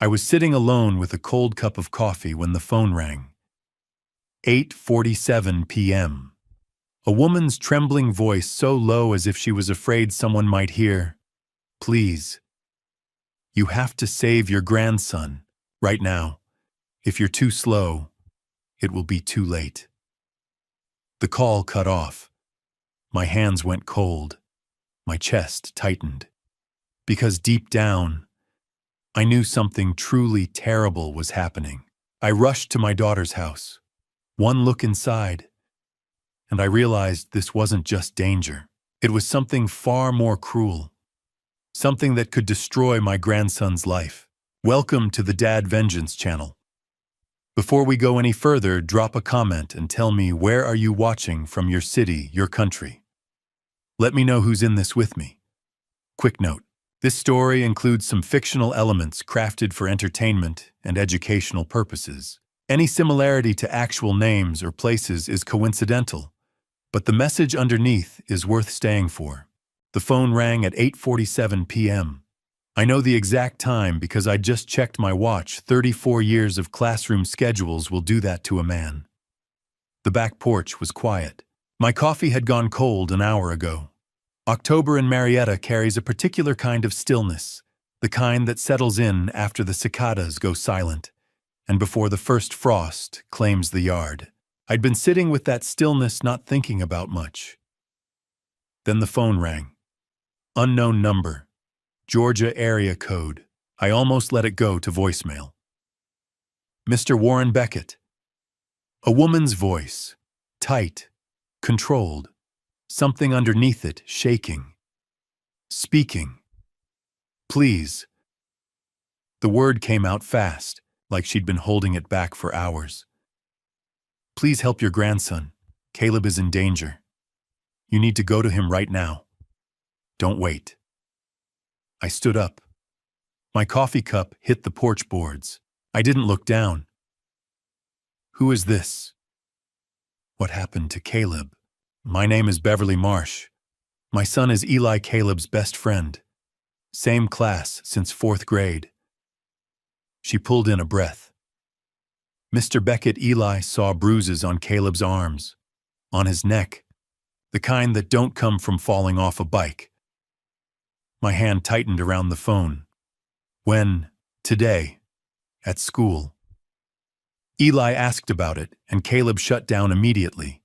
I was sitting alone with a cold cup of coffee when the phone rang. 8:47 p.m. A woman's trembling voice so low as if she was afraid someone might hear. Please. You have to save your grandson, right now. If you're too slow, it will be too late. The call cut off. My hands went cold. My chest tightened. Because deep down, I knew something truly terrible was happening. I rushed to my daughter's house. One look inside, and I realized this wasn't just danger. It was something far more cruel. Something that could destroy my grandson's life. Welcome to the Dad Vengeance channel. Before we go any further, drop a comment and tell me where are you watching from your city, your country. Let me know who's in this with me. Quick note. This story includes some fictional elements crafted for entertainment and educational purposes. Any similarity to actual names or places is coincidental, but the message underneath is worth staying for. The phone rang at 8:47 p.m. I know the exact time because I just checked my watch. 34 years of classroom schedules will do that to a man. The back porch was quiet. My coffee had gone cold an hour ago. October in Marietta carries a particular kind of stillness, the kind that settles in after the cicadas go silent, and before the first frost claims the yard. I'd been sitting with that stillness, not thinking about much. Then the phone rang. Unknown number. Georgia area code. I almost let it go to voicemail. Mr. Warren Beckett. A woman's voice. Tight. Controlled. Something underneath it shaking. Speaking. Please. The word came out fast, like she'd been holding it back for hours. Please help your grandson. Caleb is in danger. You need to go to him right now. Don't wait. I stood up. My coffee cup hit the porch boards. I didn't look down. Who is this? What happened to Caleb? My name is Beverly Marsh. My son is Eli, Caleb's best friend. Same class since 4th grade. She pulled in a breath. Mr. Beckett, Eli saw bruises on Caleb's arms, on his neck, the kind that don't come from falling off a bike. My hand tightened around the phone. When, today, at school. Eli asked about it, and Caleb shut down immediately,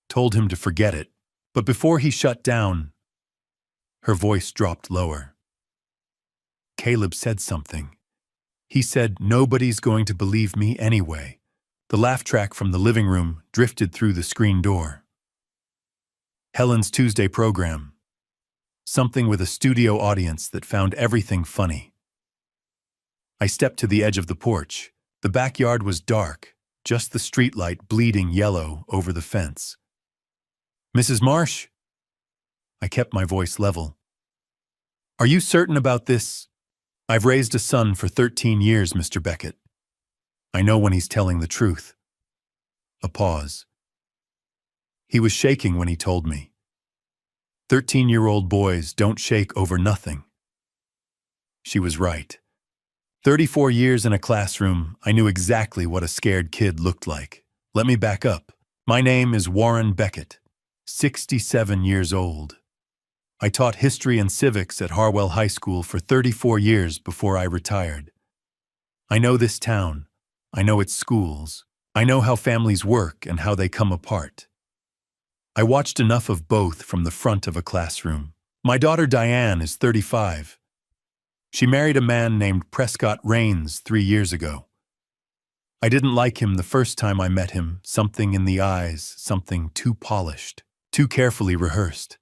told him to forget it. But before he shut down, her voice dropped lower. Caleb said something. He said, "Nobody's going to believe me anyway." The laugh track from the living room drifted through the screen door. Helen's Tuesday program. Something with a studio audience that found everything funny. I stepped to the edge of the porch. The backyard was dark, just the streetlight bleeding yellow over the fence. Mrs. Marsh? I kept my voice level. Are you certain about this? I've raised a son for 13 years, Mr. Beckett. I know when he's telling the truth. A pause. He was shaking when he told me. 13-year-old boys don't shake over nothing. She was right. 34 years in a classroom, I knew exactly what a scared kid looked like. Let me back up. My name is Warren Beckett, 67 years old. I taught history and civics at Harwell High School for 34 years before I retired. I know this town. I know its schools. I know how families work and how they come apart. I watched enough of both from the front of a classroom. My daughter Diane is 35. She married a man named Prescott Rains 3 years ago. I didn't like him the first time I met him, something in the eyes, something too polished, too carefully rehearsed.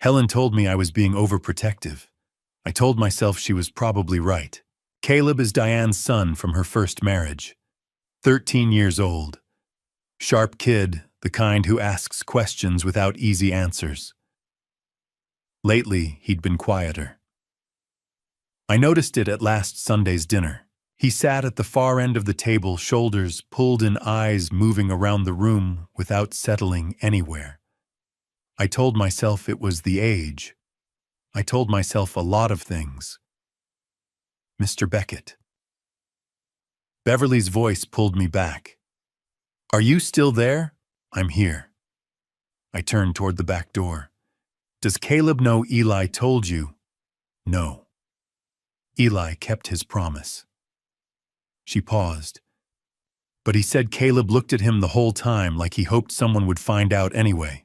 Helen told me I was being overprotective. I told myself she was probably right. Caleb is Diane's son from her first marriage. 13 years old. Sharp kid, the kind who asks questions without easy answers. Lately, he'd been quieter. I noticed it at last Sunday's dinner. He sat at the far end of the table, shoulders pulled in, eyes moving around the room without settling anywhere. I told myself it was the age. I told myself a lot of things. Mr. Beckett. Beverly's voice pulled me back. Are you still there? I'm here. I turned toward the back door. Does Caleb know Eli told you? No. Eli kept his promise. She paused. But he said Caleb looked at him the whole time like he hoped someone would find out anyway.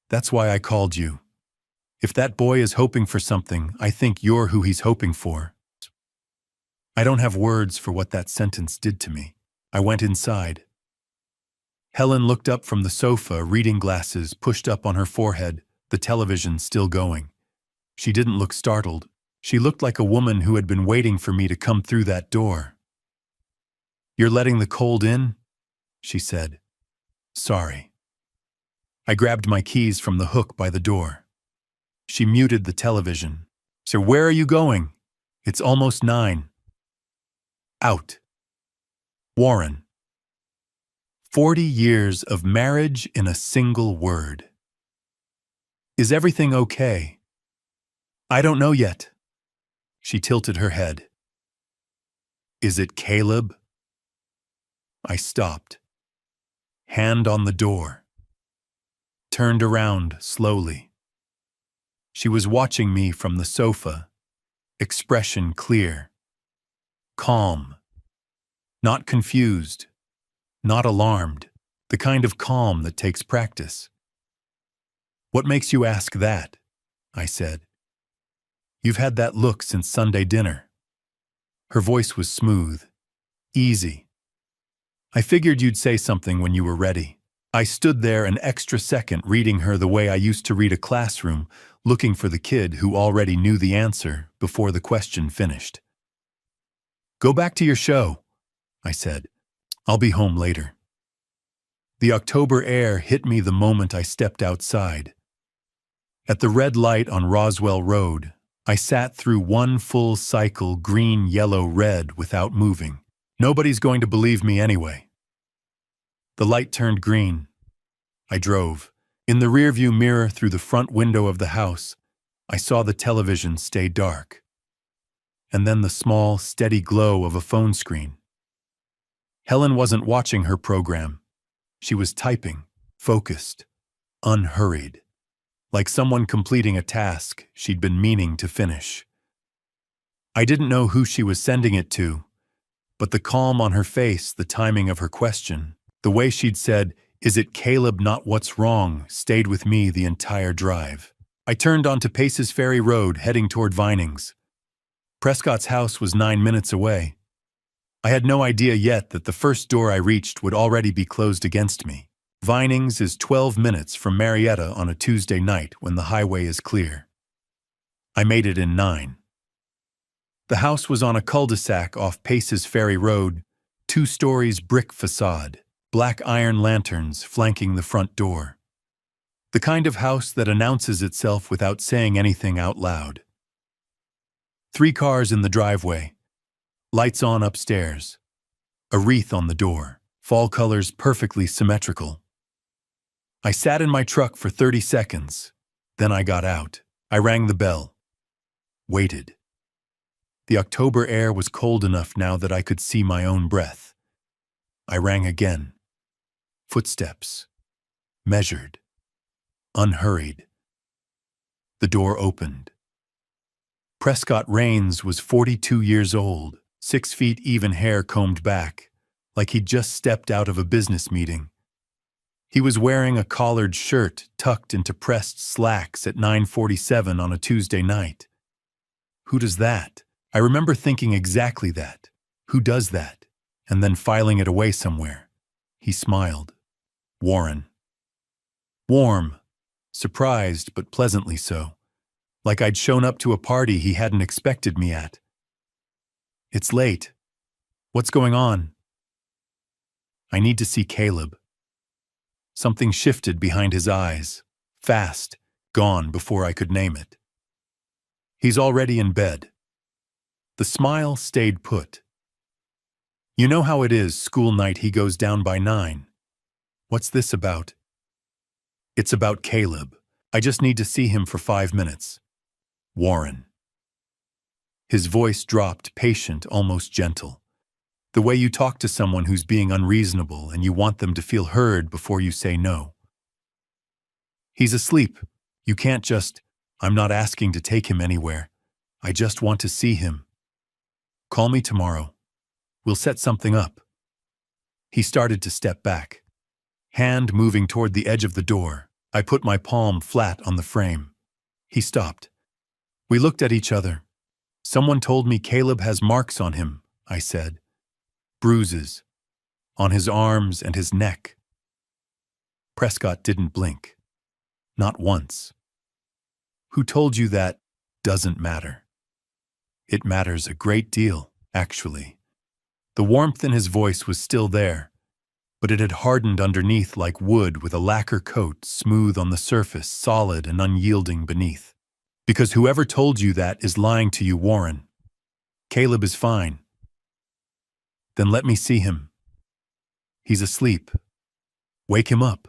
That's why I called you. If that boy is hoping for something, I think you're who he's hoping for. I don't have words for what that sentence did to me. I went inside. Helen looked up from the sofa, reading glasses pushed up on her forehead, the television still going. She didn't look startled. She looked like a woman who had been waiting for me to come through that door. You're letting the cold in? She said. Sorry. I grabbed my keys from the hook by the door. She muted the television. So where are you going? It's almost 9. Out. Warren. 40 years of marriage in a single word. Is everything okay? I don't know yet. She tilted her head. Is it Caleb? I stopped. Hand on the door. Turned around slowly. She was watching me from the sofa, expression clear. Calm. Not confused. Not alarmed. The kind of calm that takes practice. What makes you ask that? I said. You've had that look since Sunday dinner. Her voice was smooth, easy. I figured you'd say something when you were ready. I stood there an extra second reading her the way I used to read a classroom, looking for the kid who already knew the answer before the question finished. Go back to your show, I said. I'll be home later. The October air hit me the moment I stepped outside. At the red light on Roswell Road, I sat through one full cycle green, yellow, red without moving. Nobody's going to believe me anyway. The light turned green. I drove. In the rearview mirror through the front window of the house, I saw the television stay dark. And then the small, steady glow of a phone screen. Helen wasn't watching her program. She was typing, focused, unhurried, like someone completing a task she'd been meaning to finish. I didn't know who she was sending it to, but the calm on her face, the timing of her question, the way she'd said, "Is it Caleb, not what's wrong?" stayed with me the entire drive. I turned onto Paces Ferry Road, heading toward Vinings. Prescott's house was 9 minutes away. I had no idea yet that the first door I reached would already be closed against me. Vinings is 12 minutes from Marietta on a Tuesday night when the highway is clear. I made it in 9. The house was on a cul-de-sac off Paces Ferry Road, 2 stories brick facade, black iron lanterns flanking the front door. The kind of house that announces itself without saying anything out loud. 3 cars in the driveway, lights on upstairs, a wreath on the door, fall colors perfectly symmetrical. I sat in my truck for 30 seconds, then I got out. I rang the bell, waited. The October air was cold enough now that I could see my own breath. I rang again. Footsteps. Measured. Unhurried. The door opened. Prescott Raines was 42 years old, 6 feet even hair combed back, like he'd just stepped out of a business meeting. He was wearing a collared shirt tucked into pressed slacks at 9:47 on a Tuesday night. Who does that? I remember thinking exactly that. Who does that? And then filing it away somewhere. He smiled. Warren. Warm. Surprised, but pleasantly so. Like I'd shown up to a party he hadn't expected me at. It's late. What's going on? I need to see Caleb. Something shifted behind his eyes. Fast. Gone before I could name it. He's already in bed. The smile stayed put. You know how it is, school night he goes down by 9. What's this about? It's about Caleb. I just need to see him for 5 minutes. Warren. His voice dropped, patient, almost gentle. The way you talk to someone who's being unreasonable and you want them to feel heard before you say no. He's asleep. You can't just, I'm not asking to take him anywhere. I just want to see him. Call me tomorrow. We'll set something up. He started to step back. Hand moving toward the edge of the door, I put my palm flat on the frame. He stopped. We looked at each other. Someone told me Caleb has marks on him, I said. Bruises. On his arms and his neck. Prescott didn't blink. Not once. Who told you that? Doesn't matter. It matters a great deal, actually. The warmth in his voice was still there, but it had hardened underneath like wood with a lacquer coat, smooth on the surface, solid and unyielding beneath. Because whoever told you that is lying to you, Warren. Caleb is fine. Then let me see him. He's asleep. Wake him up.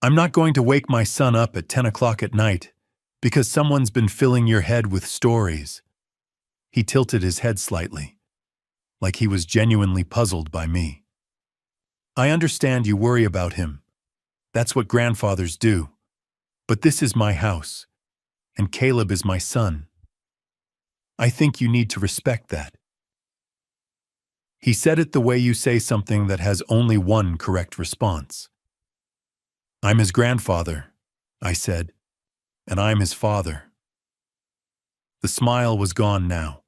I'm not going to wake my son up at 10 o'clock at night because someone's been filling your head with stories. He tilted his head slightly, like he was genuinely puzzled by me. I understand you worry about him. That's what grandfathers do. But this is my house, and Caleb is my son. I think you need to respect that. He said it the way you say something that has only one correct response. I'm his grandfather, I said, and I'm his father. The smile was gone now.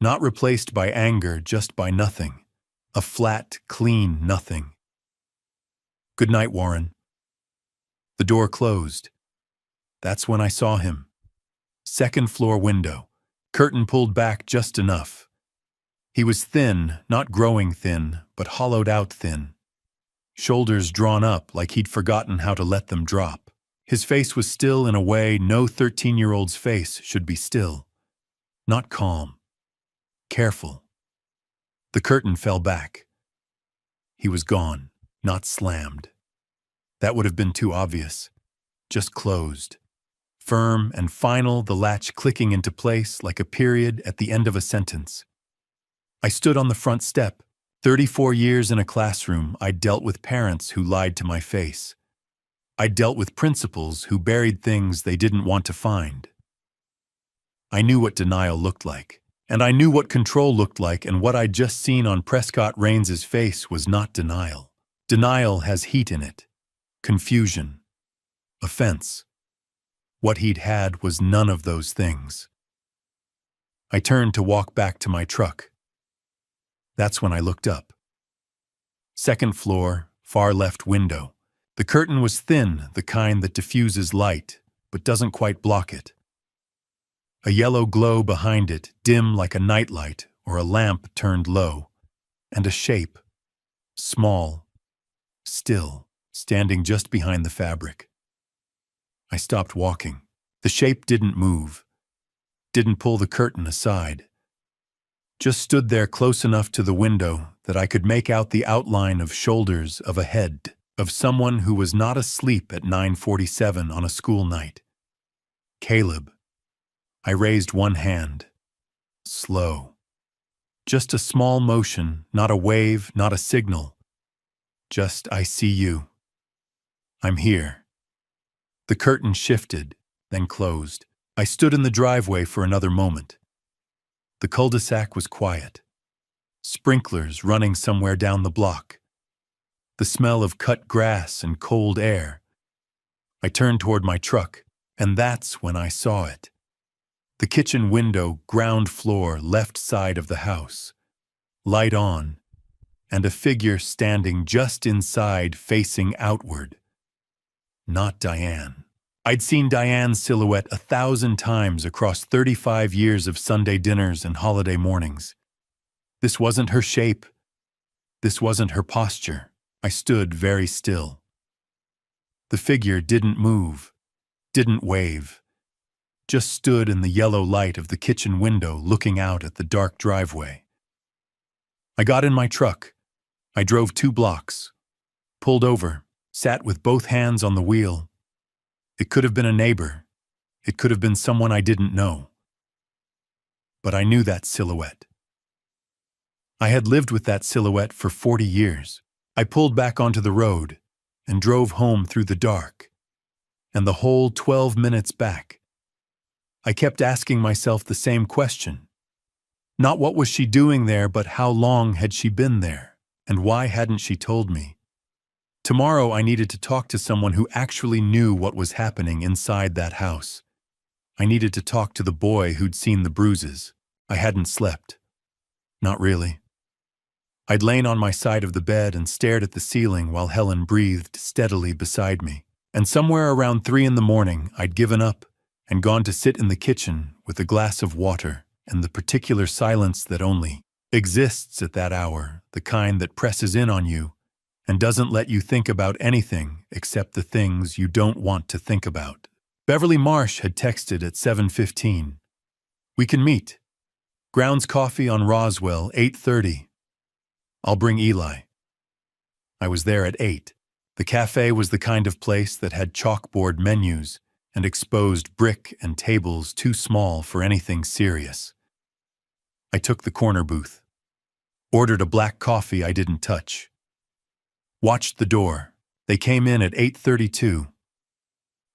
Not replaced by anger, just by nothing. A flat, clean nothing. Good night, Warren. The door closed. That's when I saw him. Second floor window. Curtain pulled back just enough. He was thin, not growing thin, but hollowed out thin. Shoulders drawn up like he'd forgotten how to let them drop. His face was still in a way no 13-year-old's face should be still. Not calm. Careful. The curtain fell back. He was gone, not slammed. That would have been too obvious. Just closed. Firm and final, the latch clicking into place like a period at the end of a sentence. I stood on the front step. 34 years in a classroom, I dealt with parents who lied to my face. I dealt with principals who buried things they didn't want to find. I knew what denial looked like. And I knew what control looked like, and what I'd just seen on Prescott Raines's face was not denial. Denial has heat in it. Confusion. Offense. What he'd had was none of those things. I turned to walk back to my truck. That's when I looked up. Second floor, far left window. The curtain was thin, the kind that diffuses light, but doesn't quite block it. A yellow glow behind it, dim like a nightlight or a lamp turned low, and a shape, small, still, standing just behind the fabric. I stopped walking. The shape didn't move, didn't pull the curtain aside. Just stood there close enough to the window that I could make out the outline of shoulders, of a head, of someone who was not asleep at 9:47 on a school night. Caleb. I raised one hand. Slow. Just a small motion, not a wave, not a signal. Just, I see you. I'm here. The curtain shifted, then closed. I stood in the driveway for another moment. The cul-de-sac was quiet. Sprinklers running somewhere down the block. The smell of cut grass and cold air. I turned toward my truck, and that's when I saw it. The kitchen window, ground floor, left side of the house. Light on, and a figure standing just inside, facing outward. Not Diane. I'd seen Diane's silhouette 1,000 times across 35 years of Sunday dinners and holiday mornings. This wasn't her shape. This wasn't her posture. I stood very still. The figure didn't move, didn't wave. Just stood in the yellow light of the kitchen window looking out at the dark driveway. I got in my truck. I drove 2 blocks, pulled over, sat with both hands on the wheel. It could have been a neighbor. It could have been someone I didn't know. but I knew that silhouette. I had lived with that silhouette for 40 years. I pulled back onto the road and drove home through the dark. And the whole 12 minutes back, I kept asking myself the same question. Not what was she doing there, but how long had she been there, and why hadn't she told me? Tomorrow I needed to talk to someone who actually knew what was happening inside that house. I needed to talk to the boy who'd seen the bruises. I hadn't slept. Not really. I'd lain on my side of the bed and stared at the ceiling while Helen breathed steadily beside me. And somewhere around 3 in the morning, I'd given up and gone to sit in the kitchen with a glass of water and the particular silence that only exists at that hour, the kind that presses in on you and doesn't let you think about anything except the things you don't want to think about. Beverly Marsh had texted at 7:15. "We can meet. Grounds Coffee on Roswell, 8:30. I'll bring Eli." I was there at 8. The cafe was the kind of place that had chalkboard menus and exposed brick and tables too small for anything serious. I took the corner booth, ordered a black coffee I didn't touch, watched the door. They came in at 8:32.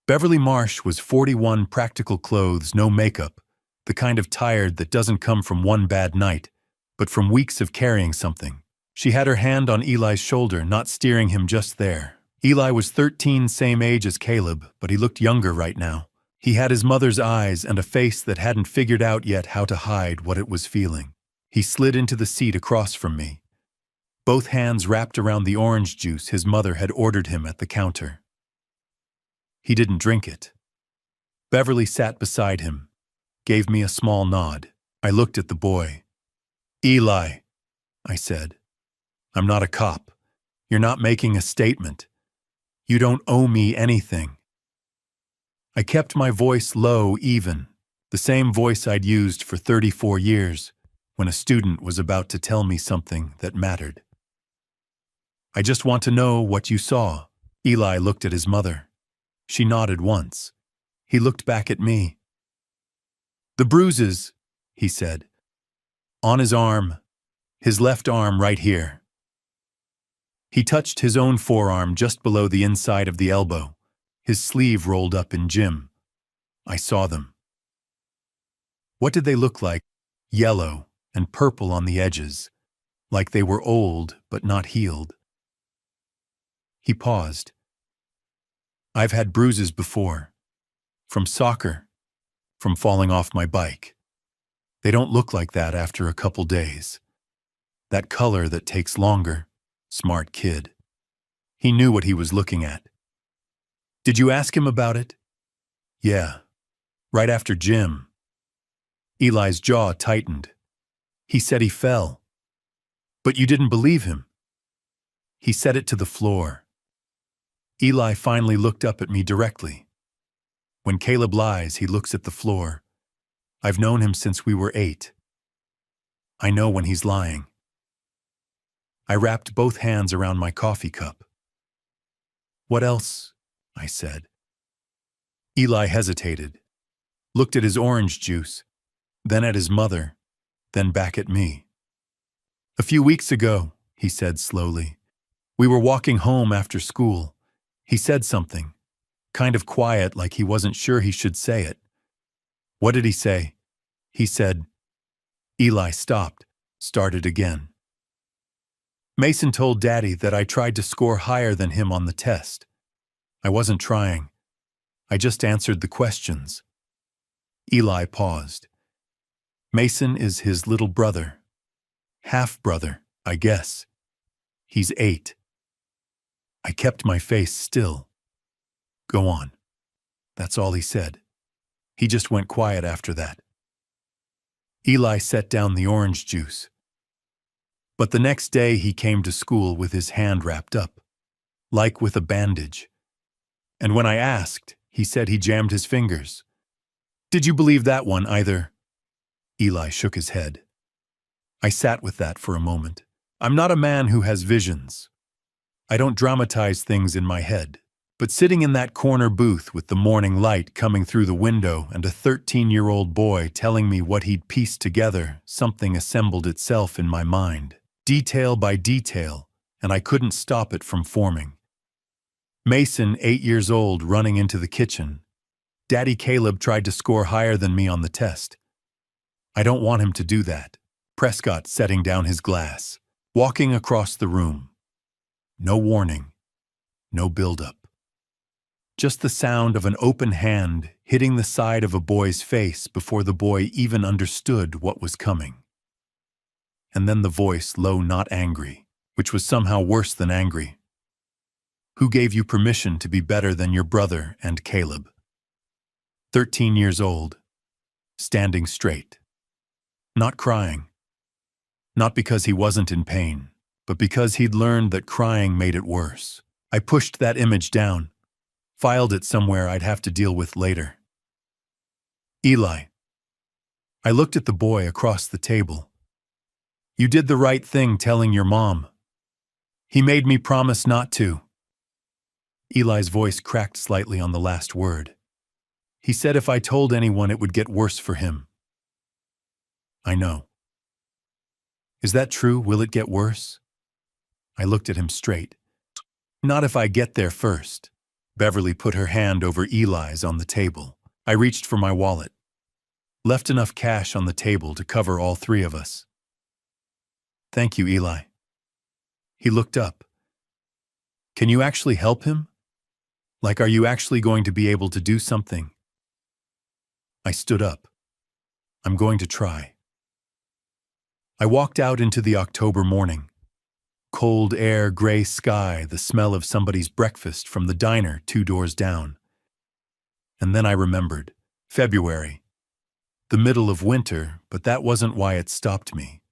Beverly Marsh was 41, practical clothes, no makeup, the kind of tired that doesn't come from one bad night, but from weeks of carrying something. She had her hand on Eli's shoulder, not steering him just there. Eli was 13, same age as Caleb, but he looked younger right now. He had his mother's eyes and a face that hadn't figured out yet how to hide what it was feeling. He slid into the seat across from me, both hands wrapped around the orange juice his mother had ordered him at the counter. He didn't drink it. Beverly sat beside him, gave me a small nod. I looked at the boy. "Eli," I said. "I'm not a cop. You're not making a statement. You don't owe me anything." I kept my voice low, even, the same voice I'd used for 34 years when a student was about to tell me something that mattered. "I just want to know what you saw." Eli looked at his mother. She nodded once. He looked back at me. "The bruises," he said. "On his arm, his left arm right here." He touched his own forearm just below the inside of the elbow, his sleeve rolled up in Jim. I saw them. What did they look like? Yellow and purple on the edges, like they were old but not healed. He paused. "I've had bruises before. From soccer, from falling off my bike. They don't look like that after a couple days. That color that takes longer." Smart kid. He knew what he was looking at. "Did you ask him about it?" "Yeah, right after gym." Eli's jaw tightened. "He said he fell." "But you didn't believe him." "He said it to the floor." Eli finally looked up at me directly. When Caleb lies, he looks at the floor. I've known him since we were 8. I know when he's lying. I wrapped both hands around my coffee cup. "What else?" I said. Eli hesitated, looked at his orange juice, then at his mother, then back at me. "A few weeks ago," he said slowly, "we were walking home after school. He said something, kind of quiet, like he wasn't sure he should say it." "What did he say?" "He said..." Eli stopped, started again. "Mason told Daddy that I tried to score higher than him on the test. I wasn't trying. I just answered the questions." Eli paused. "Mason is his little brother. Half-brother, I guess. He's 8. I kept my face still. "Go on." That's all he said. He just went quiet after that. Eli set down the orange juice. But the next day he came to school with his hand wrapped up, like with a bandage. And when I asked, he said he jammed his fingers. "Did you believe that one either?" Eli shook his head. I sat with that for a moment. I'm not a man who has visions. I don't dramatize things in my head. But sitting in that corner booth with the morning light coming through the window and a 13-year-old boy telling me what he'd pieced together, something assembled itself in my mind, detail by detail, and I couldn't stop it from forming. Mason, 8 years old, running into the kitchen. Daddy Caleb tried to score higher than me on the test. I don't want him to do that. Prescott setting down his glass, walking across the room. No warning, no build-up. Just the sound of an open hand hitting the side of a boy's face before the boy even understood what was coming. And then the voice, low, not angry, which was somehow worse than angry. Who gave you permission to be better than your brother and Caleb? 13 years old, standing straight. Not crying. Not because he wasn't in pain, but because he'd learned that crying made it worse. I pushed that image down, filed it somewhere I'd have to deal with later. Eli. I looked at the boy across the table. You did the right thing telling your mom. He made me promise not to. Eli's voice cracked slightly on the last word. He said if I told anyone it would get worse for him. I know. Is that true? Will it get worse? I looked at him straight. Not if I get there first. Beverly put her hand over Eli's on the table. I reached for my wallet. Left enough cash on the table to cover all three of us. Thank you, Eli. He looked up. Can you actually help him? Like, are you actually going to be able to do something? I stood up. I'm going to try. I walked out into the October morning. Cold air, gray sky, the smell of somebody's breakfast from the diner 2 doors down. And then I remembered. February. The middle of winter, but that wasn't why it stopped me.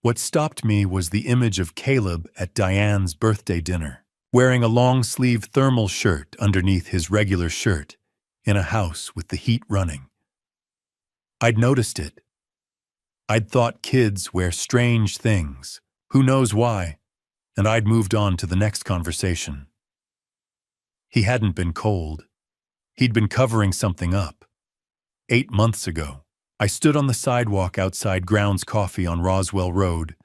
What stopped me was the image of Caleb at Diane's birthday dinner, wearing a long-sleeved thermal shirt underneath his regular shirt, in a house with the heat running. I'd noticed it. I'd thought kids wear strange things, who knows why, and I'd moved on to the next conversation. He hadn't been cold. He'd been covering something up. 8 months ago, I stood on the sidewalk outside Grounds Coffee on Roswell Road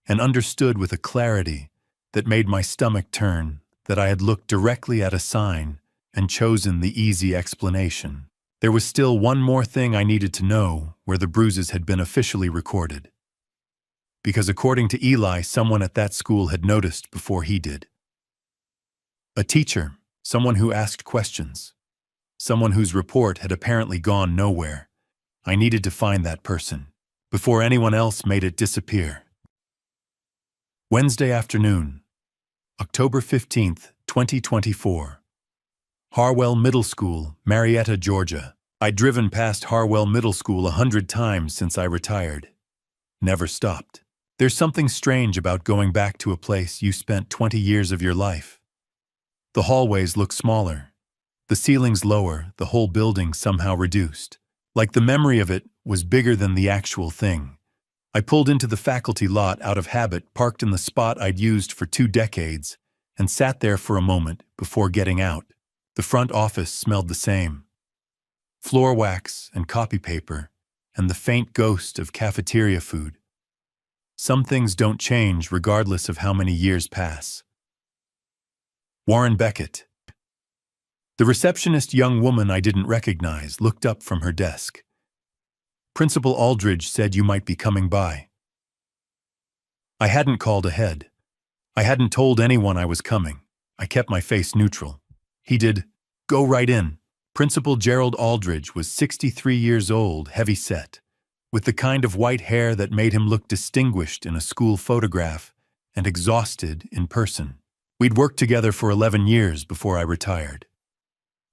and understood with a clarity that made my stomach turn that I had looked directly at a sign and chosen the easy explanation. There was still one more thing I needed to know where the bruises had been officially recorded. Because according to Eli, someone at that school had noticed before he did. A teacher, someone who asked questions, someone whose report had apparently gone nowhere. I needed to find that person before anyone else made it disappear. Wednesday afternoon, October 15th, 2024. Harwell Middle School, Marietta, Georgia. I'd driven past Harwell Middle School 100 times since I retired. Never stopped. There's something strange about going back to a place you spent 20 years of your life. The hallways look smaller. The ceilings lower, the whole building somehow reduced. Like the memory of it was bigger than the actual thing. I pulled into the faculty lot out of habit, parked in the spot I'd used for 2 decades, and sat there for a moment before getting out. The front office smelled the same. Floor wax and copy paper, and the faint ghost of cafeteria food. Some things don't change regardless of how many years pass. Warren Beckett. The receptionist, young woman I didn't recognize, looked up from her desk. Principal Aldridge said you might be coming by. I hadn't called ahead. I hadn't told anyone I was coming. I kept my face neutral. He did. Go right in. Principal Gerald Aldridge was 63 years old, heavy-set, with the kind of white hair that made him look distinguished in a school photograph and exhausted in person. We'd worked together for 11 years before I retired.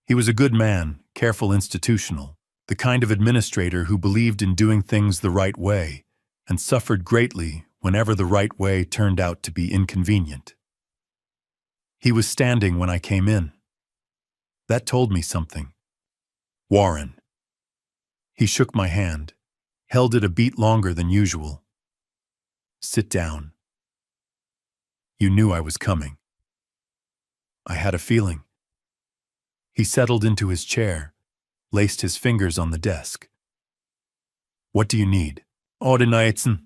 He was a good man, careful, institutional, the kind of administrator who believed in doing things the right way and suffered greatly whenever the right way turned out to be inconvenient. He was standing when I came in. That told me something. Warren. He shook my hand, held it a beat longer than usual. Sit down. You knew I was coming. I had a feeling. He settled into his chair, laced his fingers on the desk. What do you need? Ordinaten.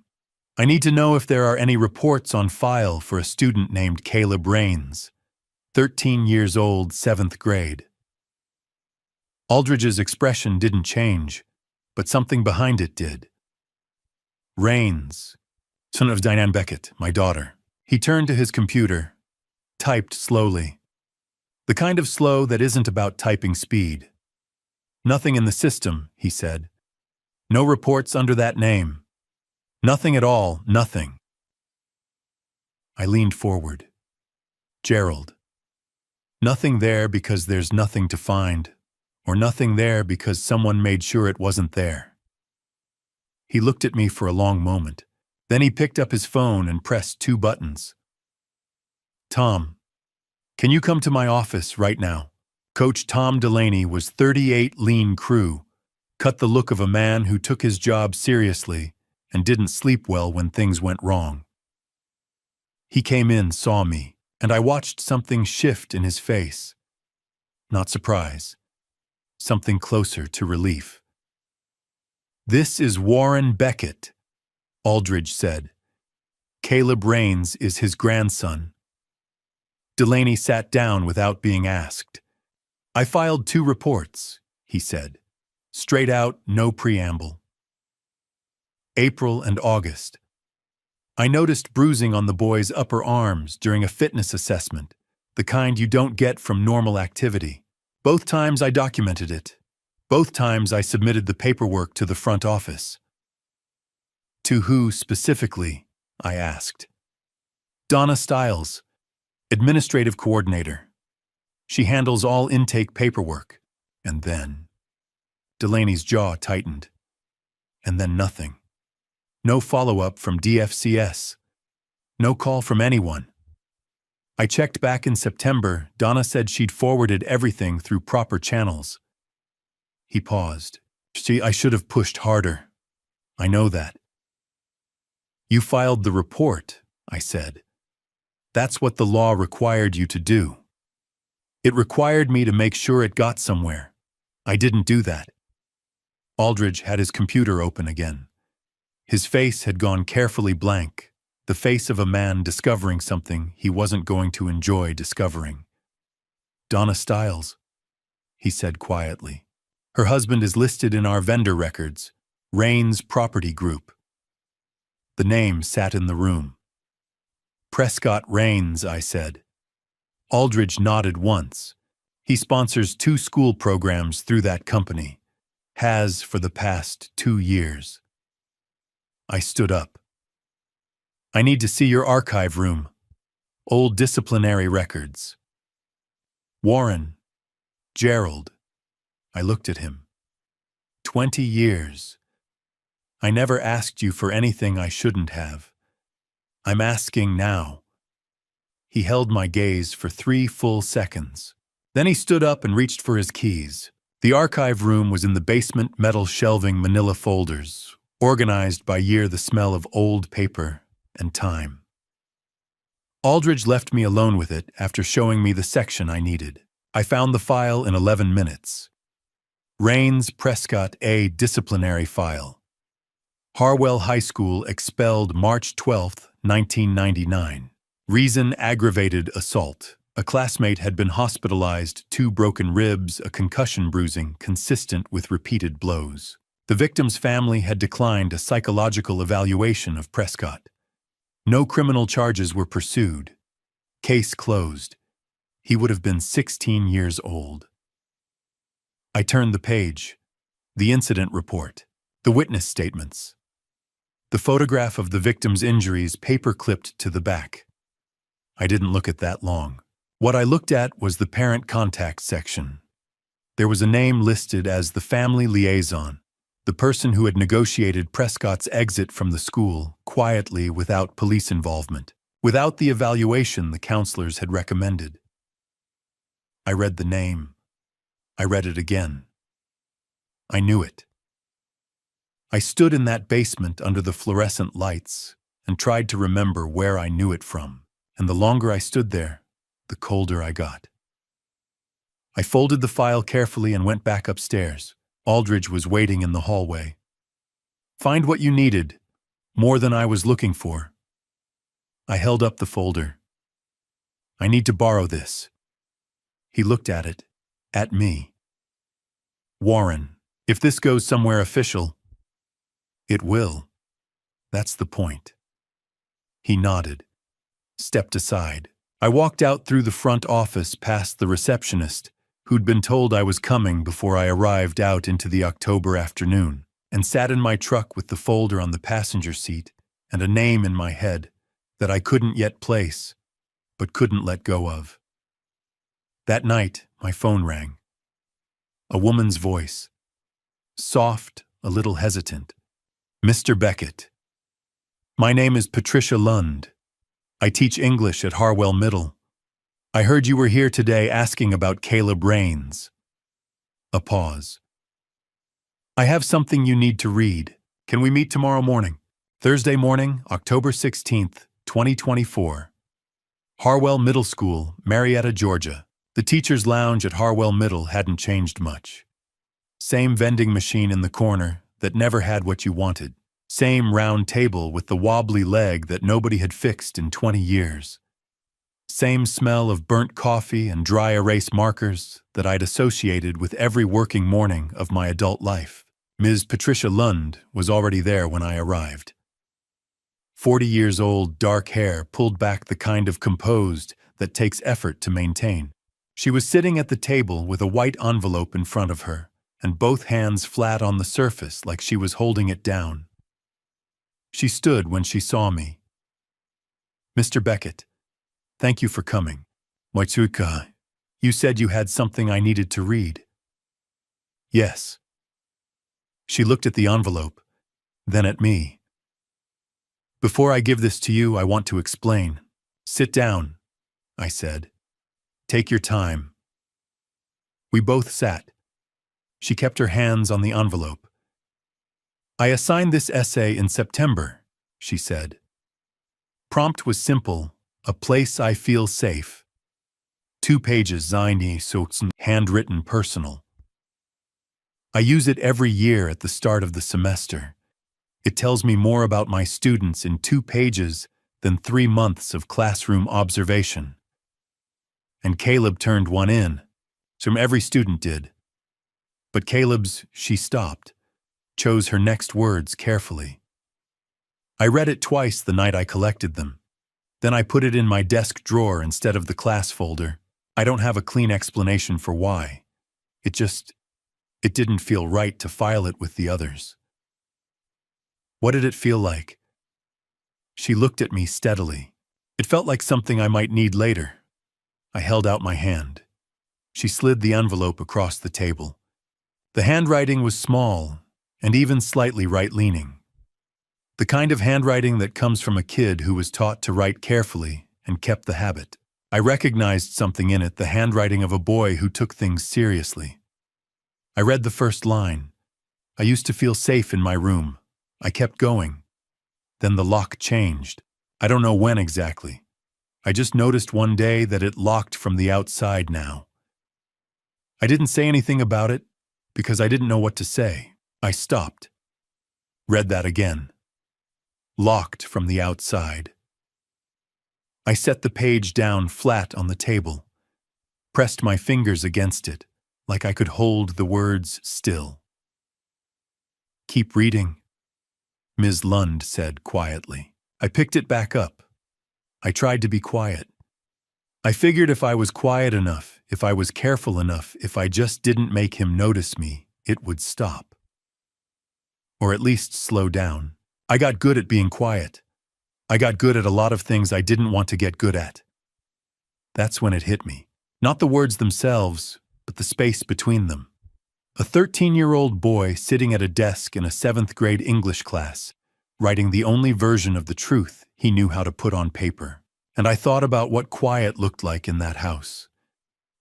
I need to know if there are any reports on file for a student named Caleb Rains, 13 years old, 7th grade. Aldridge's expression didn't change, but something behind it did. Rains, son of Diane Beckett, my daughter. He turned to his computer, typed slowly. The kind of slow that isn't about typing speed. Nothing in the system, he said. No reports under that name. Nothing at all, nothing. I leaned forward. Gerald. Nothing there because there's nothing to find, or nothing there because someone made sure it wasn't there. He looked at me for a long moment. Then he picked up his phone and pressed 2 buttons. Tom, can you come to my office right now? Coach Tom Delaney was 38, lean crew, cut the look of a man who took his job seriously and didn't sleep well when things went wrong. He came in, saw me, and I watched something shift in his face. Not surprise. Something closer to relief. This is Warren Beckett, Aldridge said. Caleb Rains is his grandson. Delaney sat down without being asked. I filed 2 reports, he said. Straight out, no preamble. April and August. I noticed bruising on the boy's upper arms during a fitness assessment, the kind you don't get from normal activity. Both times I documented it. Both times I submitted the paperwork to the front office. To who specifically? I asked. Donna Stiles, administrative coordinator. She handles all intake paperwork. And then Delaney's jaw tightened. And then nothing. No follow-up from DFCS. No call from anyone. I checked back in September. Donna said she'd forwarded everything through proper channels. He paused. See, I should have pushed harder. I know that. You filed the report, I said. That's what the law required you to do. It required me to make sure it got somewhere. I didn't do that. Aldridge had his computer open again. His face had gone carefully blank, the face of a man discovering something he wasn't going to enjoy discovering. Donna Stiles, he said quietly. Her husband is listed in our vendor records, Rains Property Group. The name sat in the room. Prescott Rains, I said. Aldridge nodded once. He sponsors 2 school programs through that company. Has for the past 2 years. I stood up. I need to see your archive room. Old disciplinary records. Warren. Gerald. I looked at him. 20 years. I never asked you for anything I shouldn't have. I'm asking now. He held my gaze for 3 full seconds. Then he stood up and reached for his keys. The archive room was in the basement, metal shelving manila folders, organized by year, the smell of old paper and time. Aldridge left me alone with it after showing me the section I needed. I found the file in 11 minutes. Rains Prescott A. Disciplinary File. Harwell High School expelled March 12, 1999. Reason: aggravated assault. A classmate had been hospitalized, 2 broken ribs, a concussion bruising consistent with repeated blows. The victim's family had declined a psychological evaluation of Prescott. No criminal charges were pursued. Case closed. He would have been 16 years old. I turned the page. The incident report. The witness statements. The photograph of the victim's injuries paper-clipped to the back. I didn't look at that long. What I looked at was the parent contact section. There was a name listed as the family liaison, the person who had negotiated Prescott's exit from the school, quietly, without police involvement, without the evaluation the counselors had recommended. I read the name. I read it again. I knew it. I stood in that basement under the fluorescent lights and tried to remember where I knew it from, and the longer I stood there, the colder I got. I folded the file carefully and went back upstairs. Aldridge was waiting in the hallway. "Find what you needed. More than I was looking for." I held up the folder. "I need to borrow this." He looked at it, at me. "Warren, if this goes somewhere official..." "It will. That's the point." He nodded, stepped aside. I walked out through the front office past the receptionist, who'd been told I was coming before I arrived out into the October afternoon, and sat in my truck with the folder on the passenger seat and a name in my head that I couldn't yet place, but couldn't let go of. That night, my phone rang. A woman's voice. Soft, a little hesitant. "Mr. Beckett. My name is Patricia Lund. I teach English at Harwell Middle. I heard you were here today asking about Caleb Rains." A pause. "I have something you need to read. Can we meet tomorrow morning?" Thursday morning, October 16th, 2024. Harwell Middle School, Marietta, Georgia. The teacher's lounge at Harwell Middle hadn't changed much. Same vending machine in the corner that never had what you wanted. Same round table with the wobbly leg that nobody had fixed in 20 years. Same smell of burnt coffee and dry erase markers that I'd associated with every working morning of my adult life. Ms. Patricia Lund was already there when I arrived. 40 years old, dark hair pulled back the kind of composed that takes effort to maintain. She was sitting at the table with a white envelope in front of her, and both hands flat on the surface like she was holding it down. She stood when she saw me. "Mr. Beckett, thank you for coming. Moitsuka, you said you had something I needed to read." "Yes." She looked at the envelope, then at me. "Before I give this to you, I want to explain." "Sit down," I said. "Take your time." We both sat. She kept her hands on the envelope. "I assigned this essay in September," she said. Prompt was simple, a place I feel safe. 2 pages, seine Sozen, handwritten personal. I use it every year at the start of the semester. It tells me more about my students in 2 pages than 3 months of classroom observation. And Caleb turned one in, so every student did. But Caleb's, she stopped, chose her next words carefully. I read it twice the night I collected them. Then I put it in my desk drawer instead of the class folder. I don't have a clean explanation for why. It didn't feel right to file it with the others. What did it feel like? She looked at me steadily. It felt like something I might need later. I held out my hand. She slid the envelope across the table. The handwriting was small and even slightly right-leaning. The kind of handwriting that comes from a kid who was taught to write carefully and kept the habit. I recognized something in it, the handwriting of a boy who took things seriously. I read the first line. I used to feel safe in my room. I kept going. Then the lock changed. I don't know when exactly. I just noticed one day that it locked from the outside now. I didn't say anything about it because I didn't know what to say. I stopped. Read that again. Locked from the outside. I set the page down flat on the table, pressed my fingers against it, like I could hold the words still. "Keep reading," Ms. Lund said quietly. I picked it back up. I tried to be quiet. I figured if I was quiet enough, if I was careful enough, if I just didn't make him notice me, it would stop. Or at least slow down. I got good at being quiet. I got good at a lot of things I didn't want to get good at. That's when it hit me. Not the words themselves, but the space between them. A 13-year-old boy sitting at a desk in a 7th grade English class, writing the only version of the truth he knew how to put on paper. And I thought about what quiet looked like in that house.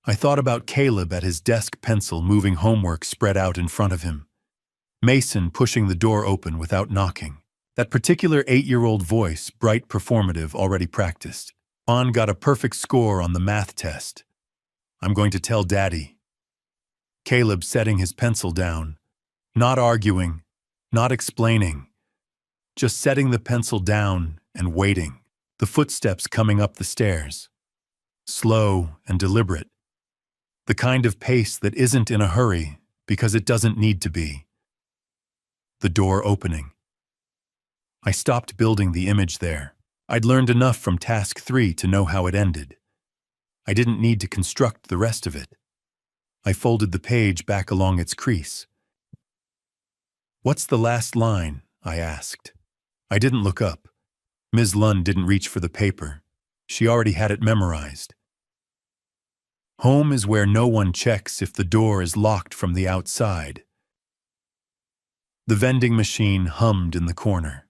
I thought about Caleb at his desk, pencil moving homework spread out in front of him. Mason pushing the door open without knocking. That particular 8-year-old voice, bright, performative, already practiced. On got a perfect score on the math test. I'm going to tell Daddy. Caleb setting his pencil down, not arguing, not explaining, just setting the pencil down and waiting. The footsteps coming up the stairs. Slow and deliberate. The kind of pace that isn't in a hurry because it doesn't need to be. The door opening. I stopped building the image there. I'd learned enough from task 3 to know how it ended. I didn't need to construct the rest of it. I folded the page back along its crease. "What's the last line?" I asked. I didn't look up. Ms. Lund didn't reach for the paper. She already had it memorized. "Home is where no one checks if the door is locked from the outside." The vending machine hummed in the corner.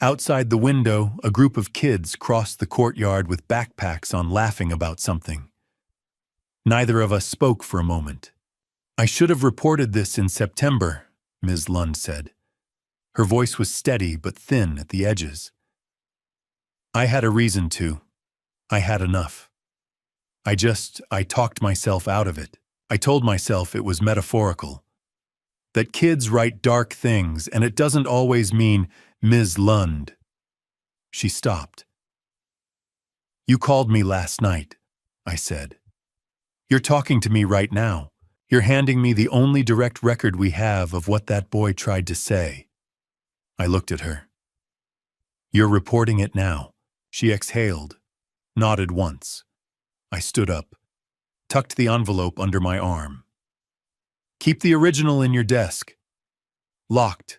Outside the window, a group of kids crossed the courtyard with backpacks on, laughing about something. Neither of us spoke for a moment. "I should have reported this in September," Ms. Lund said. Her voice was steady but thin at the edges. I had a reason to. I had enough. I talked myself out of it. I told myself it was metaphorical. That kids write dark things, and it doesn't always mean Ms. Lund. She stopped. "You called me last night," I said. "You're talking to me right now. You're handing me the only direct record we have of what that boy tried to say." I looked at her. "You're reporting it now." She exhaled, nodded once. I stood up, tucked the envelope under my arm. "Keep the original in your desk. Locked.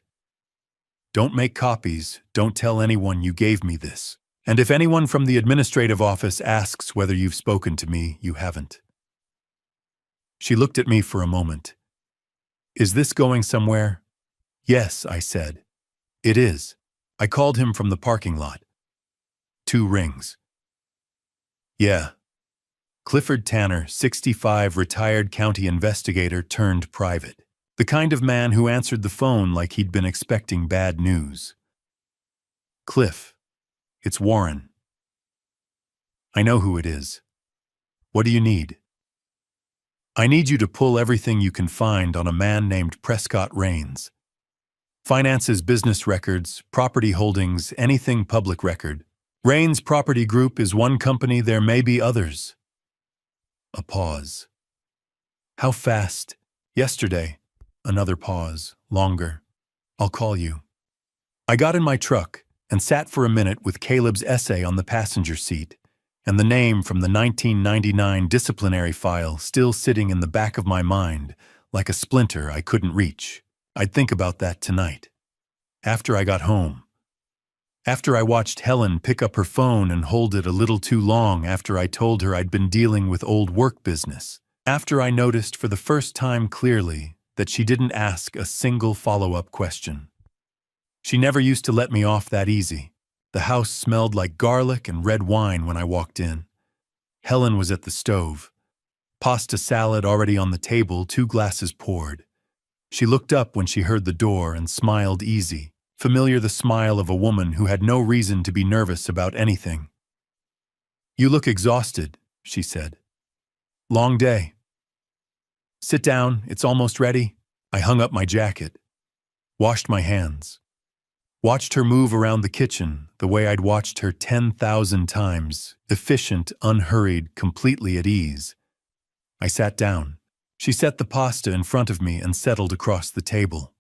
Don't make copies. Don't tell anyone you gave me this. And if anyone from the administrative office asks whether you've spoken to me, you haven't." She looked at me for a moment. "Is this going somewhere?" "Yes," I said. "It is. I called him from the parking lot." 2 rings. "Yeah." Clifford Tanner, 65, retired county investigator turned private. The kind of man who answered the phone like he'd been expecting bad news. "Cliff, it's Warren." "I know who it is. What do you need?" "I need you to pull everything you can find on a man named Prescott Rains. Finances, business records, property holdings, anything public record. Rains Property Group is one company, there may be others." A pause. "How fast?" "Yesterday." Another pause, longer. "I'll call you." I got in my truck and sat for a minute with Caleb's essay on the passenger seat and the name from the 1999 disciplinary file still sitting in the back of my mind like a splinter I couldn't reach. I'd think about that tonight. After I got home. After I watched Helen pick up her phone and hold it a little too long after I told her I'd been dealing with old work business. After I noticed for the first time clearly that she didn't ask a single follow-up question. She never used to let me off that easy. The house smelled like garlic and red wine when I walked in. Helen was at the stove. Pasta salad already on the table, 2 glasses poured. She looked up when she heard the door and smiled easy, familiar, the smile of a woman who had no reason to be nervous about anything. "You look exhausted," she said. "Long day." "Sit down, it's almost ready." I hung up my jacket, washed my hands, watched her move around the kitchen the way I'd watched her 10,000 times, efficient, unhurried, completely at ease. I sat down. She set the pasta in front of me and settled across the table.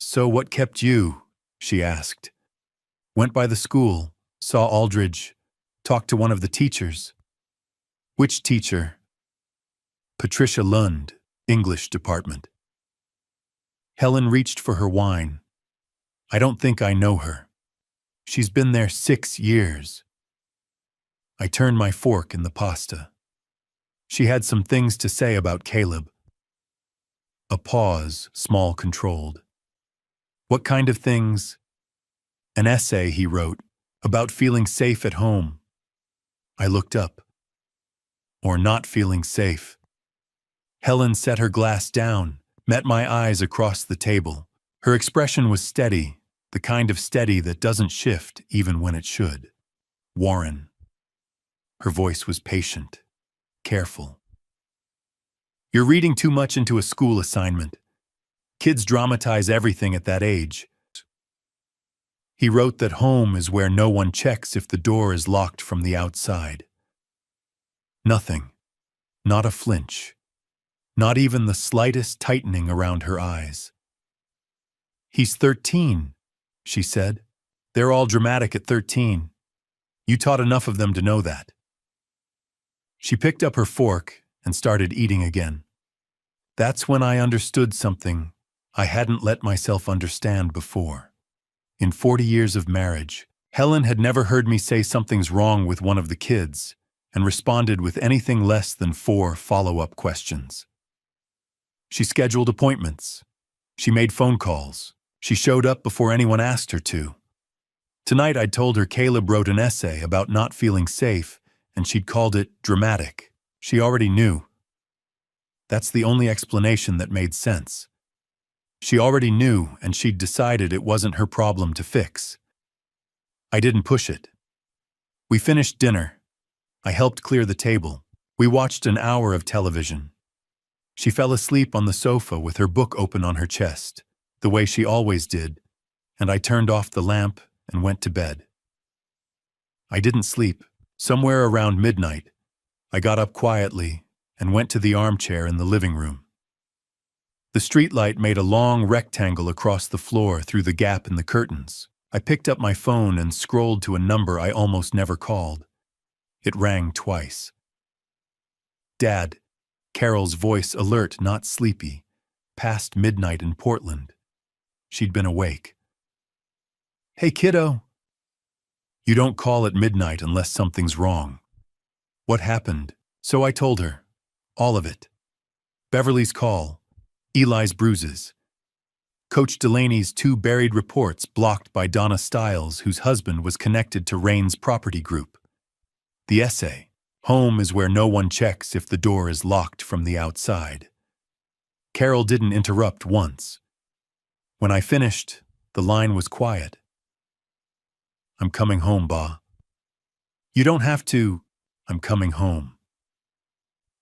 "So what kept you?" she asked. "Went by the school, saw Aldridge, talked to one of the teachers." "Which teacher?" "Patricia Lund, English department." Helen reached for her wine. "I don't think I know her. She's been there 6 years." I turned my fork in the pasta. She had some things to say about Caleb. A pause, small, controlled. "What kind of things?" "An essay he wrote, about feeling safe at home." I looked up. "Or not feeling safe." Helen set her glass down, met my eyes across the table. Her expression was steady, the kind of steady that doesn't shift even when it should. "Warren." Her voice was patient, careful. You're reading too much into a school assignment. Kids dramatize everything at that age. He wrote that home is where no one checks if the door is locked from the outside. Nothing. Not a flinch. Not even the slightest tightening around her eyes. He's 13, she said. They're all dramatic at 13. You taught enough of them to know that. She picked up her fork and started eating again. That's when I understood something I hadn't let myself understand before. In 40 years of marriage, Helen had never heard me say something's wrong with one of the kids and responded with anything less than 4 follow-up questions. She scheduled appointments. She made phone calls. She showed up before anyone asked her to. Tonight I'd told her Caleb wrote an essay about not feeling safe, and she'd called it dramatic. She already knew. That's the only explanation that made sense. She already knew, and she'd decided it wasn't her problem to fix. I didn't push it. We finished dinner. I helped clear the table. We watched an hour of television. She fell asleep on the sofa with her book open on her chest, the way she always did, and I turned off the lamp and went to bed. I didn't sleep. Somewhere around midnight, I got up quietly and went to the armchair in the living room. The streetlight made a long rectangle across the floor through the gap in the curtains. I picked up my phone and scrolled to a number I almost never called. It rang twice. Dad, Carol's voice alert, not sleepy, past midnight in Portland. She'd been awake. Hey, kiddo. You don't call at midnight unless something's wrong. What happened? So I told her. All of it. Beverly's call. Eli's bruises. Coach Delaney's 2 buried reports blocked by Donna Stiles, whose husband was connected to Rain's property group. The essay. Home is where no one checks if the door is locked from the outside. Carol didn't interrupt once. When I finished, the line was quiet. I'm coming home, Ba. You don't have to. I'm coming home.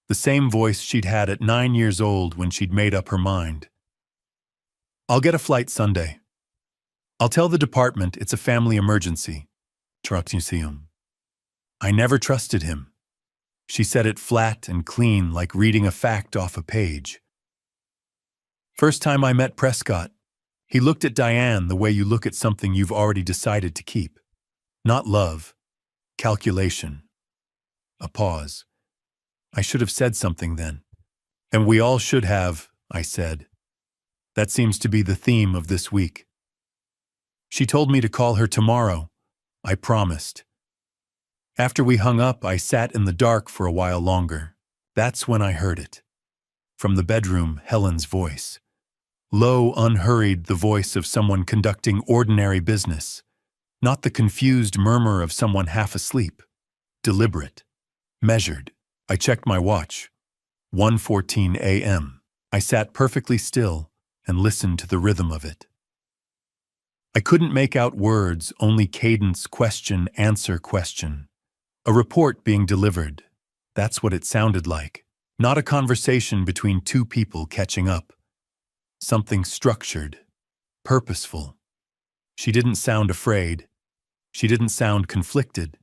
The same voice she'd had at 9 years old when she'd made up her mind. I'll get a flight Sunday. I'll tell the department it's a family emergency. I never trusted him. She said it flat and clean, like reading a fact off a page. First time I met Prescott, he looked at Diane the way you look at something you've already decided to keep. Not love, calculation. A pause. I should have said something then. And we all should have, I said. That seems to be the theme of this week. She told me to call her tomorrow. I promised. After we hung up, I sat in the dark for a while longer. That's when I heard it. From the bedroom, Helen's voice. Low, unhurried, the voice of someone conducting ordinary business. Not the confused murmur of someone half asleep. Deliberate. Measured. I checked my watch. 1:14 a.m. I sat perfectly still and listened to the rhythm of it. I couldn't make out words, only cadence, question, answer, question. A report being delivered. That's what it sounded like. Not a conversation between 2 people catching up. Something structured, purposeful. She didn't sound afraid. She didn't sound conflicted.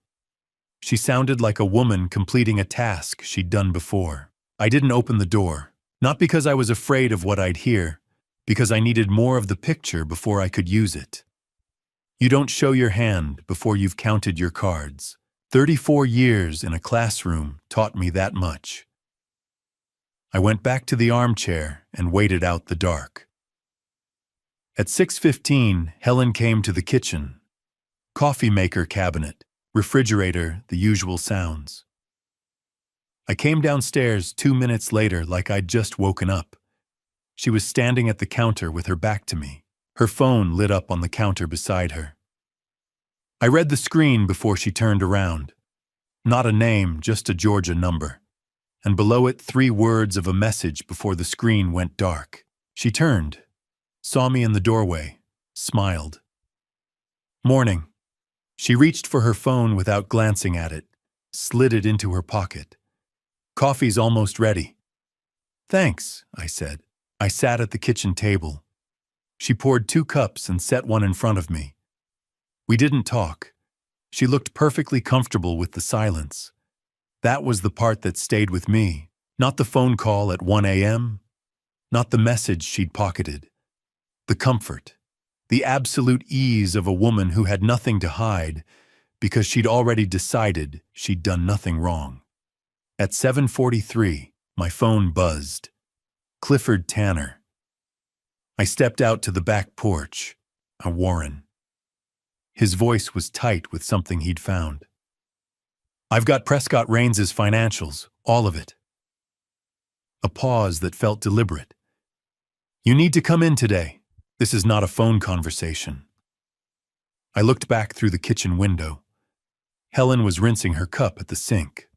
She sounded like a woman completing a task she'd done before. I didn't open the door, not because I was afraid of what I'd hear, because I needed more of the picture before I could use it. You don't show your hand before you've counted your cards. 34 years in a classroom taught me that much. I went back to the armchair and waited out the dark. At 6:15, Helen came to the kitchen. Coffee maker cabinet, refrigerator, the usual sounds. I came downstairs 2 minutes later like I'd just woken up. She was standing at the counter with her back to me. Her phone lit up on the counter beside her. I read the screen before she turned around. Not a name, just a Georgia number. And below it 3 words of a message before the screen went dark. She turned, saw me in the doorway, smiled. Morning. She reached for her phone without glancing at it, slid it into her pocket. Coffee's almost ready. Thanks, I said. I sat at the kitchen table. She poured 2 cups and set one in front of me. We didn't talk. She looked perfectly comfortable with the silence. That was the part that stayed with me, not the phone call at 1 a.m., not the message she'd pocketed. The comfort, the absolute ease of a woman who had nothing to hide because she'd already decided she'd done nothing wrong. At 7:43, my phone buzzed. Clifford Tanner. I stepped out to the back porch, a Warren. His voice was tight with something he'd found. I've got Prescott Raines's financials, all of it. A pause that felt deliberate. You need to come in today. This is not a phone conversation. I looked back through the kitchen window. Helen was rinsing her cup at the sink,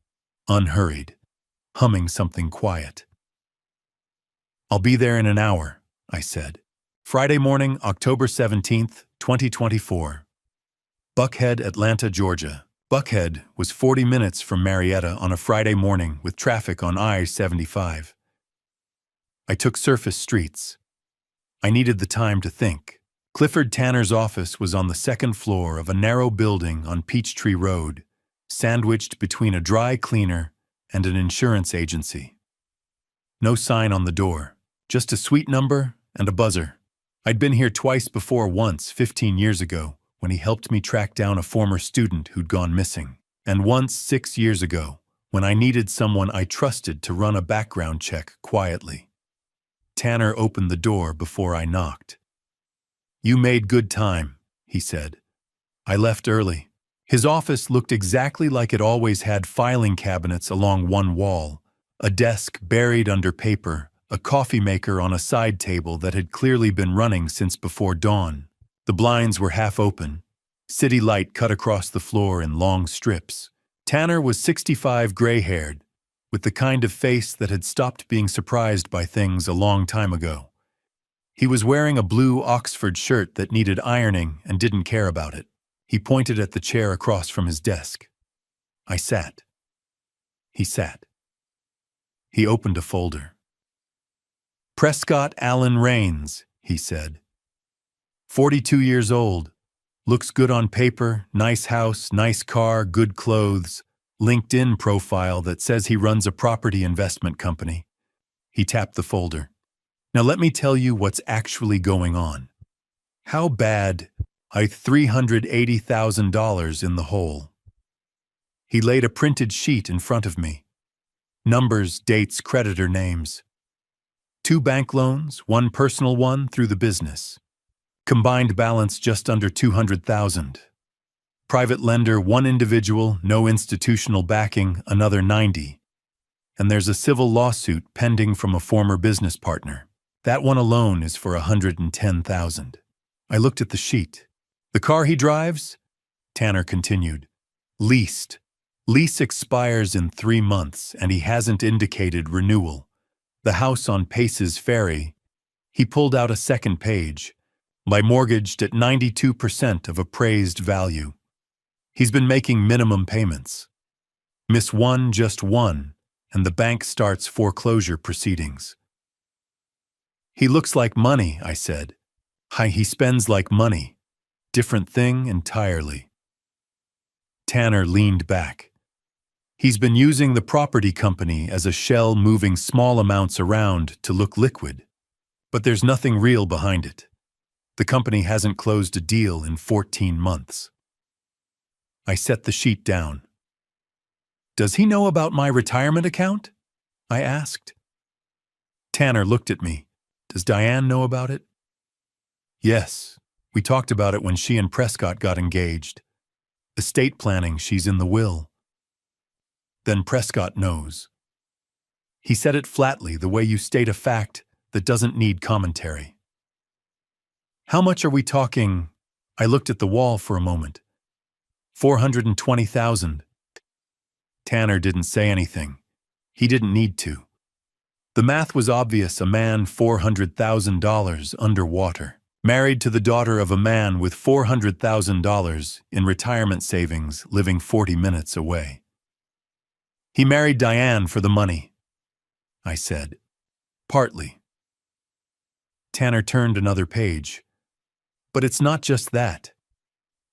unhurried, humming something quiet. I'll be there in an hour, I said. Friday morning, October 17th, 2024. Buckhead, Atlanta, Georgia. Buckhead was 40 minutes from Marietta on a Friday morning with traffic on I-75. I took surface streets. I needed the time to think. Clifford Tanner's office was on the second floor of a narrow building on Peachtree Road, sandwiched between a dry cleaner and an insurance agency. No sign on the door, just a suite number and a buzzer. I'd been here twice before, once 15 years ago, when he helped me track down a former student who'd gone missing, and once 6 years ago, when I needed someone I trusted to run a background check quietly. Tanner opened the door before I knocked. You made good time, he said. I left early. His office looked exactly like it always had: filing cabinets along one wall, a desk buried under paper, a coffee maker on a side table that had clearly been running since before dawn. The blinds were half open. City light cut across the floor in long strips. Tanner was 65, gray-haired, with the kind of face that had stopped being surprised by things a long time ago. He was wearing a blue Oxford shirt that needed ironing and didn't care about it. He pointed at the chair across from his desk. I sat. He sat. He opened a folder. Prescott Allen Raines, he said. 42 years old. Looks good on paper, nice house, nice car, good clothes, LinkedIn profile that says he runs a property investment company. He tapped the folder. Now let me tell you what's actually going on. How bad? I $380,000 in the hole. He laid a printed sheet in front of me. Numbers, dates, creditor names. 2 bank loans, 1 personal one through the business. Combined balance just under $200,000. Private lender, 1 individual, no institutional backing, another 90. And there's a civil lawsuit pending from a former business partner. That one alone is for $110,000. I looked at the sheet. The car he drives? Tanner continued. Leased. Lease expires in 3 months and he hasn't indicated renewal. The house on Pace's Ferry. He pulled out a second page. By mortgaged at 92% of appraised value. He's been making minimum payments. Miss one, just one, and the bank starts foreclosure proceedings. He looks like money, I said. Hi, he spends like money. Different thing entirely. Tanner leaned back. He's been using the property company as a shell, moving small amounts around to look liquid. But there's nothing real behind it. The company hasn't closed a deal in 14 months. I set the sheet down. Does he know about my retirement account? I asked. Tanner looked at me. Does Diane know about it? Yes, we talked about it when she and Prescott got engaged. Estate planning, she's in the will. Then Prescott knows. He said it flatly, the way you state a fact that doesn't need commentary. How much are we talking? I looked at the wall for a moment. 420,000. Tanner didn't say anything. He didn't need to. The math was obvious. A man $400,000 underwater. Married to the daughter of a man with $400,000 in retirement savings living 40 minutes away. He married Diane for the money, I said. Partly. Tanner turned another page. But it's not just that.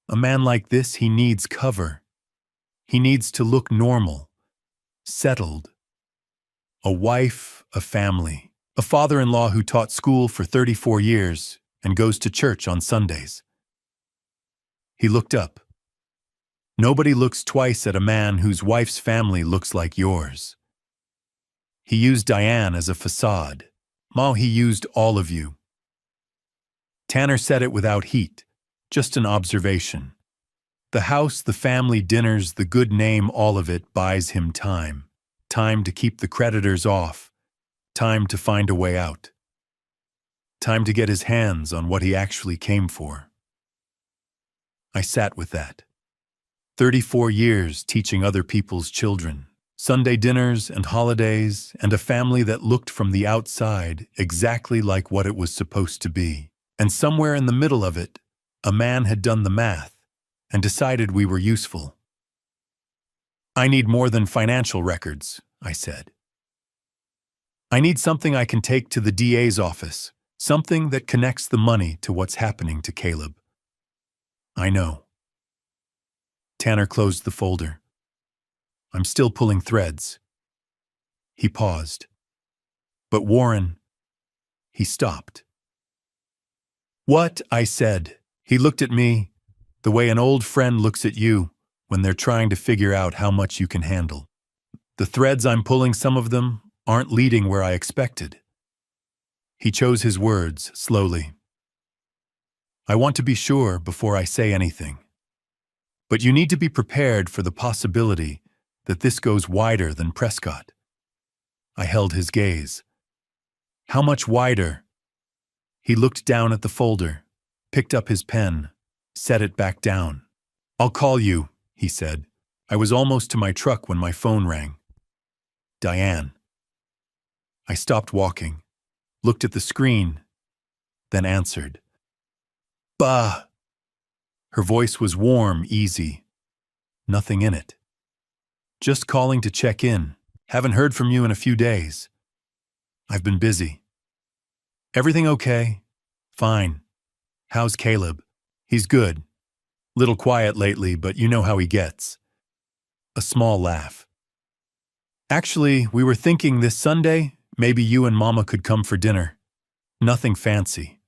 A man like this, he needs cover. He needs to look normal, settled. A wife, a family, a father-in-law who taught school for 34 years and goes to church on Sundays. He looked up. Nobody looks twice at a man whose wife's family looks like yours. He used Diane as a facade. Ma, he used all of you. Tanner said it without heat, just an observation. The house, the family dinners, the good name, all of it buys him time. Time to keep the creditors off. Time to find a way out. Time to get his hands on what he actually came for. I sat with that. 34 years teaching other people's children. Sunday dinners and holidays, and a family that looked from the outside exactly like what it was supposed to be. And somewhere in the middle of it, a man had done the math and decided we were useful. I need more than financial records, I said. I need something I can take to the DA's office, something that connects the money to what's happening to Caleb. I know. Tanner closed the folder. I'm still pulling threads. He paused. But Warren, he stopped. What? I said. He looked at me, the way an old friend looks at you when they're trying to figure out how much you can handle. The threads I'm pulling, some of them, aren't leading where I expected. He chose his words slowly. I want to be sure before I say anything. But you need to be prepared for the possibility that this goes wider than Prescott. I held his gaze. How much wider? He looked down at the folder, picked up his pen, set it back down. I'll call you, he said. I was almost to my truck when my phone rang. Diane. I stopped walking, looked at the screen, then answered. Bah! Her voice was warm, easy. Nothing in it. Just calling to check in. Haven't heard from you in a few days. I've been busy. Everything okay? Fine. How's Caleb? He's good. Little quiet lately, but you know how he gets. A small laugh. Actually, we were thinking this Sunday, maybe you and Mama could come for dinner. Nothing fancy.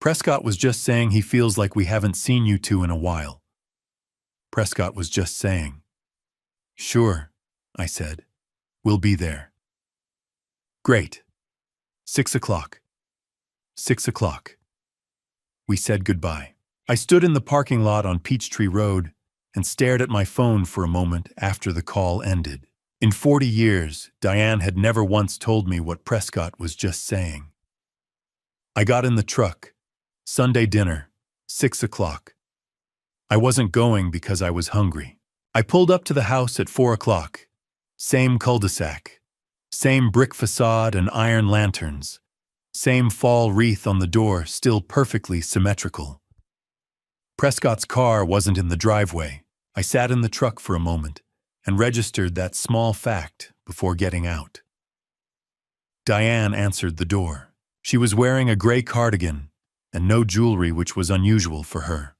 Prescott was just saying he feels like we haven't seen you two in a while. Prescott was just saying. Sure, I said. We'll be there. Great. 6 o'clock. 6 o'clock. We said goodbye. I stood in the parking lot on Peachtree Road and stared at my phone for a moment after the call ended. In 40 years, Diane had never once told me what Prescott was just saying. I got in the truck. Sunday dinner, 6 o'clock. I wasn't going because I was hungry. I pulled up to the house at 4 o'clock. Same cul-de-sac. Same brick facade and iron lanterns. Same fall wreath on the door, still perfectly symmetrical. Prescott's car wasn't in the driveway. I sat in the truck for a moment and registered that small fact before getting out. Diane answered the door. She was wearing a gray cardigan and no jewelry, which was unusual for her.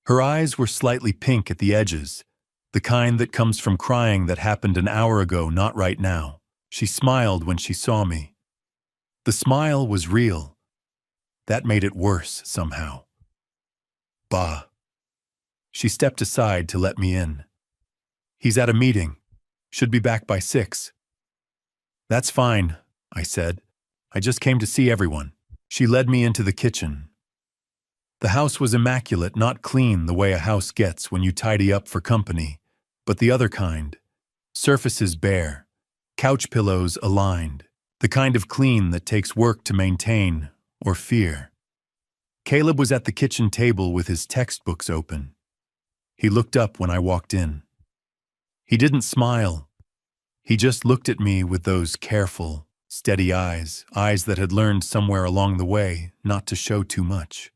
Her eyes were slightly pink at the edges, the kind that comes from crying that happened an hour ago, not right now. She smiled when she saw me. The smile was real. That made it worse somehow. Bah. She stepped aside to let me in. He's at a meeting. Should be back by 6. That's fine, I said. I just came to see everyone. She led me into the kitchen. The house was immaculate, not clean the way a house gets when you tidy up for company, but the other kind. Surfaces bare, couch pillows aligned, the kind of clean that takes work to maintain or fear. Caleb was at the kitchen table with his textbooks open. He looked up when I walked in. He didn't smile. He just looked at me with those careful, steady eyes that had learned somewhere along the way not to show too much.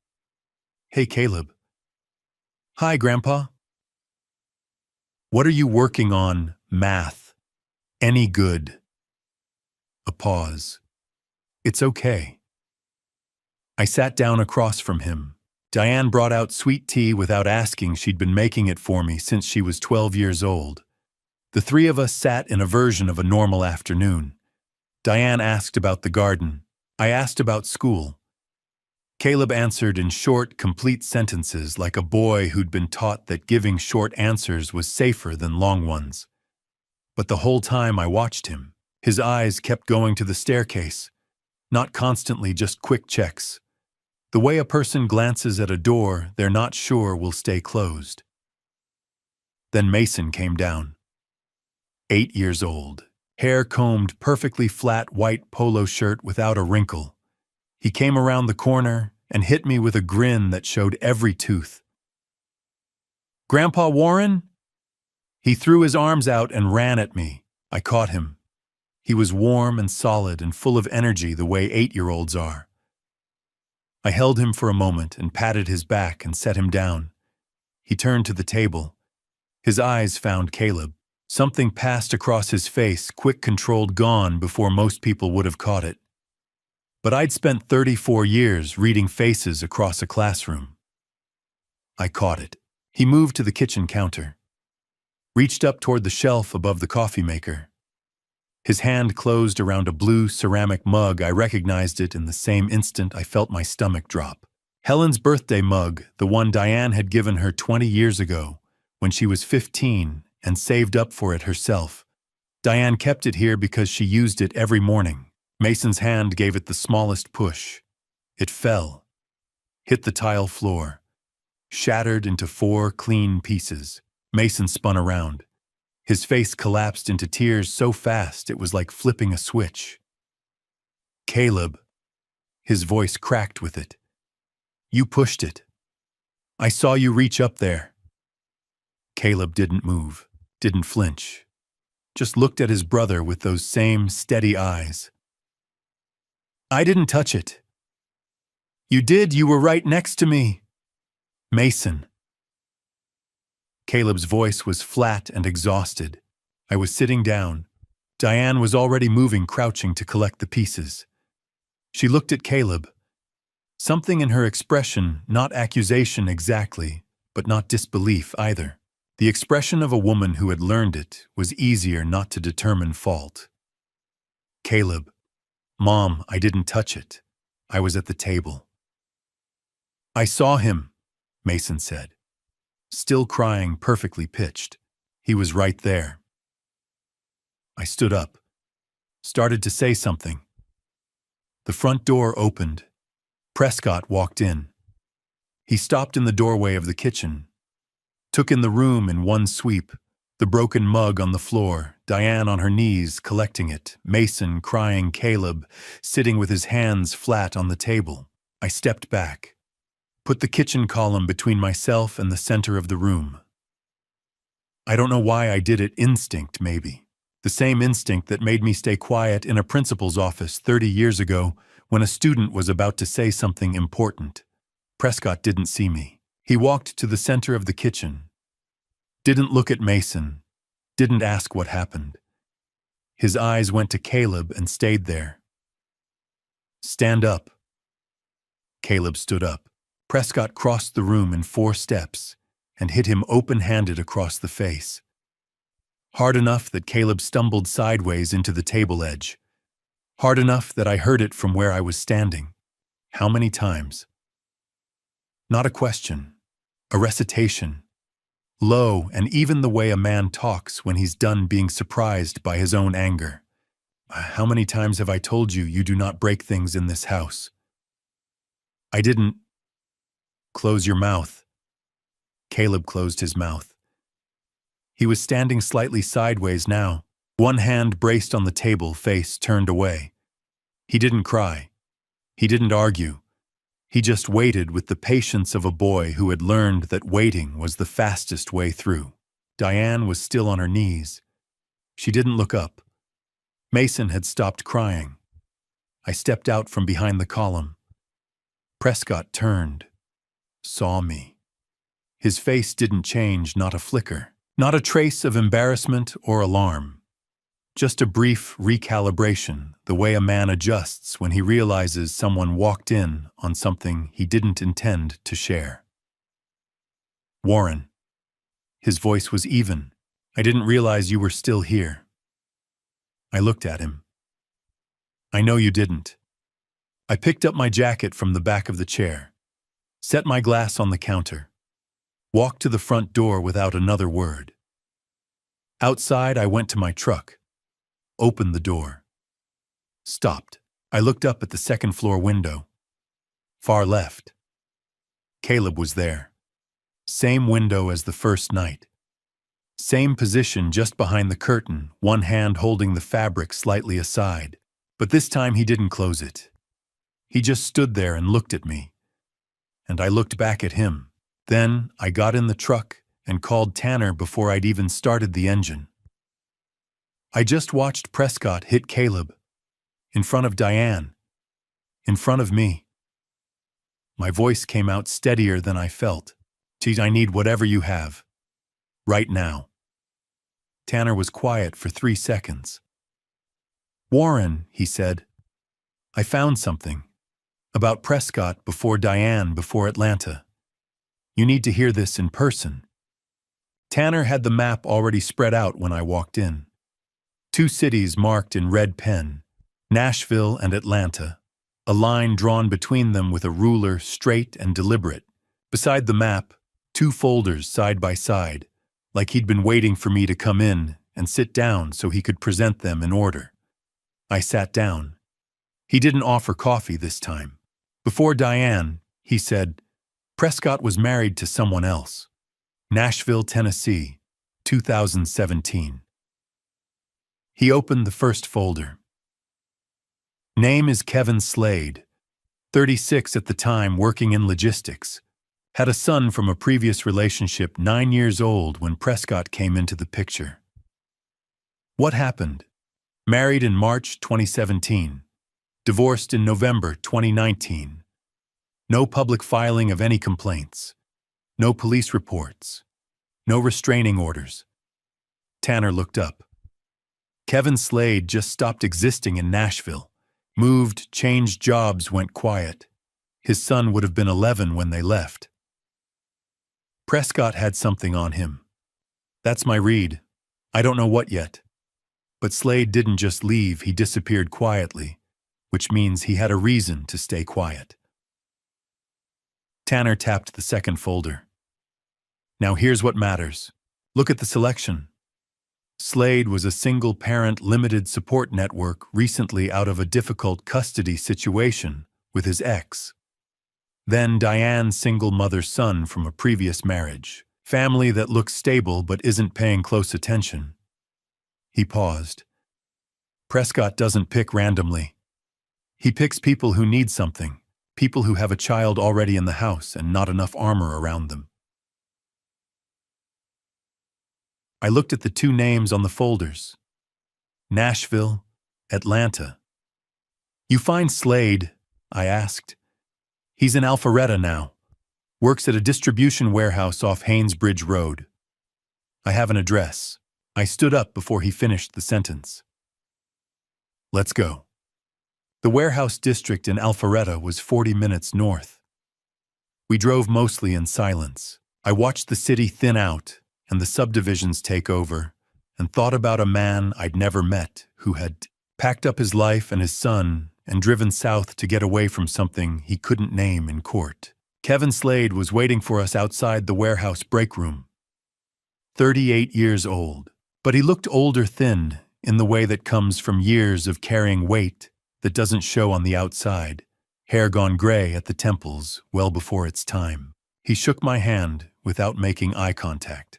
Hey, Caleb. Hi, Grandpa. What are you working on? Math. Any good? A pause. It's okay. I sat down across from him. Diane brought out sweet tea without asking. She'd been making it for me since she was 12 years old. The three of us sat in a version of a normal afternoon. Diane asked about the garden. I asked about school. Caleb answered in short, complete sentences like a boy who'd been taught that giving short answers was safer than long ones. But the whole time I watched him, his eyes kept going to the staircase. Not constantly, just quick checks. The way a person glances at a door they're not sure will stay closed. Then Mason came down. 8 years old, hair combed, perfectly flat white polo shirt without a wrinkle. He came around the corner and hit me with a grin that showed every tooth. "Grandpa Warren?" He threw his arms out and ran at me. I caught him. He was warm and solid and full of energy the way 8-year-olds are. I held him for a moment and patted his back and set him down. He turned to the table. His eyes found Caleb. Something passed across his face, quick, controlled, gone before most people would have caught it. But I'd spent 34 years reading faces across a classroom. I caught it. He moved to the kitchen counter, reached up toward the shelf above the coffee maker. His hand closed around a blue ceramic mug. I recognized it in the same instant. I felt my stomach drop. Helen's birthday mug, the one Diane had given her 20 years ago, when she was 15 and saved up for it herself. Diane kept it here because she used it every morning. Mason's hand gave it the smallest push. It fell, hit the tile floor, shattered into 4 clean pieces. Mason spun around. His face collapsed into tears so fast it was like flipping a switch. "Caleb," his voice cracked with it. "You pushed it. I saw you reach up there." Caleb didn't move, didn't flinch, just looked at his brother with those same steady eyes. "I didn't touch it." "You did, you were right next to me." "Mason." Caleb's voice was flat and exhausted. I was sitting down. Diane was already moving, crouching to collect the pieces. She looked at Caleb. Something in her expression, not accusation exactly, but not disbelief either. The expression of a woman who had learned it was easier not to determine fault. "Caleb, Mom, I didn't touch it. I was at the table." "I saw him," Mason said. Still crying, perfectly pitched. He was right there. I stood up, started to say something. The front door opened. Prescott walked in. He stopped in the doorway of the kitchen, took in the room in one sweep, the broken mug on the floor, Diane on her knees collecting it, Mason crying, Caleb sitting with his hands flat on the table. I stepped back, put the kitchen column between myself and the center of the room. I don't know why I did it. Instinct, maybe. The same instinct that made me stay quiet in a principal's office 30 years ago when a student was about to say something important. Prescott didn't see me. He walked to the center of the kitchen. Didn't look at Mason. Didn't ask what happened. His eyes went to Caleb and stayed there. "Stand up." Caleb stood up. Prescott crossed the room in 4 steps and hit him open-handed across the face. Hard enough that Caleb stumbled sideways into the table edge. Hard enough that I heard it from where I was standing. How many times? Not a question, a recitation. Low, and even the way a man talks when he's done being surprised by his own anger. "How many times have I told you you do not break things in this house?" "I didn't." "Close your mouth." Caleb closed his mouth. He was standing slightly sideways now, one hand braced on the table, face turned away. He didn't cry. He didn't argue. He just waited with the patience of a boy who had learned that waiting was the fastest way through. Diane was still on her knees. She didn't look up. Mason had stopped crying. I stepped out from behind the column. Prescott turned, saw me. His face didn't change, not a flicker, not a trace of embarrassment or alarm. Just a brief recalibration, the way a man adjusts when he realizes someone walked in on something he didn't intend to share. Warren. His voice was even. I didn't realize you were still here. I looked at him. I know you didn't. I picked up my jacket from the back of the chair, set my glass on the counter, walked to the front door without another word. Outside, I went to my truck, opened the door, stopped. I looked up at the second-floor window. Far left. Caleb was there. Same window as the first night. Same position just behind the curtain, one hand holding the fabric slightly aside. But this time he didn't close it. He just stood there and looked at me. And I looked back at him. Then I got in the truck and called Tanner before I'd even started the engine. I just watched Prescott hit Caleb. In front of Diane. In front of me. My voice came out steadier than I felt. Geez, I need whatever you have. Right now. Tanner was quiet for 3 seconds. Warren, he said, I found something. About Prescott before Diane, before Atlanta. You need to hear this in person. Tanner had the map already spread out when I walked in. 2 cities marked in red pen, Nashville and Atlanta, a line drawn between them with a ruler straight and deliberate. Beside the map, 2 folders side by side, like he'd been waiting for me to come in and sit down so he could present them in order. I sat down. He didn't offer coffee this time. Before Diane, he said, Prescott was married to someone else. Nashville, Tennessee, 2017. He opened the first folder. Name is Kevin Slade, 36 at the time, working in logistics. Had a son from a previous relationship, 9 years old when Prescott came into the picture. What happened? Married in March 2017. Divorced in November 2019. No public filing of any complaints. No police reports. No restraining orders. Tanner looked up. Kevin Slade just stopped existing in Nashville. Moved, changed jobs, went quiet. His son would have been 11 when they left. Prescott had something on him. That's my read. I don't know what yet. But Slade didn't just leave, he disappeared quietly, which means he had a reason to stay quiet. Tanner tapped the second folder. Now here's what matters. Look at the selection. Slade was a single-parent limited support network recently out of a difficult custody situation with his ex. Then Diane's single mother son from a previous marriage. Family that looks stable but isn't paying close attention. He paused. Prescott doesn't pick randomly. He picks people who need something, people who have a child already in the house and not enough armor around them. I looked at the 2 names on the folders. Nashville, Atlanta. You find Slade? I asked. He's in Alpharetta now. Works at a distribution warehouse off Haynesbridge Road. I have an address. I stood up before he finished the sentence. Let's go. The warehouse district in Alpharetta was 40 minutes north. We drove mostly in silence. I watched the city thin out and the subdivisions take over, and thought about a man I'd never met who had packed up his life and his son and driven south to get away from something he couldn't name in court. Kevin Slade was waiting for us outside the warehouse break room. 38 years old, but he looked older thin in the way that comes from years of carrying weight that doesn't show on the outside, hair gone gray at the temples well before its time. He shook my hand without making eye contact.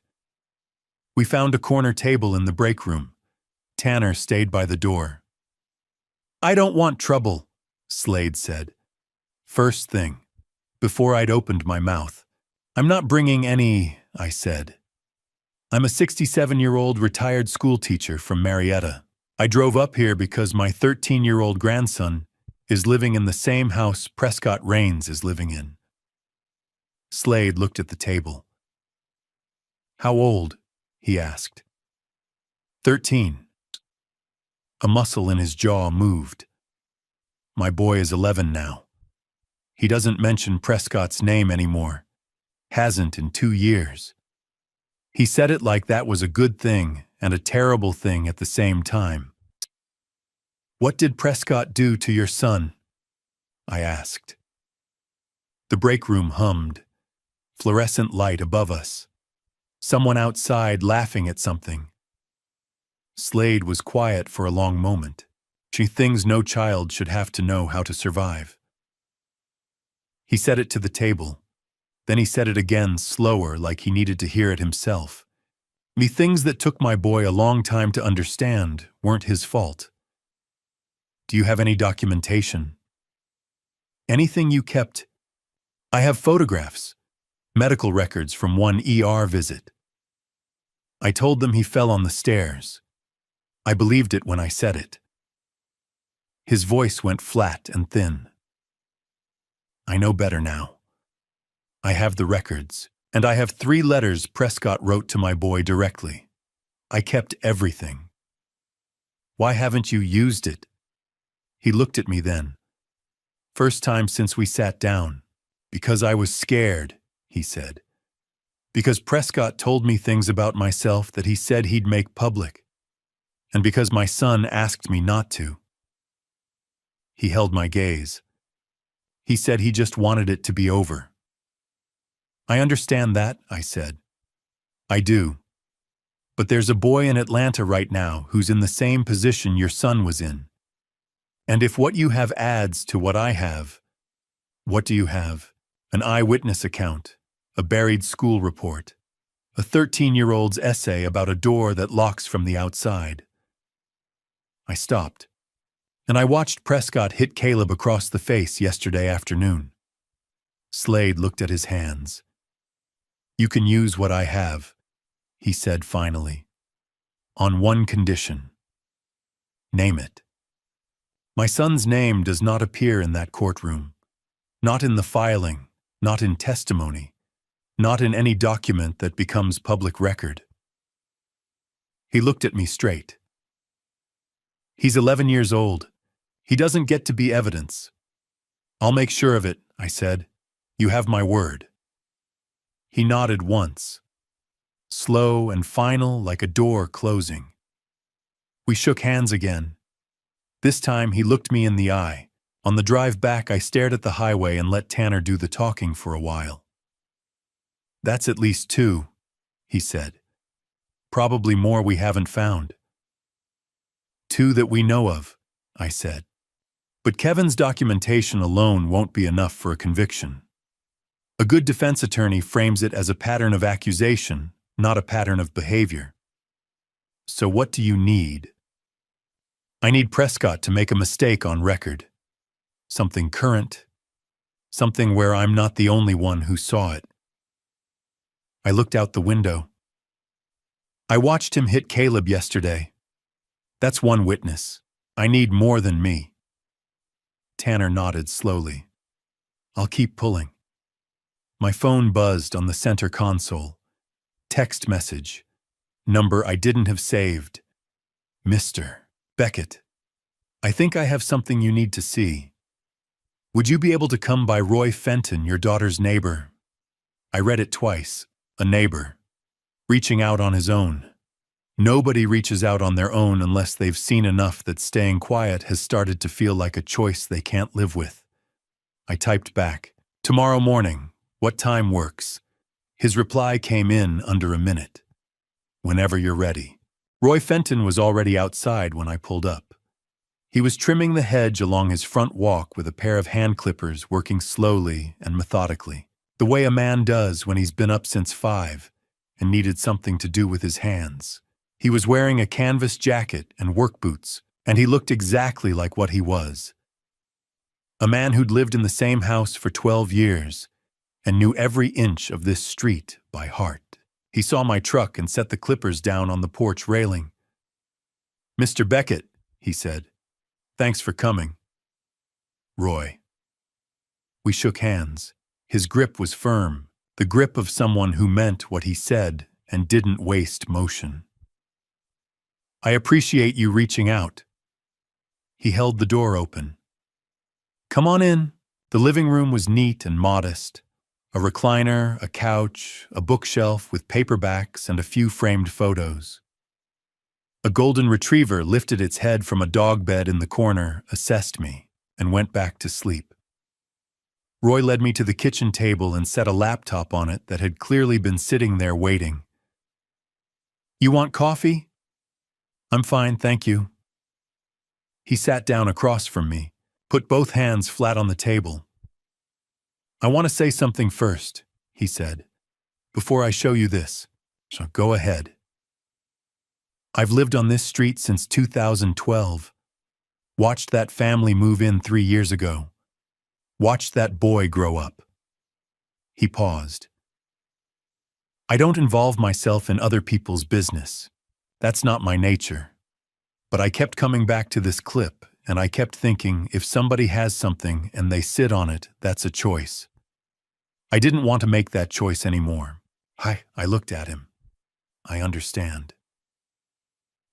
We found a corner table in the break room. Tanner stayed by the door. I don't want trouble, Slade said. First thing, before I'd opened my mouth. I'm not bringing any, I said. I'm a 67-year-old retired school teacher from Marietta. I drove up here because my 13-year-old grandson is living in the same house Prescott Rains is living in. Slade looked at the table. How old? He asked. 13. A muscle in his jaw moved. My boy is 11 now. He doesn't mention Prescott's name anymore. Hasn't in 2 years. He said it like that was a good thing and a terrible thing at the same time. What did Prescott do to your son? I asked. The break room hummed. Fluorescent light above us. Someone outside laughing at something. Slade was quiet for a long moment. Things no child should have to know how to survive. He said it to the table. Then he said it again, slower, like he needed to hear it himself. Things that took my boy a long time to understand weren't his fault. Do you have any documentation? Anything you kept? I have photographs, medical records from one ER visit. I told them he fell on the stairs. I believed it when I said it. His voice went flat and thin. I know better now. I have the records, and I have 3 letters Prescott wrote to my boy directly. I kept everything. Why haven't you used it? He looked at me then. First time since we sat down. Because I was scared, he said. Because Prescott told me things about myself that he said he'd make public. And because my son asked me not to. He held my gaze. He said he just wanted it to be over. I understand that, I said. I do. But there's a boy in Atlanta right now who's in the same position your son was in. And if what you have adds to what I have, what do you have? An eyewitness account, a buried school report, a 13-year-old's essay about a door that locks from the outside. I stopped, and I watched Prescott hit Caleb across the face yesterday afternoon. Slade looked at his hands. You can use what I have, he said finally, on one condition. Name it. My son's name does not appear in that courtroom, not in the filing, not in testimony, not in any document that becomes public record. He looked at me straight. He's 11 years old. He doesn't get to be evidence. I'll make sure of it, I said. You have my word. He nodded once, slow and final like a door closing. We shook hands again. This time he looked me in the eye. On the drive back, I stared at the highway and let Tanner do the talking for a while. That's at least 2, he said. Probably more we haven't found. 2 that we know of, I said. But Kevin's documentation alone won't be enough for a conviction. A good defense attorney frames it as a pattern of accusation, not a pattern of behavior. So what do you need? I need Prescott to make a mistake on record. Something current. Something where I'm not the only one who saw it. I looked out the window. I watched him hit Caleb yesterday. That's one witness. I need more than me. Tanner nodded slowly. I'll keep pulling. My phone buzzed on the center console. Text message. Number I didn't have saved. Mr. Beckett. I think I have something you need to see. Would you be able to come by Roy Fenton, your daughter's neighbor? I read it twice. A neighbor. Reaching out on his own. Nobody reaches out on their own unless they've seen enough that staying quiet has started to feel like a choice they can't live with. I typed back, tomorrow morning, what time works? His reply came in under a minute. Whenever you're ready. Roy Fenton was already outside when I pulled up. He was trimming the hedge along his front walk with a pair of hand clippers, working slowly and methodically, the way a man does when he's been up since 5 and needed something to do with his hands. He was wearing a canvas jacket and work boots, and he looked exactly like what he was. A man who'd lived in the same house for 12 years and knew every inch of this street by heart. He saw my truck and set the clippers down on the porch railing. Mr. Beckett, he said, thanks for coming. Roy. We shook hands. His grip was firm, the grip of someone who meant what he said and didn't waste motion. I appreciate you reaching out. He held the door open. "Come on in." The living room was neat and modest. A recliner, a couch, a bookshelf with paperbacks and a few framed photos. A golden retriever lifted its head from a dog bed in the corner, assessed me, and went back to sleep. Roy led me to the kitchen table and set a laptop on it that had clearly been sitting there waiting. "You want coffee?" "I'm fine, thank you." He sat down across from me, put both hands flat on the table. "I want to say something first," he said, "before I show you this, so go ahead. I've lived on this street since 2012. Watched that family move in 3 years ago. Watched that boy grow up." He paused. "I don't involve myself in other people's business. That's not my nature. But I kept coming back to this clip, and I kept thinking, if somebody has something and they sit on it, that's a choice. I didn't want to make that choice anymore." I looked at him. "I understand."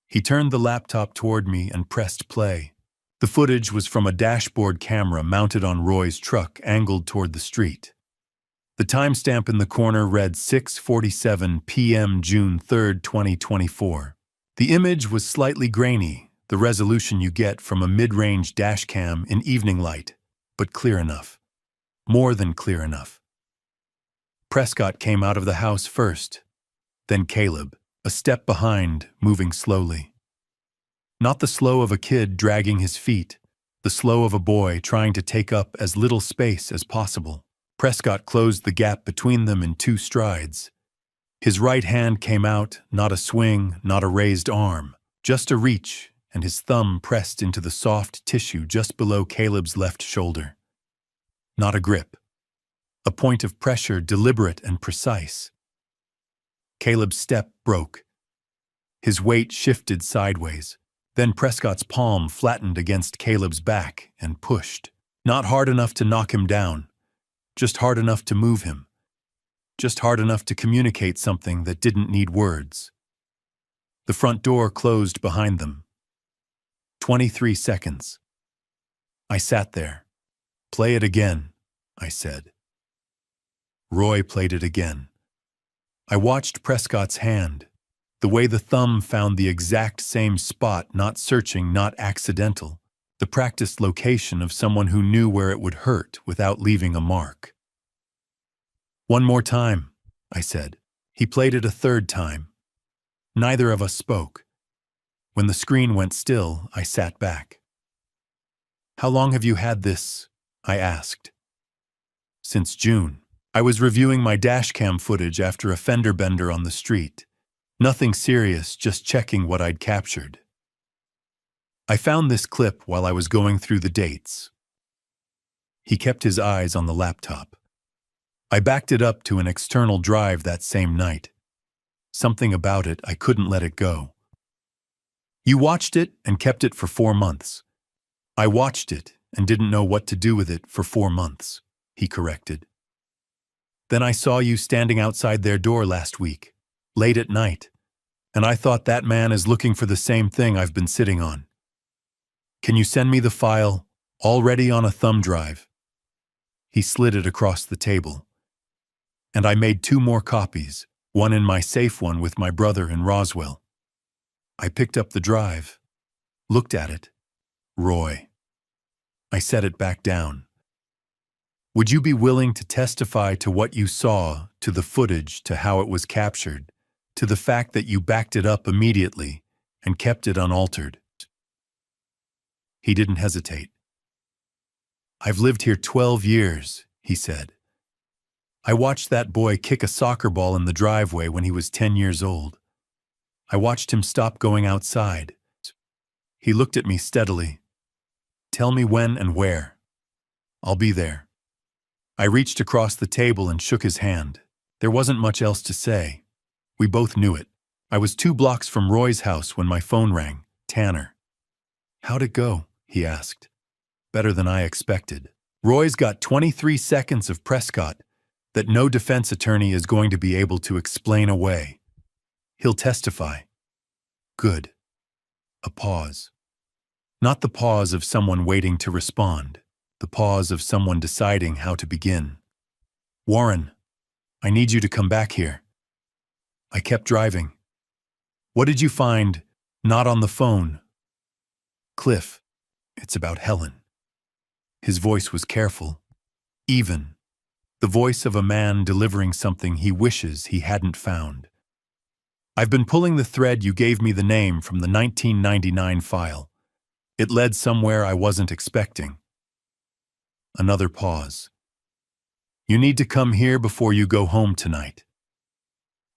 He turned the laptop toward me and pressed play. The footage was from a dashboard camera mounted on Roy's truck angled toward the street. The timestamp in the corner read 6:47 p.m. June 3, 2024. The image was slightly grainy, the resolution you get from a mid-range dashcam in evening light, but clear enough. More than clear enough. Prescott came out of the house first, then Caleb, a step behind, moving slowly. Not the slow of a kid dragging his feet, the slow of a boy trying to take up as little space as possible. Prescott closed the gap between them in 2 strides. His right hand came out, not a swing, not a raised arm, just a reach, and his thumb pressed into the soft tissue just below Caleb's left shoulder. Not a grip. A point of pressure deliberate and precise. Caleb's step broke. His weight shifted sideways. Then Prescott's palm flattened against Caleb's back and pushed. Not hard enough to knock him down, just hard enough to move him. Just hard enough to communicate something that didn't need words. The front door closed behind them. 23 seconds. I sat there. "Play it again," I said. Roy played it again. I watched Prescott's hand, the way the thumb found the exact same spot, not searching, not accidental, the practiced location of someone who knew where it would hurt without leaving a mark. "One more time," I said. He played it a third time. Neither of us spoke. When the screen went still, I sat back. "How long have you had this?" I asked. "Since June. I was reviewing my dashcam footage after a fender bender on the street. Nothing serious, just checking what I'd captured. I found this clip while I was going through the dates." He kept his eyes on the laptop. "I backed it up to an external drive that same night. Something about it, I couldn't let it go." "You watched it and kept it for 4 months. I watched it and didn't know what to do with it for 4 months, he corrected. "Then I saw you standing outside their door last week, late at night, and I thought that man is looking for the same thing I've been sitting on. Can you send me the file, already on a thumb drive?" He slid it across the table. And I made 2 more copies, one in my safe, one with my brother in Roswell. I picked up the drive, looked at it. Roy. I set it back down. "Would you be willing to testify to what you saw, to the footage, to how it was captured, to the fact that you backed it up immediately and kept it unaltered?" He didn't hesitate. "I've lived here 12 years, he said. "I watched that boy kick a soccer ball in the driveway when he was 10 years old. I watched him stop going outside." He looked at me steadily. "Tell me when and where. I'll be there." I reached across the table and shook his hand. There wasn't much else to say. We both knew it. I was 2 blocks from Roy's house when my phone rang. Tanner. "How'd it go?" he asked. "Better than I expected. Roy's got 23 seconds of Prescott that no defense attorney is going to be able to explain away. He'll testify." "Good." A pause. Not the pause of someone waiting to respond, the pause of someone deciding how to begin. Warren, I need you to come back here. I kept driving. What did you find? Not on the phone. Cliff, it's about Helen. His voice was careful, even, the voice of a man delivering something he wishes he hadn't found. I've been pulling the thread you gave me the name from the 1999 file. It led somewhere I wasn't expecting. Another pause. You need to come here before you go home tonight.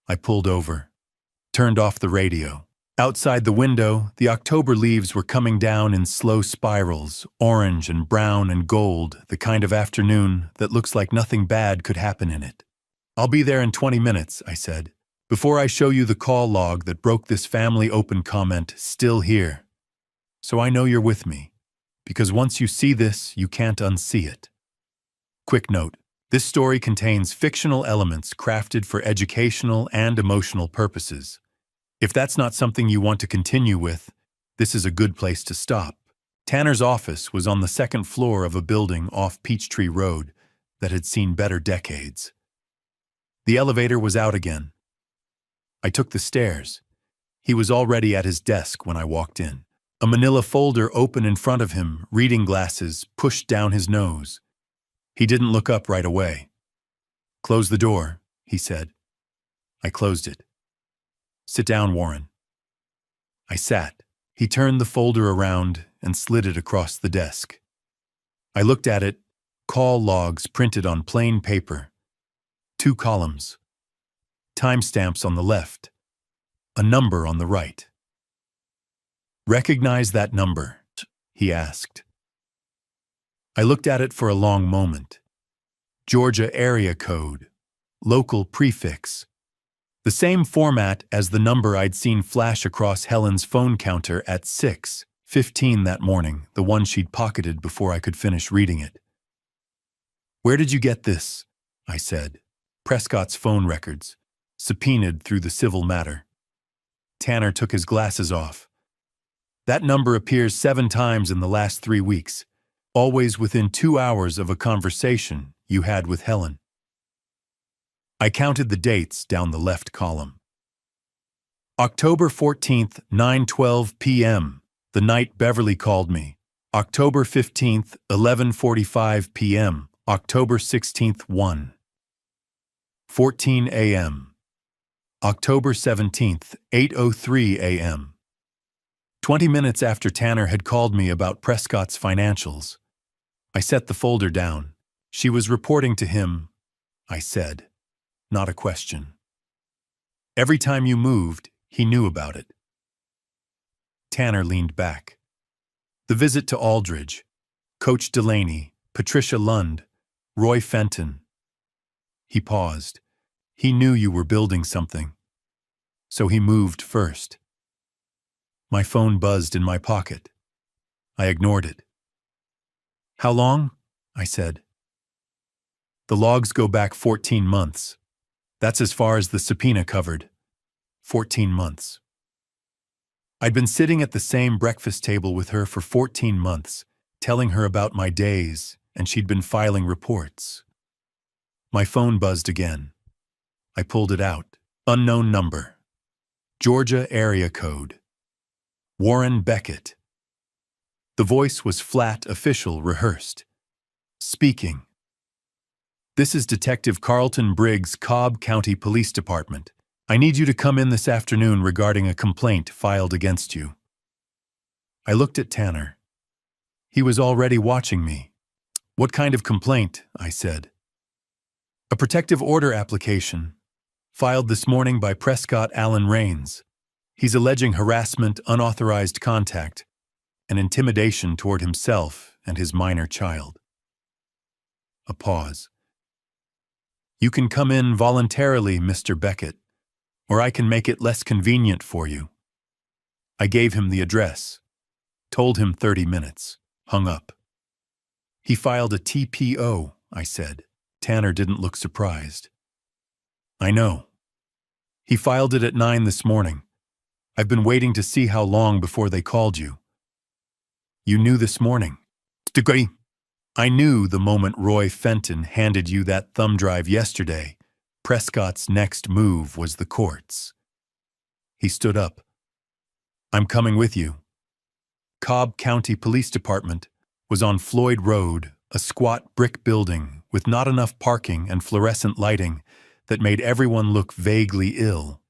I pulled over, turned off the radio. Outside the window, the October leaves were coming down in slow spirals, orange and brown and gold, the kind of afternoon that looks like nothing bad could happen in it. I'll be there in 20 minutes, I said, before I show you the call log that broke this family open comment, still here. So I know you're with me, because once you see this, you can't unsee it. Quick note, this story contains fictional elements crafted for educational and emotional purposes. If that's not something you want to continue with, this is a good place to stop. Tanner's office was on the second floor of a building off Peachtree Road that had seen better decades. The elevator was out again. I took the stairs. He was already at his desk when I walked in. A manila folder open in front of him, reading glasses pushed down his nose. He didn't look up right away. Close the door, he said. I closed it. Sit down, Warren. I sat. He turned the folder around and slid it across the desk. I looked at it, call logs printed on plain paper. 2 columns. Timestamps on the left. A number on the right. Recognize that number? He asked. I looked at it for a long moment. Georgia area code. Local prefix. The same format as the number I'd seen flash across Helen's phone counter at 6:15 that morning, the one she'd pocketed before I could finish reading it. Where did you get this? I said. Prescott's phone records, subpoenaed through the civil matter. Tanner took his glasses off. That number appears 7 times in the last 3 weeks, always within 2 hours of a conversation you had with Helen. I counted the dates down the left column. October 14th, 9:12 p.m., the night Beverly called me. October 15th, 11:45 p.m., October 16th, 1:14 a.m., October 17th, 8:03 a.m. 20 minutes after Tanner had called me about Prescott's financials. I set the folder down. She was reporting to him, I said. Not a question. Every time you moved, he knew about it. Tanner leaned back. The visit to Aldridge, Coach Delaney, Patricia Lund, Roy Fenton. He paused. He knew you were building something. So he moved first. My phone buzzed in my pocket. I ignored it. How long? I said. The logs go back 14 months. That's as far as the subpoena covered. 14 months. I'd been sitting at the same breakfast table with her for 14 months, telling her about my days, and she'd been filing reports. My phone buzzed again. I pulled it out. Unknown number. Georgia area code. Warren Beckett. The voice was flat, official, rehearsed. Speaking. This is Detective Carlton Briggs, Cobb County Police Department. I need you to come in this afternoon regarding a complaint filed against you. I looked at Tanner. He was already watching me. What kind of complaint? I said. A protective order application, filed this morning by Prescott Allen Rains. He's alleging harassment, unauthorized contact, and intimidation toward himself and his minor child. A pause. You can come in voluntarily, Mr. Beckett, or I can make it less convenient for you. I gave him the address, told him 30 minutes, hung up. He filed a TPO, I said. Tanner didn't look surprised. I know. He filed it at 9 this morning. I've been waiting to see how long before they called you. You knew this morning. Degree. I knew the moment Roy Fenton handed you that thumb drive yesterday, Prescott's next move was the courts. He stood up. I'm coming with you. Cobb County Police Department was on Floyd Road, a squat brick building with not enough parking and fluorescent lighting that made everyone look vaguely ill.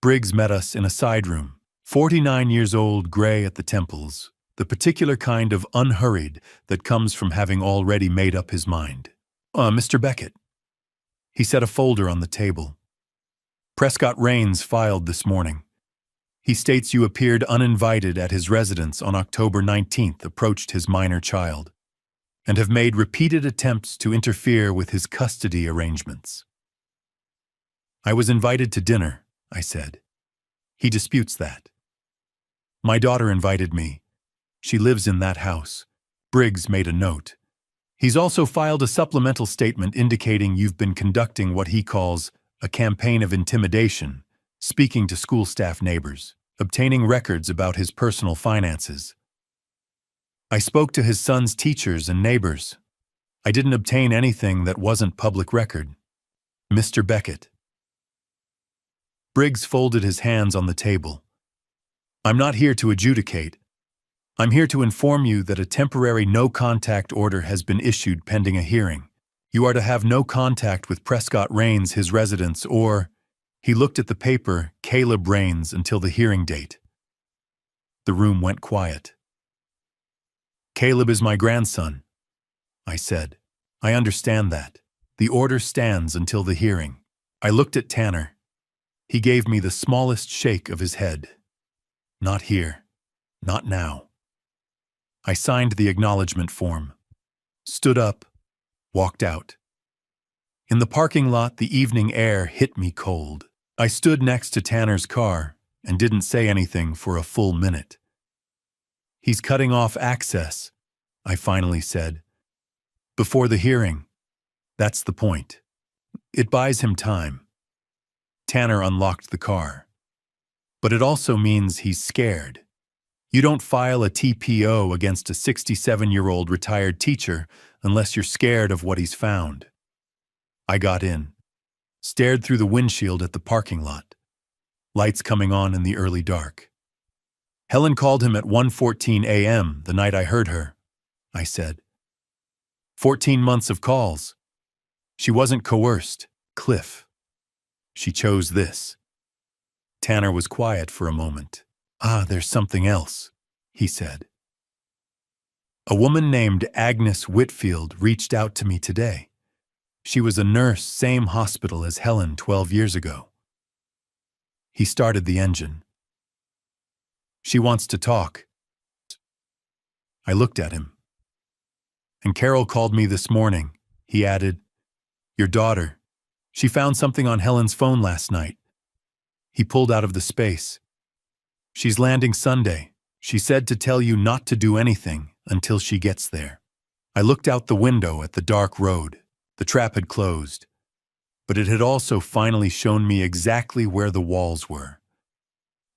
Briggs met us in a side room, 49 years old, gray at the temples, the particular kind of unhurried that comes from having already made up his mind. Mr. Beckett. He set a folder on the table. Prescott Rains filed this morning. He states you appeared uninvited at his residence on October 19th, approached his minor child, and have made repeated attempts to interfere with his custody arrangements. I was invited to dinner, I said. He disputes that. My daughter invited me. She lives in that house. Briggs made a note. He's also filed a supplemental statement indicating you've been conducting what he calls a campaign of intimidation, speaking to school staff neighbors, obtaining records about his personal finances. I spoke to his son's teachers and neighbors. I didn't obtain anything that wasn't public record. Mr. Beckett. Briggs folded his hands on the table. I'm not here to adjudicate. I'm here to inform you that a temporary no-contact order has been issued pending a hearing. You are to have no contact with Prescott Rains, his residence, or, he looked at the paper, Caleb Rains, until the hearing date. The room went quiet. Caleb is my grandson, I said. I understand that. The order stands until the hearing. I looked at Tanner. He gave me the smallest shake of his head. Not here. Not now. I signed the acknowledgement form, stood up, walked out. In the parking lot, the evening air hit me cold. I stood next to Tanner's car and didn't say anything for a full minute. He's cutting off access, I finally said. Before the hearing. That's the point. It buys him time. Tanner unlocked the car. But it also means he's scared. You don't file a TPO against a 67-year-old retired teacher unless you're scared of what he's found. I got in, stared through the windshield at the parking lot, lights coming on in the early dark. Helen called him at 1:14 a.m. the night I heard her, I said. 14 months of calls. She wasn't coerced, Cliff. She chose this. Tanner was quiet for a moment. There's something else, he said. A woman named Agnes Whitfield reached out to me today. She was a nurse, same hospital as Helen 12 years ago. He started the engine. She wants to talk. I looked at him. And Carol called me this morning, he added. Your daughter. She found something on Helen's phone last night. He pulled out of the space. She's landing Sunday. She said to tell you not to do anything until she gets there. I looked out the window at the dark road. The trap had closed, but it had also finally shown me exactly where the walls were.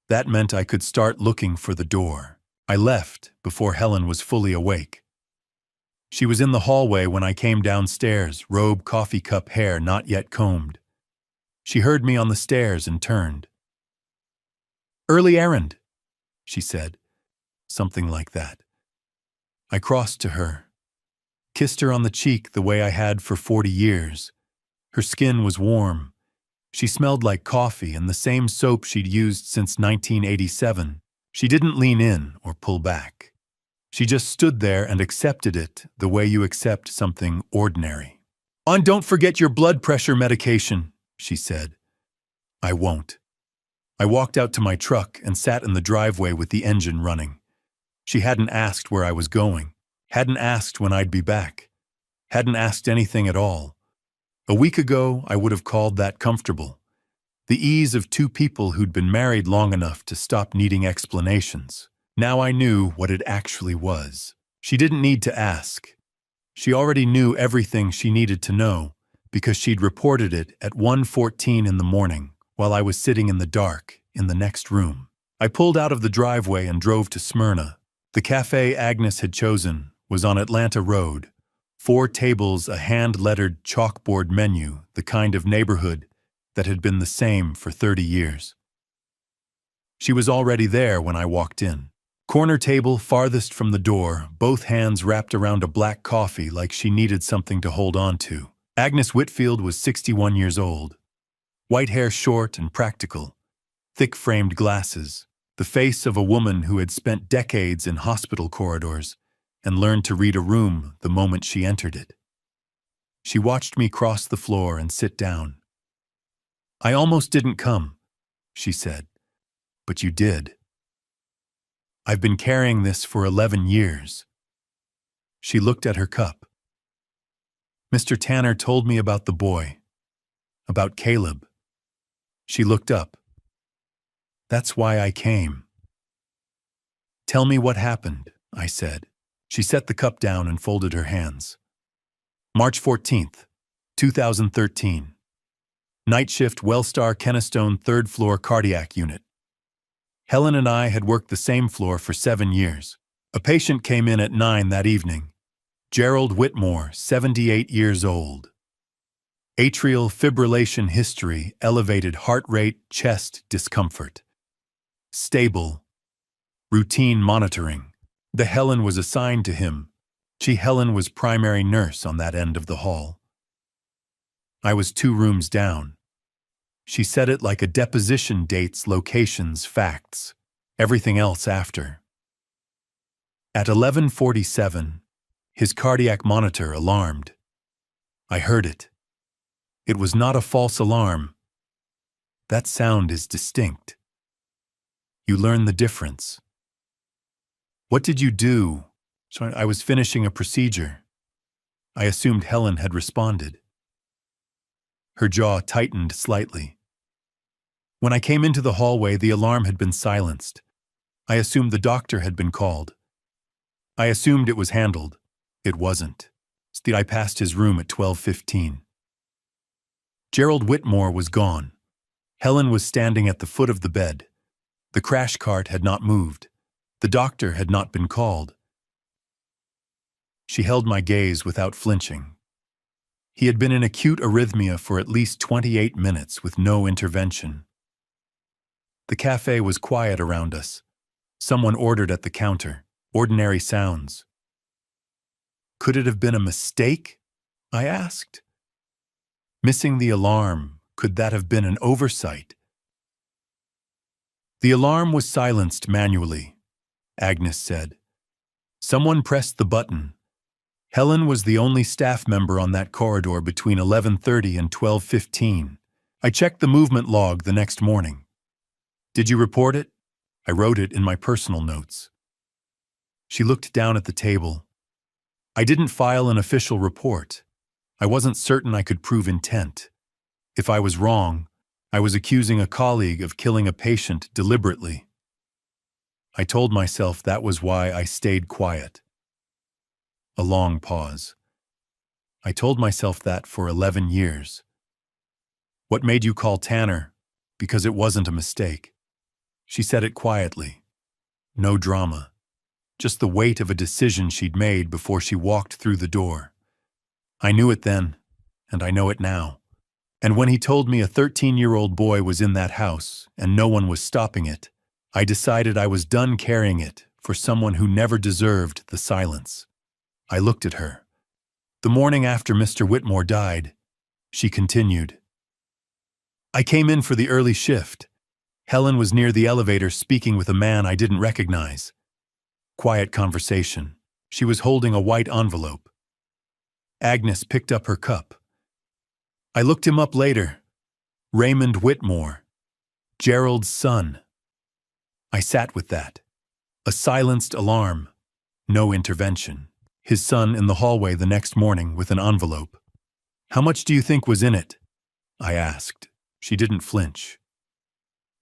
That meant I could start looking for the door. I left before Helen was fully awake. She was in the hallway when I came downstairs, robe, coffee cup, hair not yet combed. She heard me on the stairs and turned. Early errand, she said, something like that. I crossed to her, kissed her on the cheek the way I had for 40 years. Her skin was warm. She smelled like coffee and the same soap she'd used since 1987. She didn't lean in or pull back. She just stood there and accepted it the way you accept something ordinary. And don't forget your blood pressure medication, she said. I won't. I walked out to my truck and sat in the driveway with the engine running. She hadn't asked where I was going, hadn't asked when I'd be back, hadn't asked anything at all. A week ago, I would have called that comfortable. The ease of two people who'd been married long enough to stop needing explanations. Now I knew what it actually was. She didn't need to ask. She already knew everything she needed to know because she'd reported it at 1:14 in the morning while I was sitting in the dark in the next room. I pulled out of the driveway and drove to Smyrna, The cafe Agnes had chosen was on Atlanta Road, 4 tables, a hand-lettered chalkboard menu, the kind of neighborhood that had been the same for 30 years. She was already there when I walked in. Corner table farthest from the door, both hands wrapped around a black coffee like she needed something to hold on to. Agnes Whitfield was 61 years old. White hair short and practical, thick-framed glasses, the face of a woman who had spent decades in hospital corridors and learned to read a room the moment she entered it. She watched me cross the floor and sit down. "I almost didn't come," she said, "but you did. I've been carrying this for 11 years. She looked at her cup. "Mr. Tanner told me about the boy, about Caleb." She looked up. "That's why I came." "Tell me what happened," I said. She set the cup down and folded her hands. March 14th, 2013. Night shift, Wellstar Kennestone, 3rd floor cardiac unit. Helen and I had worked the same floor for 7 years. A patient came in at 9 that evening. Gerald Whitmore, 78 years old. Atrial fibrillation history, elevated heart rate, chest discomfort. Stable. Routine monitoring. The Helen was assigned to him. Helen was primary nurse on that end of the hall. I was 2 rooms down. She said it like a deposition: dates, locations, facts, everything else after. At 11:47, his cardiac monitor alarmed. I heard it. It was not a false alarm. That sound is distinct. You learn the difference. "What did you do?" "I was finishing a procedure." I assumed Helen had responded. Her jaw tightened slightly. When I came into the hallway, the alarm had been silenced. I assumed the doctor had been called. I assumed it was handled. It wasn't. I passed his room at 12:15. Gerald Whitmore was gone. Helen was standing at the foot of the bed. The crash cart had not moved. The doctor had not been called. She held my gaze without flinching. He had been in acute arrhythmia for at least 28 minutes with no intervention. The cafe was quiet around us. Someone ordered at the counter. Ordinary sounds. "Could it have been a mistake?" I asked. "Missing the alarm, could that have been an oversight?" "The alarm was silenced manually," Agnes said. "Someone pressed the button. Helen was the only staff member on that corridor between 11:30 and 12:15. I checked the movement log the next morning." "Did you report it?" "I wrote it in my personal notes." She looked down at the table. "I didn't file an official report. I wasn't certain I could prove intent. If I was wrong, I was accusing a colleague of killing a patient deliberately. I told myself that was why I stayed quiet." A long pause. "I told myself that for 11 years. What made you call Tanner? Because it wasn't a mistake." She said it quietly. No drama. Just the weight of a decision she'd made before she walked through the door. I knew it then, and I know it now. And when he told me a 13-year-old boy was in that house and no one was stopping it, I decided I was done carrying it for someone who never deserved the silence. I looked at her. "The morning after Mr. Whitmore died," she continued, "I came in for the early shift. Helen was near the elevator speaking with a man I didn't recognize. Quiet conversation. She was holding a white envelope. Agnes picked up her cup. I looked him up later. Raymond Whitmore, Gerald's son. I sat with that. A silenced alarm. No intervention. His son in the hallway the next morning with an envelope. How much do you think was in it? I asked. She didn't flinch.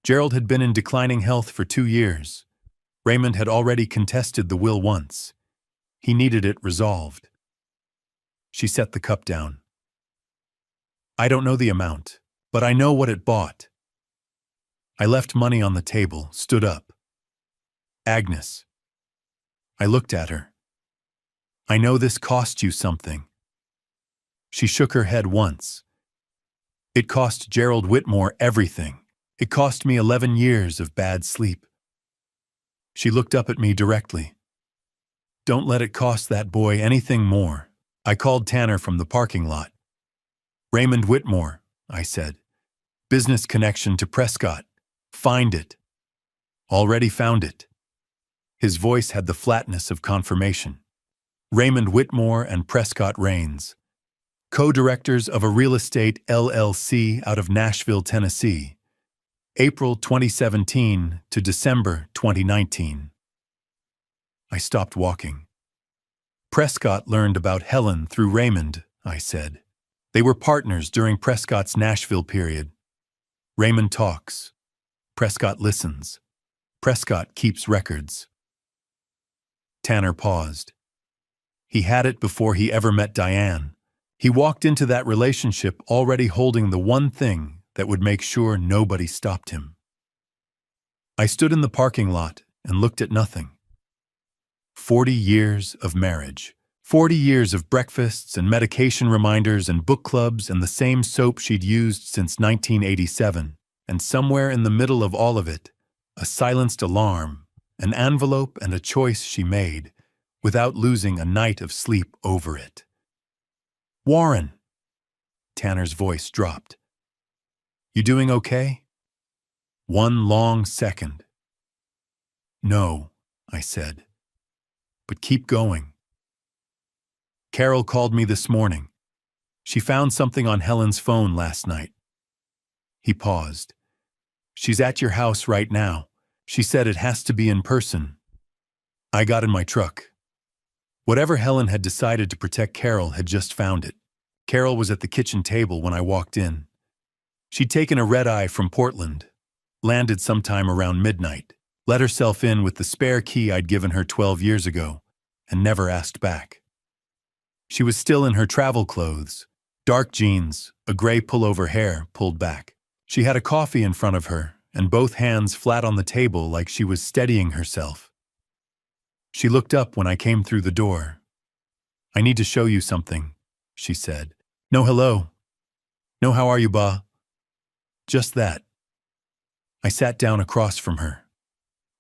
Gerald had been in declining health for 2 years. Raymond had already contested the will once. He needed it resolved. She set the cup down. I don't know the amount, but I know what it bought. I left money on the table, stood up. Agnes. I looked at her. I know this cost you something. She shook her head once. It cost Gerald Whitmore everything. It cost me 11 years of bad sleep. She looked up at me directly. Don't let it cost that boy anything more. I called Tanner from the parking lot. Raymond Whitmore, I said. Business connection to Prescott. Find it. Already found it. His voice had the flatness of confirmation. Raymond Whitmore and Prescott Rains, co-directors of a real estate LLC out of Nashville, Tennessee, April 2017 to December 2019. I stopped walking. Prescott learned about Helen through Raymond, I said. They were partners during Prescott's Nashville period. Raymond talks. Prescott listens. Prescott keeps records. Tanner paused. He had it before he ever met Diane. He walked into that relationship already holding the one thing that would make sure nobody stopped him. I stood in the parking lot and looked at nothing. 40 years of marriage. 40 years of breakfasts and medication reminders and book clubs and the same soap she'd used since 1987. And somewhere in the middle of all of it, a silenced alarm, an envelope and a choice she made without losing a night of sleep over it. Warren! Tanner's voice dropped. You doing okay? One long second. No, I said. But keep going. Carol called me this morning. She found something on Helen's phone last night. He paused. She's at your house right now. She said it has to be in person. I got in my truck. Whatever Helen had decided to protect Carol had just found it. Carol was at the kitchen table when I walked in. She'd taken a red-eye from Portland, landed sometime around midnight, let herself in with the spare key I'd given her 12 years ago, and never asked back. She was still in her travel clothes, dark jeans, a gray pullover, hair pulled back. She had a coffee in front of her, and both hands flat on the table like she was steadying herself. She looked up when I came through the door. I need to show you something, she said. No hello. No how are you, ba? Just that. I sat down across from her.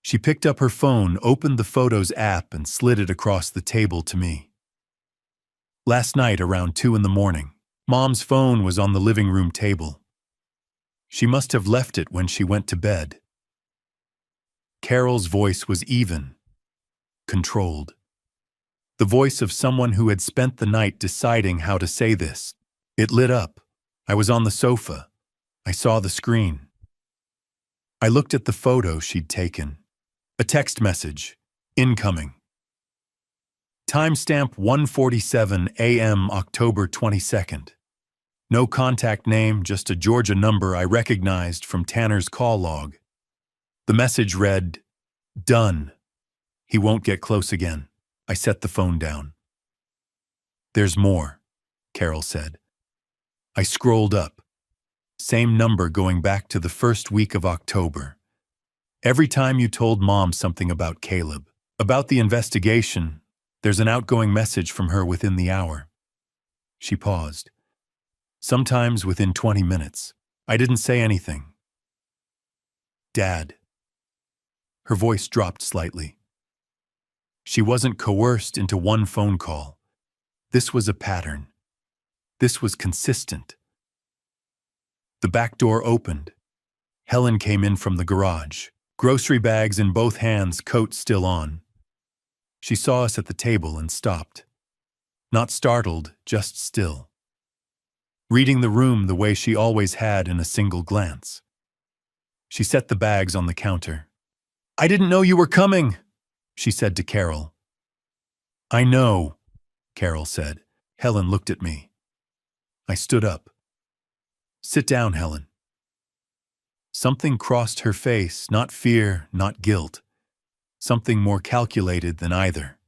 She picked up her phone, opened the Photos app, and slid it across the table to me. Last night around 2 in the morning, Mom's phone was on the living room table. She must have left it when she went to bed. Carol's voice was even, controlled. The voice of someone who had spent the night deciding how to say this. It lit up. I was on the sofa. I saw the screen. I looked at the photo she'd taken. A text message. Incoming. Timestamp 1:47 a.m. October 22nd. No contact name, just a Georgia number I recognized from Tanner's call log. The message read, "Done. He won't get close again." I set the phone down. There's more, Carol said. I scrolled up. Same number going back to the first week of October. Every time you told Mom something about Caleb, about the investigation, there's an outgoing message from her within the hour. She paused. Sometimes within 20 minutes. I didn't say anything. Dad. Her voice dropped slightly. She wasn't coerced into one phone call. This was a pattern. This was consistent. The back door opened. Helen came in from the garage, grocery bags in both hands, coat still on. She saw us at the table and stopped. Not startled, just still. Reading the room the way she always had in a single glance. She set the bags on the counter. I didn't know you were coming, she said to Carol. I know, Carol said. Helen looked at me. I stood up. Sit down, Helen. Something crossed her face, not fear, not guilt. Something more calculated than either.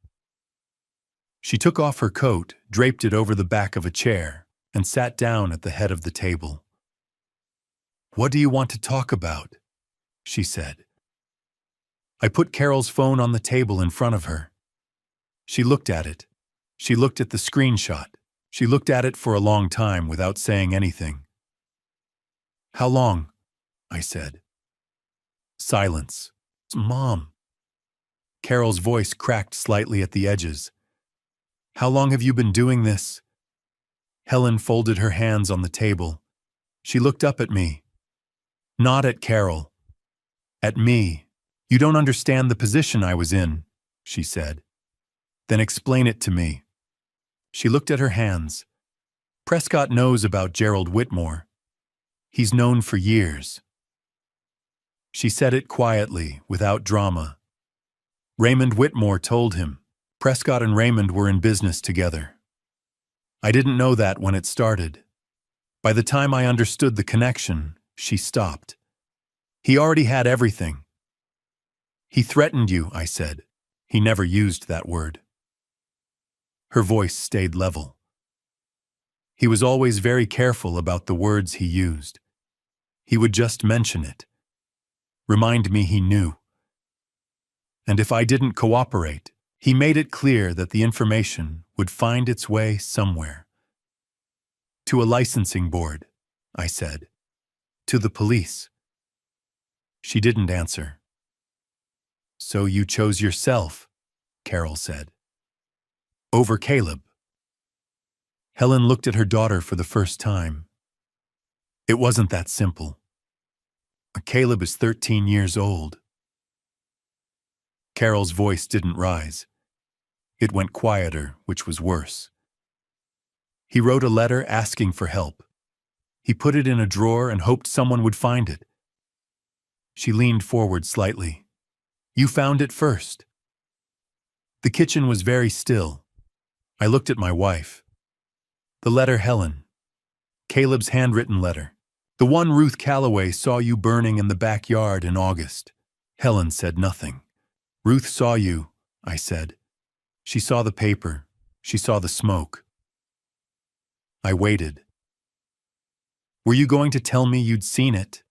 She took off her coat, draped it over the back of a chair, and sat down at the head of the table. What do you want to talk about? She said. I put Carol's phone on the table in front of her. She looked at it. She looked at the screenshot. She looked at it for a long time without saying anything. "How long?" I said. Silence. "Mom." Carol's voice cracked slightly at the edges. "How long have you been doing this?" Helen folded her hands on the table. She looked up at me. Not at Carol. At me. "You don't understand the position I was in," she said. "Then explain it to me." She looked at her hands. "Prescott knows about Gerald Whitmore. He's known for years." She said it quietly, without drama. Raymond Whitmore told him. Prescott and Raymond were in business together. I didn't know that when it started. By the time I understood the connection, she stopped. "He already had everything." "He threatened you," I said. He never used that word. Her voice stayed level. He was always very careful about the words he used. He would just mention it. Remind me he knew. And if I didn't cooperate, he made it clear that the information would find its way somewhere. "To a licensing board," I said. "To the police." She didn't answer. "So you chose yourself," Carol said. "Over Caleb." Helen looked at her daughter for the first time. It wasn't that simple. Caleb is 13 years old. Carol's voice didn't rise. It went quieter, which was worse. "He wrote a letter asking for help. He put it in a drawer and hoped someone would find it." She leaned forward slightly. "You found it first." The kitchen was very still. I looked at my wife. "The letter, Helen. Caleb's handwritten letter. The one Ruth Calloway saw you burning in the backyard in August." Helen said nothing. "Ruth saw you," I said. "She saw the paper. She saw the smoke." I waited. "Were you going to tell me you'd seen it?"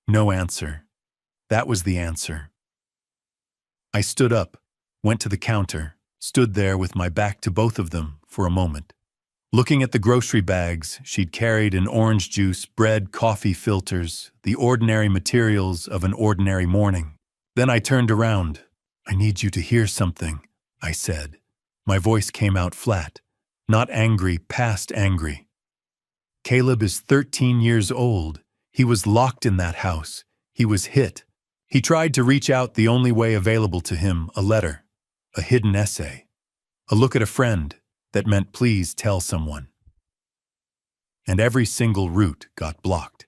No answer. That was the answer. I stood up, went to the counter, stood there with my back to both of them for a moment. Looking at the grocery bags she'd carried in orange juice, bread, coffee filters, the ordinary materials of an ordinary morning. Then I turned around. "I need you to hear something," I said. My voice came out flat, not angry, past angry. "Caleb is 13 years old. He was locked in that house. He was hit. He tried to reach out the only way available to him, a letter, a hidden essay, a look at a friend that meant please tell someone. And every single route got blocked."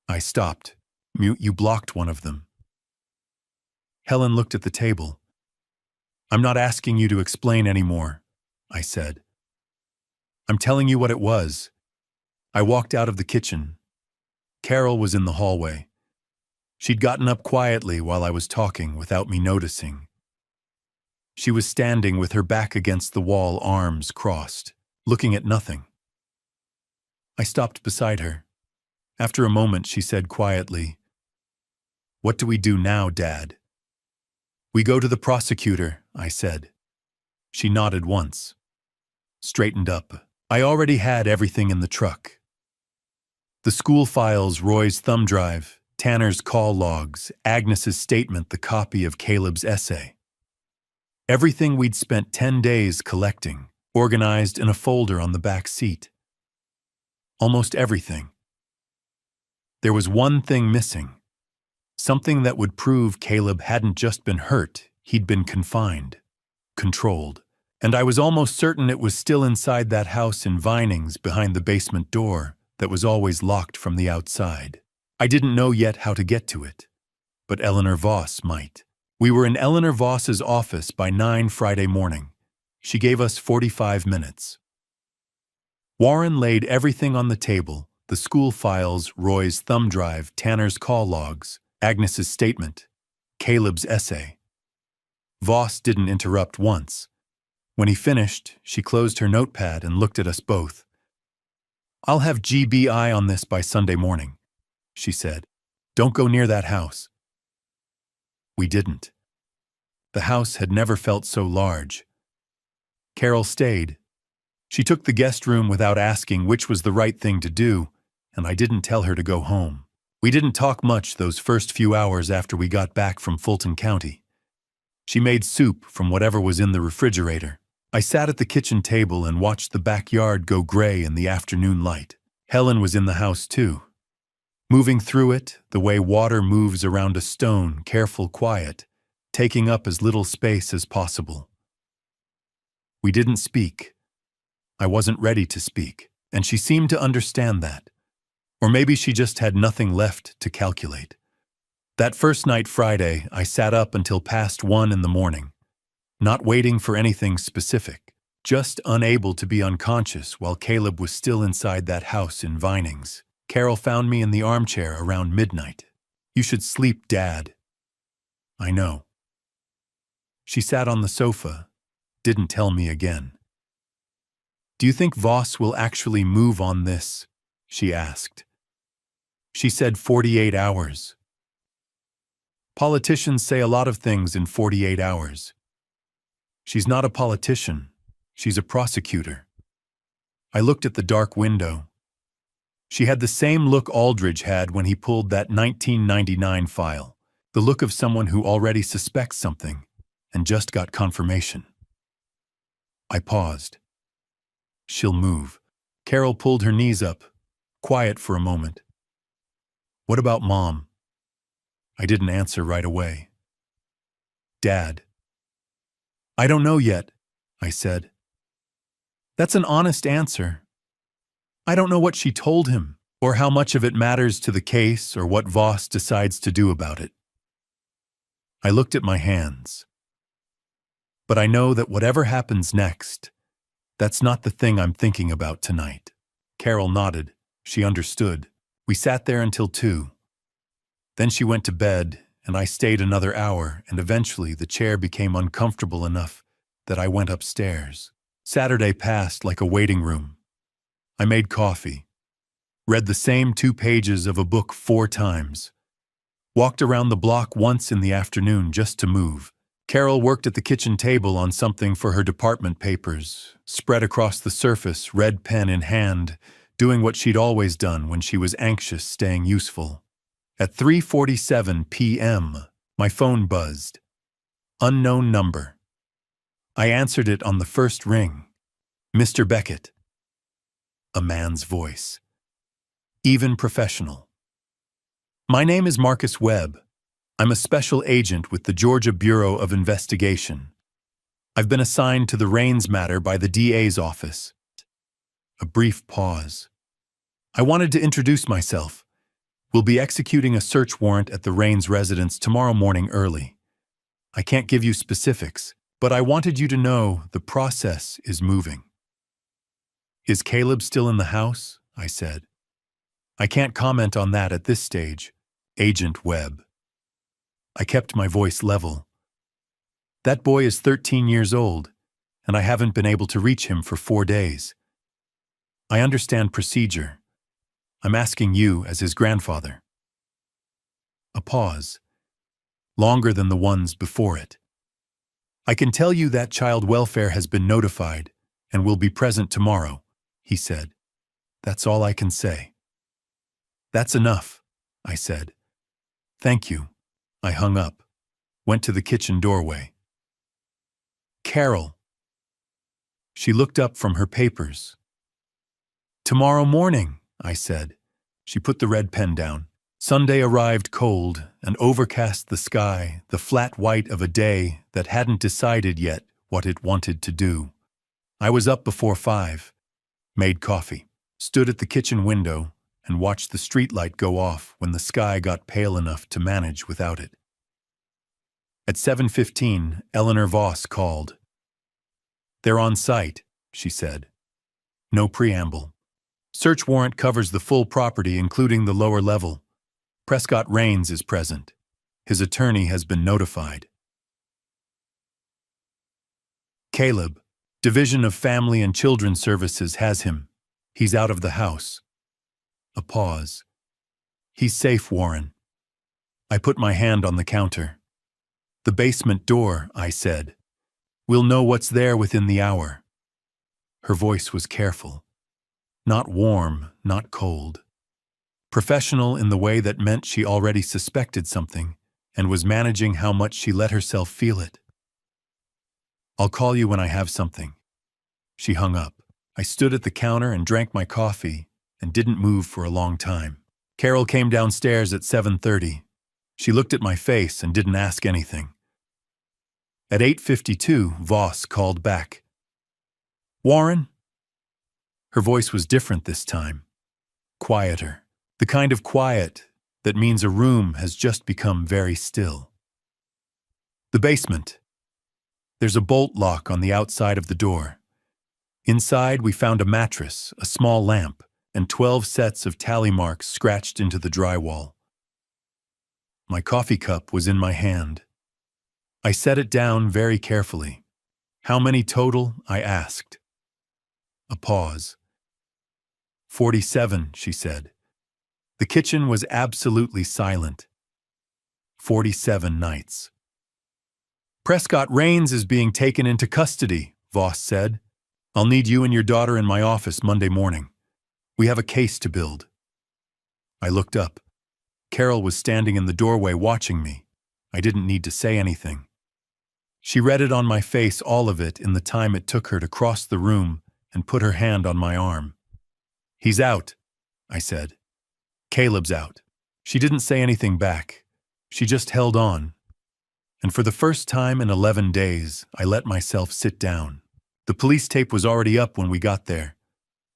I stopped. "You blocked one of them." Helen looked at the table. "I'm not asking you to explain anymore," I said. "I'm telling you what it was." I walked out of the kitchen. Carol was in the hallway. She'd gotten up quietly while I was talking without me noticing. She was standing with her back against the wall, arms crossed, looking at nothing. I stopped beside her. After a moment, she said quietly, "What do we do now, Dad?" "We go to the prosecutor," I said. She nodded once. Straightened up. I already had everything in the truck. The school files, Roy's thumb drive, Tanner's call logs, Agnes's statement, the copy of Caleb's essay. Everything we'd spent 10 days collecting, organized in a folder on the back seat. Almost everything. There was one thing missing. Something that would prove Caleb hadn't just been hurt, he'd been confined, controlled. And I was almost certain it was still inside that house in Vinings behind the basement door that was always locked from the outside. I didn't know yet how to get to it, but Eleanor Voss might. We were in Eleanor Voss's office by 9 Friday morning. She gave us 45 minutes. Warren laid everything on the table, the school files, Roy's thumb drive, Tanner's call logs, Agnes's statement, Caleb's essay. Voss didn't interrupt once. When he finished, she closed her notepad and looked at us both. "I'll have GBI on this by Sunday morning," she said. "Don't go near that house." We didn't. The house had never felt so large. Carol stayed. She took the guest room without asking which was the right thing to do, and I didn't tell her to go home. We didn't talk much those first few hours after we got back from Fulton County. She made soup from whatever was in the refrigerator. I sat at the kitchen table and watched the backyard go gray in the afternoon light. Helen was in the house too. Moving through it, the way water moves around a stone, careful, quiet, taking up as little space as possible. We didn't speak. I wasn't ready to speak, and she seemed to understand that. Or maybe she just had nothing left to calculate. That first night Friday, I sat up until past 1 in the morning, not waiting for anything specific, just unable to be unconscious while Caleb was still inside that house in Vinings. Carol found me in the armchair around midnight. "You should sleep, Dad." "I know." She sat on the sofa, didn't tell me again. "Do you think Voss will actually move on this?" she asked. She said 48 hours. Politicians say a lot of things in 48 hours. She's not a politician. She's a prosecutor. I looked at the dark window. She had the same look Aldridge had when he pulled that 1999 file, the look of someone who already suspects something and just got confirmation. I paused. "She'll move." Carol pulled her knees up, quiet for a moment. "What about Mom?" I didn't answer right away. "Dad?" "I don't know yet," I said. That's an honest answer. I don't know what she told him, or how much of it matters to the case, or what Voss decides to do about it. I looked at my hands. But I know that whatever happens next, that's not the thing I'm thinking about tonight. Carol nodded. She understood. We sat there until 2. Then she went to bed, and I stayed another hour, and eventually the chair became uncomfortable enough that I went upstairs. Saturday passed like a waiting room. I made coffee, read the same 2 pages of a book 4 times, walked around the block once in the afternoon just to move. Carol worked at the kitchen table on something for her department papers, spread across the surface, red pen in hand, doing what she'd always done when she was anxious, staying useful. At 3:47 p.m., my phone buzzed. Unknown number. I answered it on the first ring. "Mr. Beckett." A man's voice. Even professional. "My name is Marcus Webb. I'm a special agent with the Georgia Bureau of Investigation. I've been assigned to the Raines matter by the DA's office." A brief pause. "I wanted to introduce myself. We'll be executing a search warrant at the Raines residence tomorrow morning early. I can't give you specifics, but I wanted you to know the process is moving." "Is Caleb still in the house?" I said. "I can't comment on that at this stage, Agent Webb." I kept my voice level. "That boy is 13 years old, and I haven't been able to reach him for 4 days. I understand procedure. I'm asking you as his grandfather." A pause, longer than the ones before it. "I can tell you that child welfare has been notified and will be present tomorrow," he said. "That's all I can say." "That's enough," I said. "Thank you." I hung up, went to the kitchen doorway. "Carol." She looked up from her papers. "Tomorrow morning," I said. She put the red pen down. Sunday arrived cold, and overcast the sky, the flat white of a day that hadn't decided yet what it wanted to do. I was up before 5, made coffee, stood at the kitchen window, and watched the streetlight go off when the sky got pale enough to manage without it. At 7:15, Eleanor Voss called. "They're on site," she said. No preamble. "Search warrant covers the full property, including the lower level. Prescott Raines is present. His attorney has been notified. Caleb, Division of Family and Children's Services has him. He's out of the house." A pause. "He's safe, Warren." I put my hand on the counter. The basement door, I said. We'll know what's there within the hour. Her voice was careful. Not warm, not cold. Professional in the way that meant she already suspected something and was managing how much she let herself feel it. I'll call you when I have something. She hung up. I stood at the counter and drank my coffee and didn't move for a long time. Carol came downstairs at 7:30. She looked at my face and didn't ask anything. At 8:52, Voss called back. Warren? Her voice was different this time. Quieter. The kind of quiet that means a room has just become very still. The basement. There's a bolt lock on the outside of the door. Inside, we found a mattress, a small lamp, and 12 sets of tally marks scratched into the drywall. My coffee cup was in my hand. I set it down very carefully. How many total? I asked. A pause. 47, she said. The kitchen was absolutely silent. 47 nights. Prescott Rains is being taken into custody, Voss said. I'll need you and your daughter in my office Monday morning. We have a case to build. I looked up. Carol was standing in the doorway watching me. I didn't need to say anything. She read it on my face, all of it, in the time it took her to cross the room and put her hand on my arm. He's out, I said. Caleb's out. She didn't say anything back. She just held on. And for the first time in 11 days, I let myself sit down. The police tape was already up when we got there.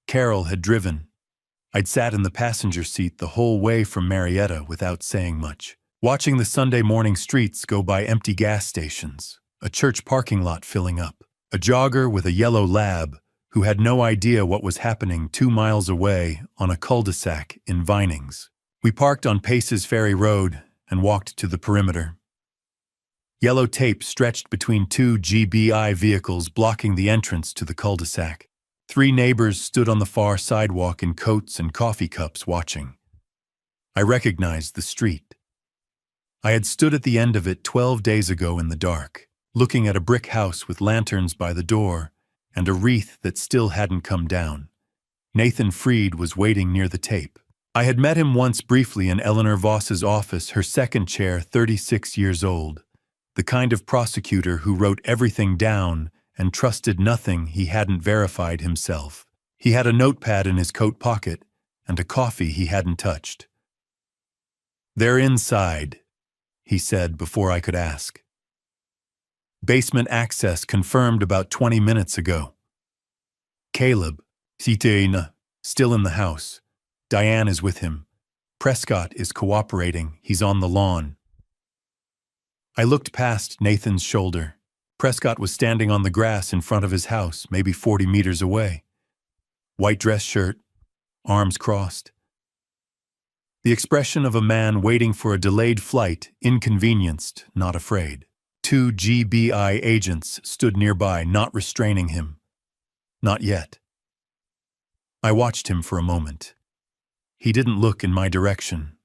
Carol had driven. I'd sat in the passenger seat the whole way from Marietta without saying much, watching the Sunday morning streets go by empty gas stations, a church parking lot filling up, a jogger with a yellow lab who had no idea what was happening 2 miles away on a cul-de-sac in Vinings. We parked on Pace's Ferry Road and walked to the perimeter. Yellow tape stretched between 2 GBI vehicles blocking the entrance to the cul-de-sac. 3 neighbors stood on the far sidewalk in coats and coffee cups watching. I recognized the street. I had stood at the end of it 12 days ago in the dark, looking at a brick house with lanterns by the door and a wreath that still hadn't come down. Nathan Freed was waiting near the tape. I had met him once briefly in Eleanor Voss's office, her second chair, 36 years old, the kind of prosecutor who wrote everything down and trusted nothing he hadn't verified himself. He had a notepad in his coat pocket and a coffee he hadn't touched. "They're inside," he said before I could ask. "Basement access confirmed about 20 minutes ago." Caleb, Citayna, still in the house. Diane is with him. Prescott is cooperating. He's on the lawn. I looked past Nathan's shoulder. Prescott was standing on the grass in front of his house, maybe 40 meters away. White dress shirt, arms crossed. The expression of a man waiting for a delayed flight, inconvenienced, not afraid. 2 GBI agents stood nearby, not restraining him. Not yet. I watched him for a moment. He didn't look in my direction.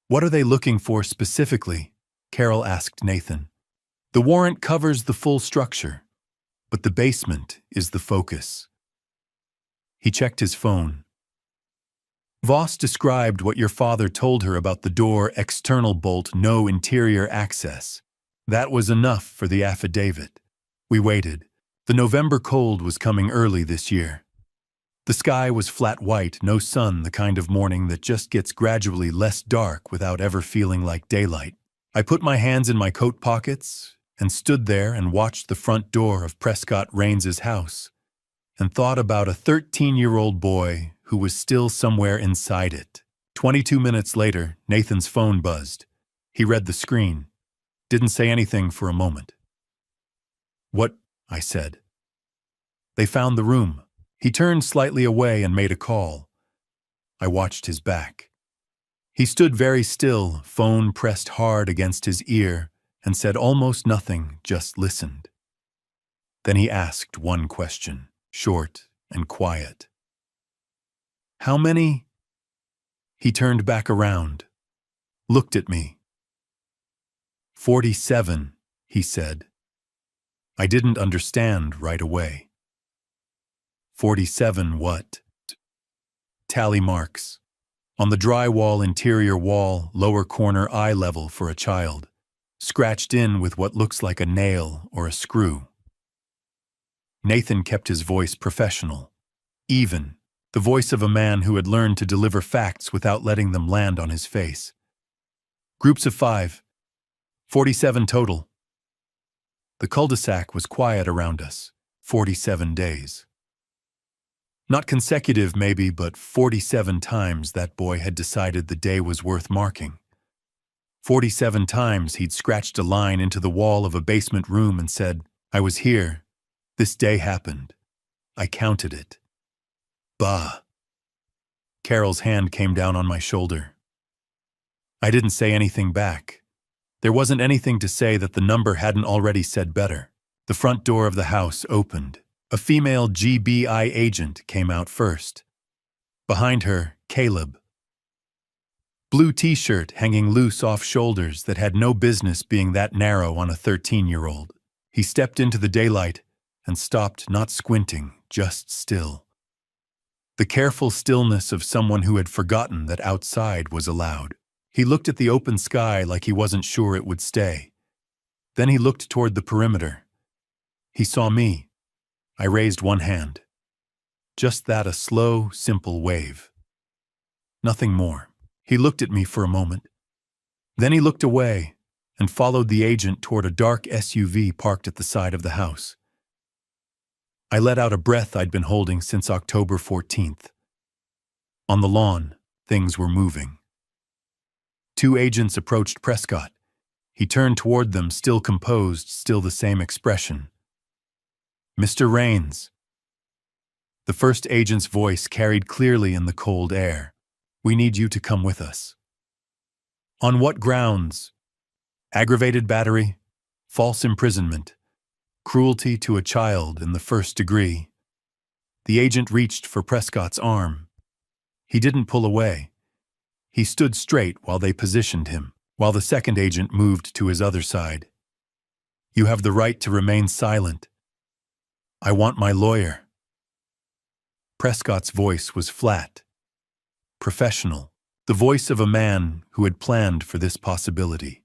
"What are they looking for specifically?" Carol asked Nathan. "The warrant covers the full structure, but the basement is the focus." He checked his phone. "Voss described what your father told her about the door, external bolt, no interior access. That was enough for the affidavit." We waited. The November cold was coming early this year. The sky was flat white, no sun, the kind of morning that just gets gradually less dark without ever feeling like daylight. I put my hands in my coat pockets and stood there and watched the front door of Prescott Rains's house and thought about a 13-year-old boy who was still somewhere inside it. 22 minutes later, Nathan's phone buzzed. He read the screen. Didn't say anything for a moment. "What?" I said. "They found the room." He turned slightly away and made a call. I watched his back. He stood very still, phone pressed hard against his ear, and said almost nothing, just listened. Then he asked one question, short and quiet. "How many?" He turned back around, looked at me. 47, he said. I didn't understand right away. 47 what? Tally marks. On the drywall interior wall, lower corner eye level for a child, scratched in with what looks like a nail or a screw. Nathan kept his voice professional, even, the voice of a man who had learned to deliver facts without letting them land on his face. Groups of 5. 47 total. The cul-de-sac was quiet around us. 47 days. Not consecutive maybe, but 47 times that boy had decided the day was worth marking. 47 times he'd scratched a line into the wall of a basement room and said, I was here. This day happened. I counted it. Bah. Carol's hand came down on my shoulder. I didn't say anything back. There wasn't anything to say that the number hadn't already said better. The front door of the house opened. A female GBI agent came out first. Behind her, Caleb. Blue t-shirt hanging loose off shoulders that had no business being that narrow on a 13-year-old. He stepped into the daylight and stopped, not squinting, just still. The careful stillness of someone who had forgotten that outside was allowed. He looked at the open sky like he wasn't sure it would stay. Then he looked toward the perimeter. He saw me. I raised one hand. Just that, a slow, simple wave. Nothing more. He looked at me for a moment. Then he looked away and followed the agent toward a dark SUV parked at the side of the house. I let out a breath I'd been holding since October 14th. On the lawn, things were moving. 2 agents approached Prescott. He turned toward them, still composed, still the same expression. Mr. Rains. The first agent's voice carried clearly in the cold air. We need you to come with us. On what grounds? Aggravated battery, false imprisonment, cruelty to a child in the 1st degree. The agent reached for Prescott's arm. He didn't pull away. He stood straight while they positioned him, while the second agent moved to his other side. You have the right to remain silent. I want my lawyer. Prescott's voice was flat, professional, the voice of a man who had planned for this possibility.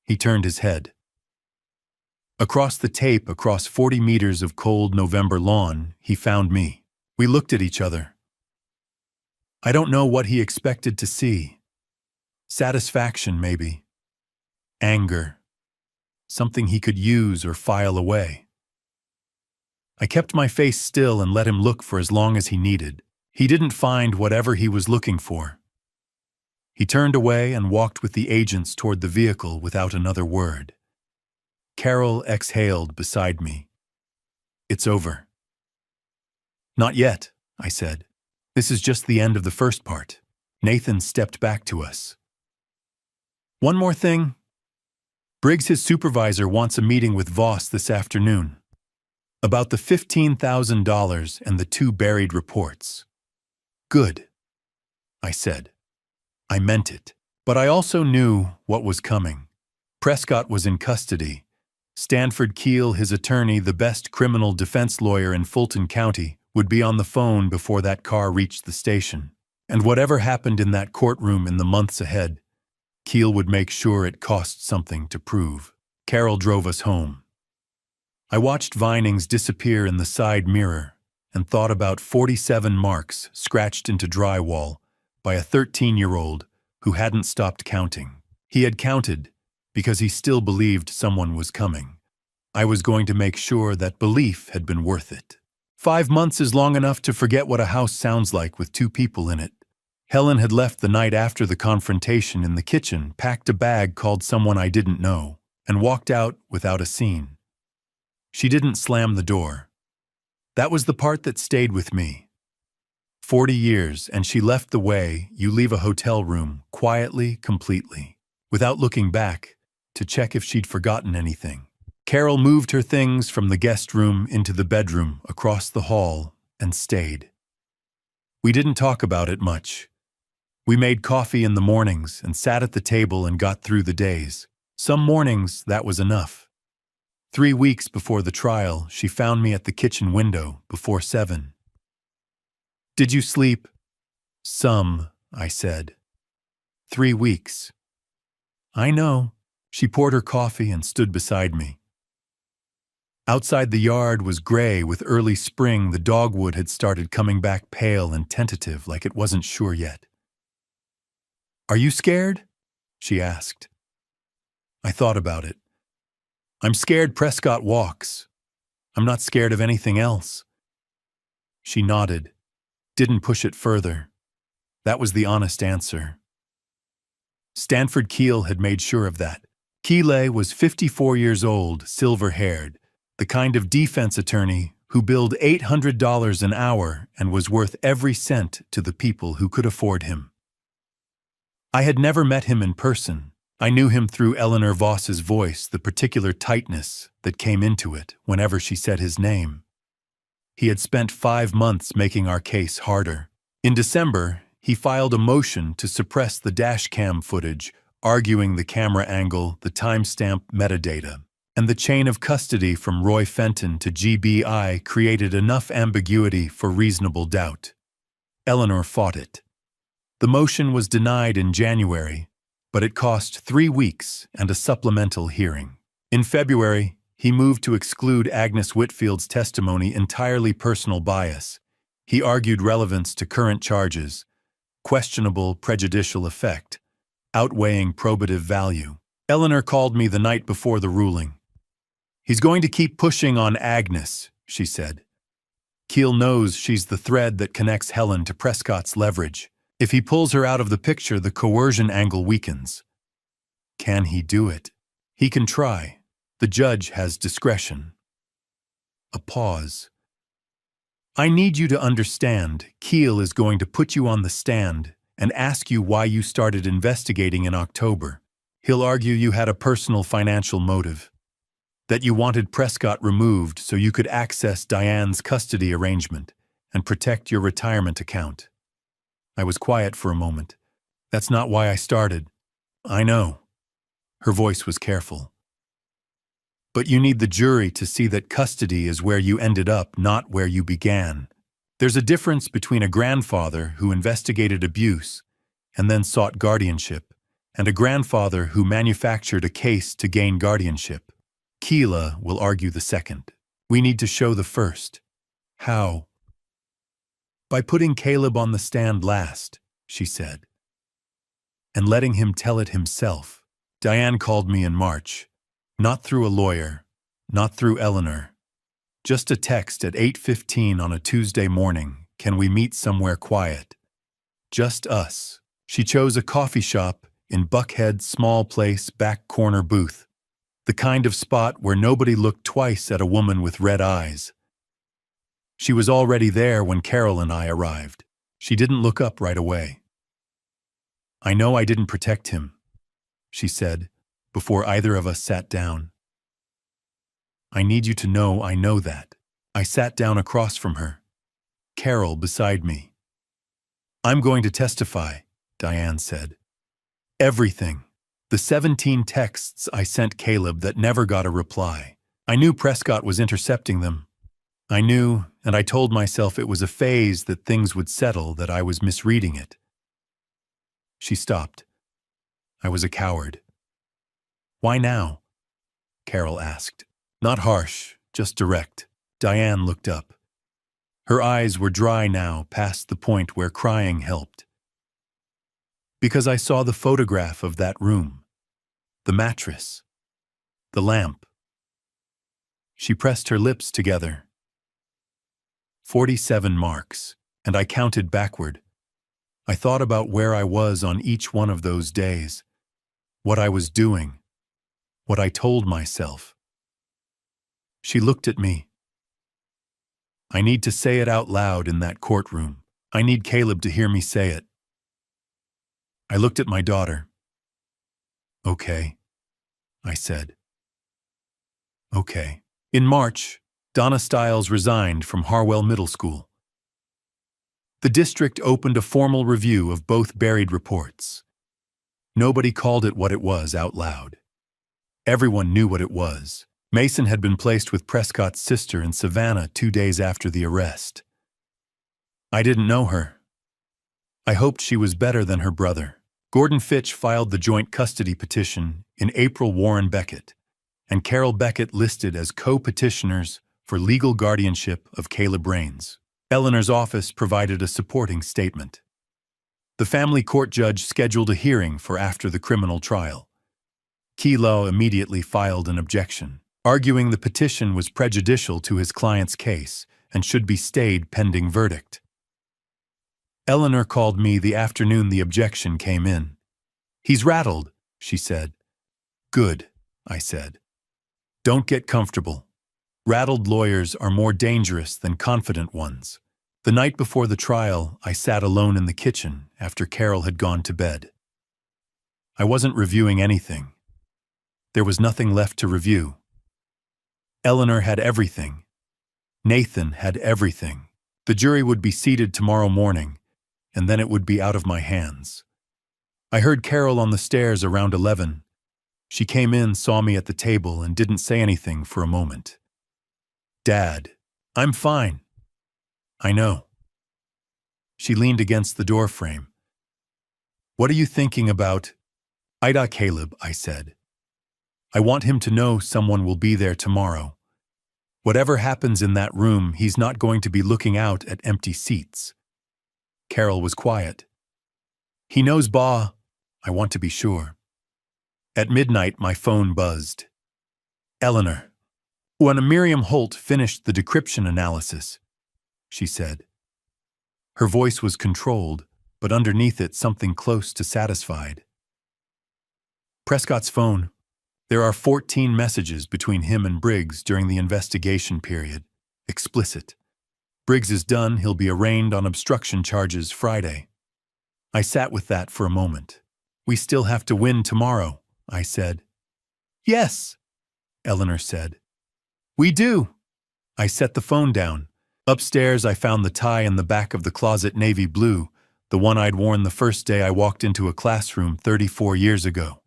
He turned his head. Across the tape, across 40 meters of cold November lawn, he found me. We looked at each other. I don't know what he expected to see. Satisfaction, maybe. Anger. Something he could use or file away. I kept my face still and let him look for as long as he needed. He didn't find whatever he was looking for. He turned away and walked with the agents toward the vehicle without another word. Carol exhaled beside me. It's over. Not yet, I said. This is just the end of the first part. Nathan stepped back to us. One more thing. Briggs, his supervisor, wants a meeting with Voss this afternoon. About the $15,000 and the 2 buried reports. Good, I said. I meant it. But I also knew what was coming. Prescott was in custody. Stanford Keel, his attorney, the best criminal defense lawyer in Fulton County, would be on the phone before that car reached the station. And whatever happened in that courtroom in the months ahead, Keel would make sure it cost something to prove. Carol drove us home. I watched Vinings disappear in the side mirror and thought about 47 marks scratched into drywall by a 13-year-old who hadn't stopped counting. He had counted because he still believed someone was coming. I was going to make sure that belief had been worth it. 5 months is long enough to forget what a house sounds like with 2 people in it. Helen had left the night after the confrontation in the kitchen, packed a bag, called someone I didn't know, and walked out without a scene. She didn't slam the door. That was the part that stayed with me. 40 years, and she left the way you leave a hotel room, quietly, completely, without looking back to check if she'd forgotten anything. Carol moved her things from the guest room into the bedroom across the hall and stayed. We didn't talk about it much. We made coffee in the mornings and sat at the table and got through the days. Some mornings, that was enough. 3 weeks before the trial, she found me at the kitchen window before 7. "Did you sleep?" "Some," I said. "3 weeks." "I know." She poured her coffee and stood beside me. Outside the yard was gray with early spring. The dogwood had started coming back pale and tentative, like it wasn't sure yet. "Are you scared?" she asked. I thought about it. "I'm scared Prescott walks. I'm not scared of anything else." She nodded, didn't push it further. That was the honest answer. Stanford Keel had made sure of that. Keeley was 54 years old, silver-haired, the kind of defense attorney who billed $800 an hour and was worth every cent to the people who could afford him. I had never met him in person. I knew him through Eleanor Voss's voice, the particular tightness that came into it whenever she said his name. He had spent 5 months making our case harder. In December, he filed a motion to suppress the dashcam footage, arguing the camera angle, the timestamp metadata, and the chain of custody from Roy Fenton to GBI created enough ambiguity for reasonable doubt. Eleanor fought it. The motion was denied in January, but it cost 3 weeks and a supplemental hearing. In February, he moved to exclude Agnes Whitfield's testimony entirely personal bias. He argued relevance to current charges, questionable prejudicial effect, outweighing probative value. Eleanor called me the night before the ruling. "He's going to keep pushing on Agnes," she said. "Keel knows she's the thread that connects Helen to Prescott's leverage. If he pulls her out of the picture, the coercion angle weakens." Can he do it? He can try. The judge has discretion. A pause. "I need you to understand, Keel is going to put you on the stand and ask you why you started investigating in October. He'll argue you had a personal financial motive, that you wanted Prescott removed so you could access Diane's custody arrangement and protect your retirement account." I was quiet for a moment. "That's not why I started." "I know." Her voice was careful. "But you need the jury to see that custody is where you ended up, not where you began. There's a difference between a grandfather who investigated abuse and then sought guardianship, and a grandfather who manufactured a case to gain guardianship. Keela will argue the second. We need to show the first." "How?" "By putting Caleb on the stand last," she said, "and letting him tell it himself. Diane called me in March. Not through a lawyer, not through Eleanor. Just a text at 8:15 on a Tuesday morning. Can we meet somewhere quiet? Just us. She chose a coffee shop in Buckhead's small place back corner booth. The kind of spot where nobody looked twice at a woman with red eyes. She was already there when Carol and I arrived. She didn't look up right away. "I know I didn't protect him," she said, before either of us sat down. "I need you to know I know that." I sat down across from her, Carol beside me. "I'm going to testify," Diane said. "Everything. The 17 texts I sent Caleb that never got a reply. I knew Prescott was intercepting them. I knew, and I told myself it was a phase, that things would settle, that I was misreading it." She stopped. I was a coward. "Why now?" Carol asked. Not harsh, just direct. Diane looked up. Her eyes were dry now, past the point where crying helped. "Because I saw the photograph of that room. The mattress. The lamp." She pressed her lips together. 47 marks, and I counted backward. I thought about where I was on each one of those days, what I was doing, what I told myself. She looked at me. "I need to say it out loud in that courtroom. I need Caleb to hear me say it." I looked at my daughter. "Okay," I said. "Okay." In March, Donna Stiles resigned from Harwell Middle School. The district opened a formal review of both buried reports. Nobody called it what it was out loud. Everyone knew what it was. Mason had been placed with Prescott's sister in Savannah 2 days after the arrest. I didn't know her. I hoped she was better than her brother. Gordon Fitch filed the joint custody petition in April. Warren Beckett and Carol Beckett listed as co-petitioners for legal guardianship of Caleb Rains. Eleanor's office provided a supporting statement. The family court judge scheduled a hearing for after the criminal trial. Kelo immediately filed an objection, arguing the petition was prejudicial to his client's case and should be stayed pending verdict. Eleanor called me the afternoon the objection came in. "He's rattled," she said. "Good," I said. "Don't get comfortable. Rattled lawyers are more dangerous than confident ones." The night before the trial, I sat alone in the kitchen after Carol had gone to bed. I wasn't reviewing anything. There was nothing left to review. Eleanor had everything. Nathan had everything. The jury would be seated tomorrow morning, and then it would be out of my hands. I heard Carol on the stairs around 11. She came in, saw me at the table, and didn't say anything for a moment. "Dad, I'm fine." "I know." She leaned against the doorframe. "What are you thinking about?" "Ida Caleb," I said. "I want him to know someone will be there tomorrow. Whatever happens in that room, he's not going to be looking out at empty seats." Carol was quiet. "He knows Ba. I want to be sure." At midnight, my phone buzzed. "Eleanor." "When Miriam Holt finished the decryption analysis," she said. Her voice was controlled, but underneath it something close to satisfied. "Prescott's phone. There are 14 messages between him and Briggs during the investigation period. Explicit. Briggs is done, he'll be arraigned on obstruction charges Friday." I sat with that for a moment. "We still have to win tomorrow," I said. "Yes," Eleanor said. "We do." I set the phone down. Upstairs, I found the tie in the back of the closet, navy blue, the one I'd worn the first day I walked into a classroom 34 years ago.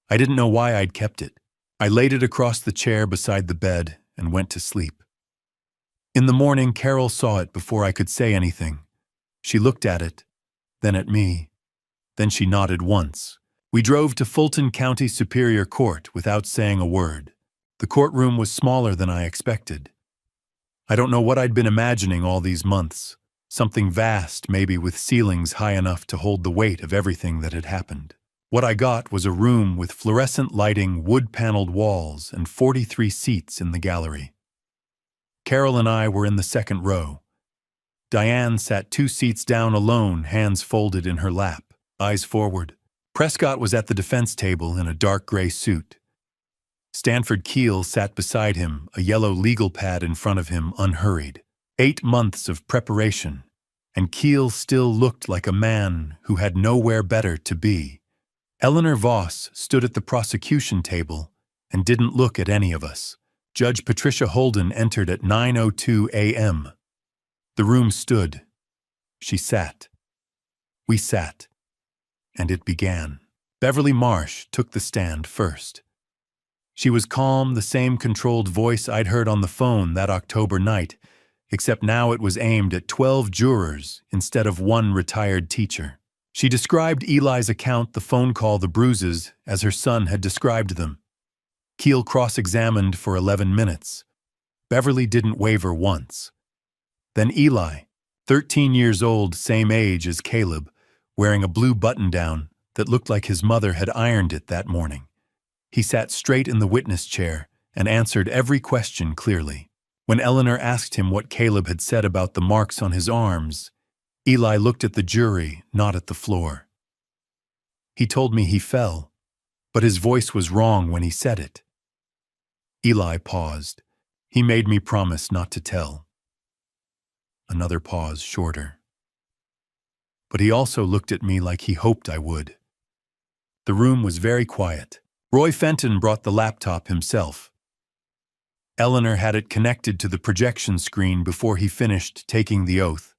I didn't know why I'd kept it. I laid it across the chair beside the bed and went to sleep. In the morning, Carol saw it before I could say anything. She looked at it, then at me. Then she nodded once. We drove to Fulton County Superior Court without saying a word. The courtroom was smaller than I expected. I don't know what I'd been imagining all these months. Something vast, maybe with ceilings high enough to hold the weight of everything that had happened. What I got was a room with fluorescent lighting, wood-paneled walls, and 43 seats in the gallery. Carol and I were in the second row. Diane sat 2 seats down alone, hands folded in her lap, eyes forward. Prescott was at the defense table in a dark gray suit. Stanford Keel sat beside him, a yellow legal pad in front of him, unhurried. 8 months of preparation, and Keel still looked like a man who had nowhere better to be. Eleanor Voss stood at the prosecution table and didn't look at any of us. Judge Patricia Holden entered at 9:02 a.m. The room stood. She sat. We sat. And it began. Beverly Marsh took the stand first. She was calm, the same controlled voice I'd heard on the phone that October night, except now it was aimed at 12 jurors instead of 1 retired teacher. She described Eli's account, the phone call, the bruises, as her son had described them. Keel cross-examined for 11 minutes. Beverly didn't waver once. Then Eli, 13 years old, same age as Caleb, wearing a blue button-down that looked like his mother had ironed it that morning. He sat straight in the witness chair and answered every question clearly. When Eleanor asked him what Caleb had said about the marks on his arms, Eli looked at the jury, not at the floor. "He told me he fell, but his voice was wrong when he said it." Eli paused. "He made me promise not to tell." Another pause, shorter. "But he also looked at me like he hoped I would." The room was very quiet. Roy Fenton brought the laptop himself. Eleanor had it connected to the projection screen before he finished taking the oath.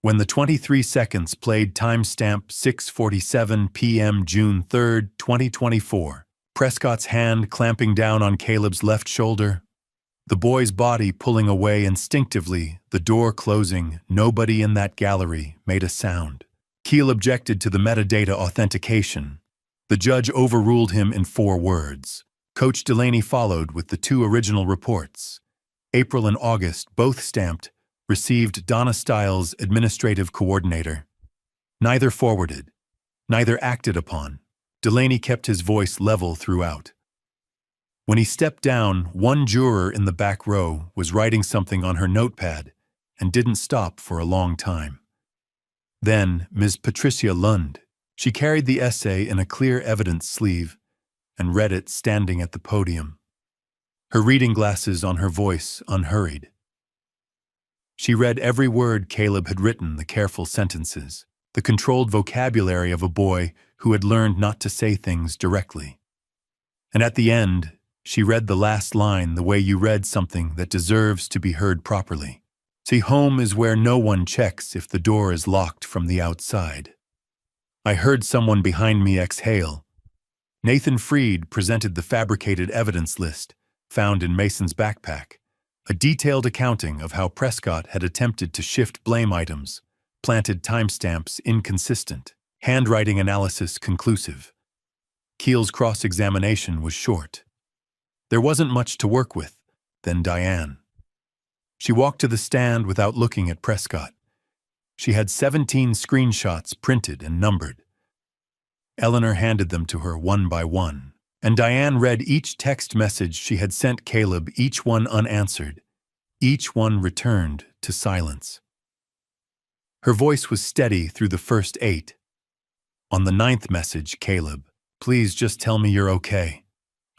When the 23 seconds played, timestamp 6:47 p.m. June 3, 2024, Prescott's hand clamping down on Caleb's left shoulder, the boy's body pulling away instinctively, the door closing. Nobody in that gallery made a sound. Keel objected to the metadata authentication. The judge overruled him in 4 words. Coach Delaney followed with the 2 original reports. April and August, both stamped, received Donna Stiles, administrative coordinator. Neither forwarded, neither acted upon. Delaney kept his voice level throughout. When he stepped down, one juror in the back row was writing something on her notepad and didn't stop for a long time. Then, Ms. Patricia Lund. She carried the essay in a clear evidence sleeve and read it standing at the podium, her reading glasses on her voice unhurried. She read every word Caleb had written, the careful sentences, the controlled vocabulary of a boy who had learned not to say things directly. And at the end, she read the last line the way you read something that deserves to be heard properly. See, home is where no one checks if the door is locked from the outside. I heard someone behind me exhale. Nathan Freed presented the fabricated evidence list found in Mason's backpack, a detailed accounting of how Prescott had attempted to shift blame items, planted timestamps inconsistent, handwriting analysis conclusive. Keel's cross-examination was short. There wasn't much to work with. Then Diane. She walked to the stand without looking at Prescott. She had 17 screenshots printed and numbered. Eleanor handed them to her one by one, and Diane read each text message she had sent Caleb, each one unanswered, each one returned to silence. Her voice was steady through the first 8. On the 9th message, Caleb, please just tell me you're okay.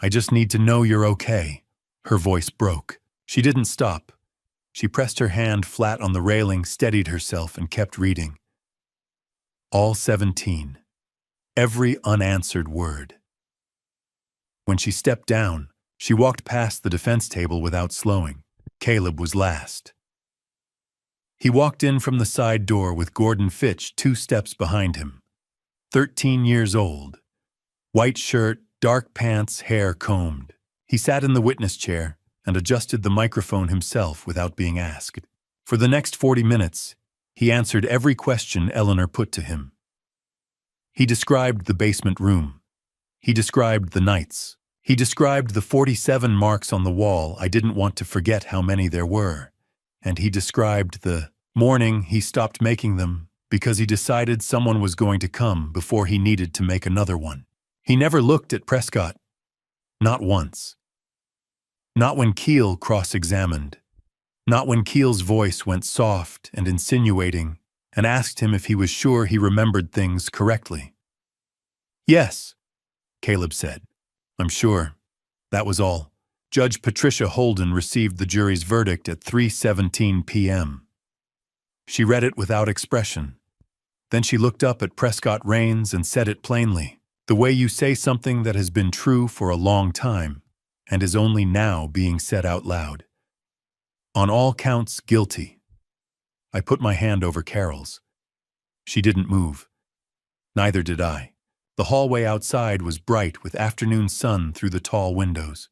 I just need to know you're okay. Her voice broke. She didn't stop. She pressed her hand flat on the railing, steadied herself, and kept reading. All 17. Every unanswered word. When she stepped down, she walked past the defense table without slowing. Caleb was last. He walked in from the side door with Gordon Fitch 2 steps behind him. 13 years old. White shirt, dark pants, hair combed. He sat in the witness chair and adjusted the microphone himself without being asked. For the next 40 minutes, he answered every question Eleanor put to him. He described the basement room. He described the nights. He described the 47 marks on the wall. I didn't want to forget how many there were. And he described the morning he stopped making them because he decided someone was going to come before he needed to make another one. He never looked at Prescott. Not once. Not when Keel cross-examined. Not when Keel's voice went soft and insinuating and asked him if he was sure he remembered things correctly. Yes, Caleb said. I'm sure. That was all. Judge Patricia Holden received the jury's verdict at 3:17 p.m. She read it without expression. Then she looked up at Prescott Rains and said it plainly, the way you say something that has been true for a long time and is only now being said out loud. On all counts, guilty. I put my hand over Carol's. She didn't move. Neither did I. The hallway outside was bright with afternoon sun through the tall windows.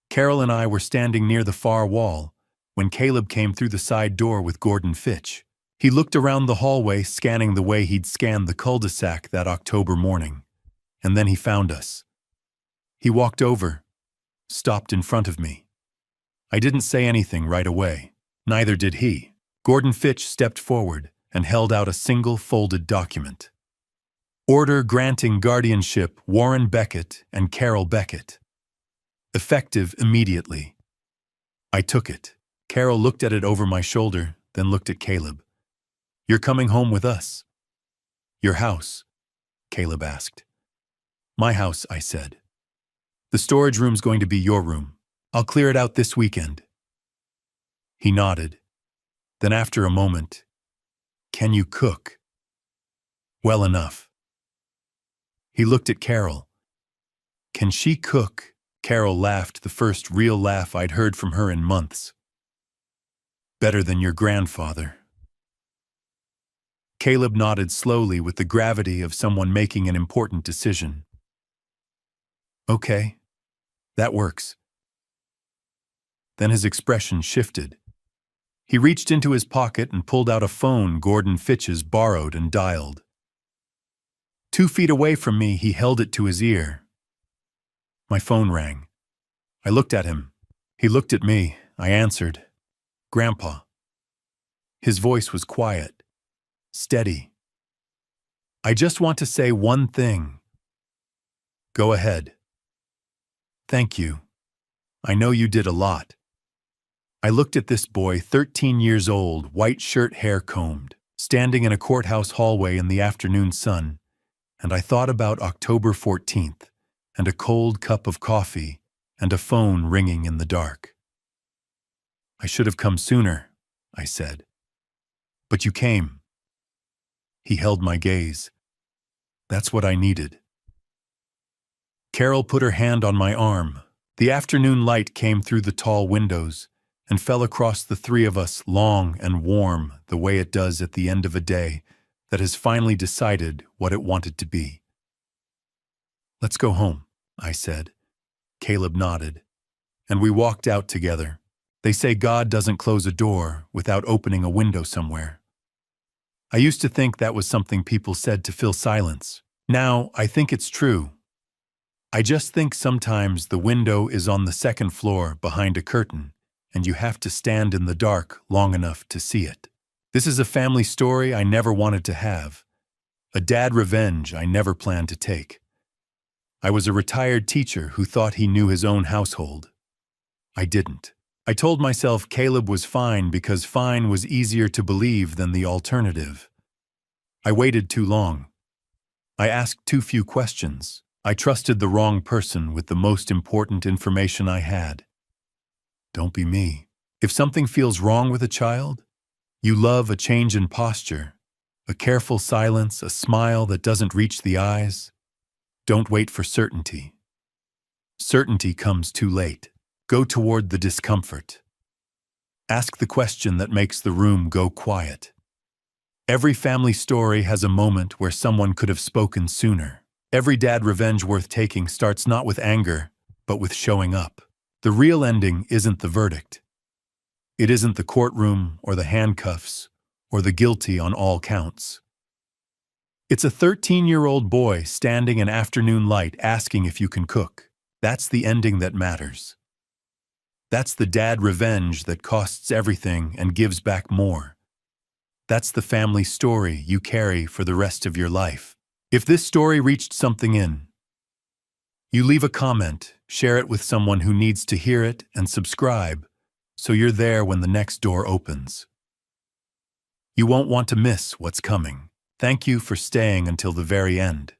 Carol and I were standing near the far wall when Caleb came through the side door with Gordon Fitch. He looked around the hallway, scanning the way he'd scanned the cul-de-sac that October morning, and then he found us. He walked over, stopped in front of me. I didn't say anything right away. Neither did he. Gordon Fitch stepped forward and held out a single folded document. Order granting guardianship Warren Beckett and Carol Beckett. Effective immediately. I took it. Carol looked at it over my shoulder, then looked at Caleb. You're coming home with us. Your house? Caleb asked. My house, I said. The storage room's going to be your room. I'll clear it out this weekend. He nodded. Then after a moment, can you cook? Well enough. He looked at Carol. Can she cook? Carol laughed, the first real laugh I'd heard from her in months. Better than your grandfather. Caleb nodded slowly with the gravity of someone making an important decision. Okay, that works. Then his expression shifted. He reached into his pocket and pulled out a phone Gordon Fitch's borrowed and dialed. 2 feet away from me, he held it to his ear. My phone rang. I looked at him. He looked at me. I answered. Grandpa. His voice was quiet, steady. I just want to say one thing. Go ahead. Thank you. I know you did a lot. I looked at this boy, 13 years old, white shirt, hair combed, standing in a courthouse hallway in the afternoon sun, and I thought about October 14th, and a cold cup of coffee, and a phone ringing in the dark. I should have come sooner, I said. But you came. He held my gaze. That's what I needed. Carol put her hand on my arm. The afternoon light came through the tall windows and fell across the three of us, long and warm, the way it does at the end of a day that has finally decided what it wanted to be. Let's go home, I said. Caleb nodded, and we walked out together. They say God doesn't close a door without opening a window somewhere. I used to think that was something people said to fill silence. Now, I think it's true. I just think sometimes the window is on the second floor behind a curtain, and you have to stand in the dark long enough to see it. This is a family story I never wanted to have, a dad revenge I never planned to take. I was a retired teacher who thought he knew his own household. I didn't. I told myself Caleb was fine because fine was easier to believe than the alternative. I waited too long. I asked too few questions. I trusted the wrong person with the most important information I had. Don't be me. If something feels wrong with a child, you love a change in posture, a careful silence, a smile that doesn't reach the eyes. Don't wait for certainty. Certainty comes too late. Go toward the discomfort. Ask the question that makes the room go quiet. Every family story has a moment where someone could have spoken sooner. Every dad revenge worth taking starts not with anger, but with showing up. The real ending isn't the verdict. It isn't the courtroom or the handcuffs or the guilty on all counts. It's a 13-year-old boy standing in afternoon light asking if you can cook. That's the ending that matters. That's the dad revenge that costs everything and gives back more. That's the family story you carry for the rest of your life. If this story reached something in, you leave a comment, share it with someone who needs to hear it, and subscribe so you're there when the next door opens. You won't want to miss what's coming. Thank you for staying until the very end.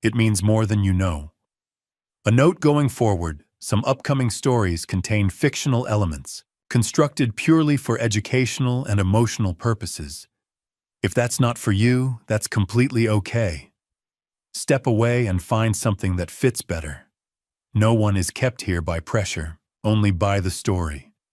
It means more than you know. A note going forward, some upcoming stories contain fictional elements, constructed purely for educational and emotional purposes. If that's not for you, that's completely okay. Step away and find something that fits better. No one is kept here by pressure, only by the story.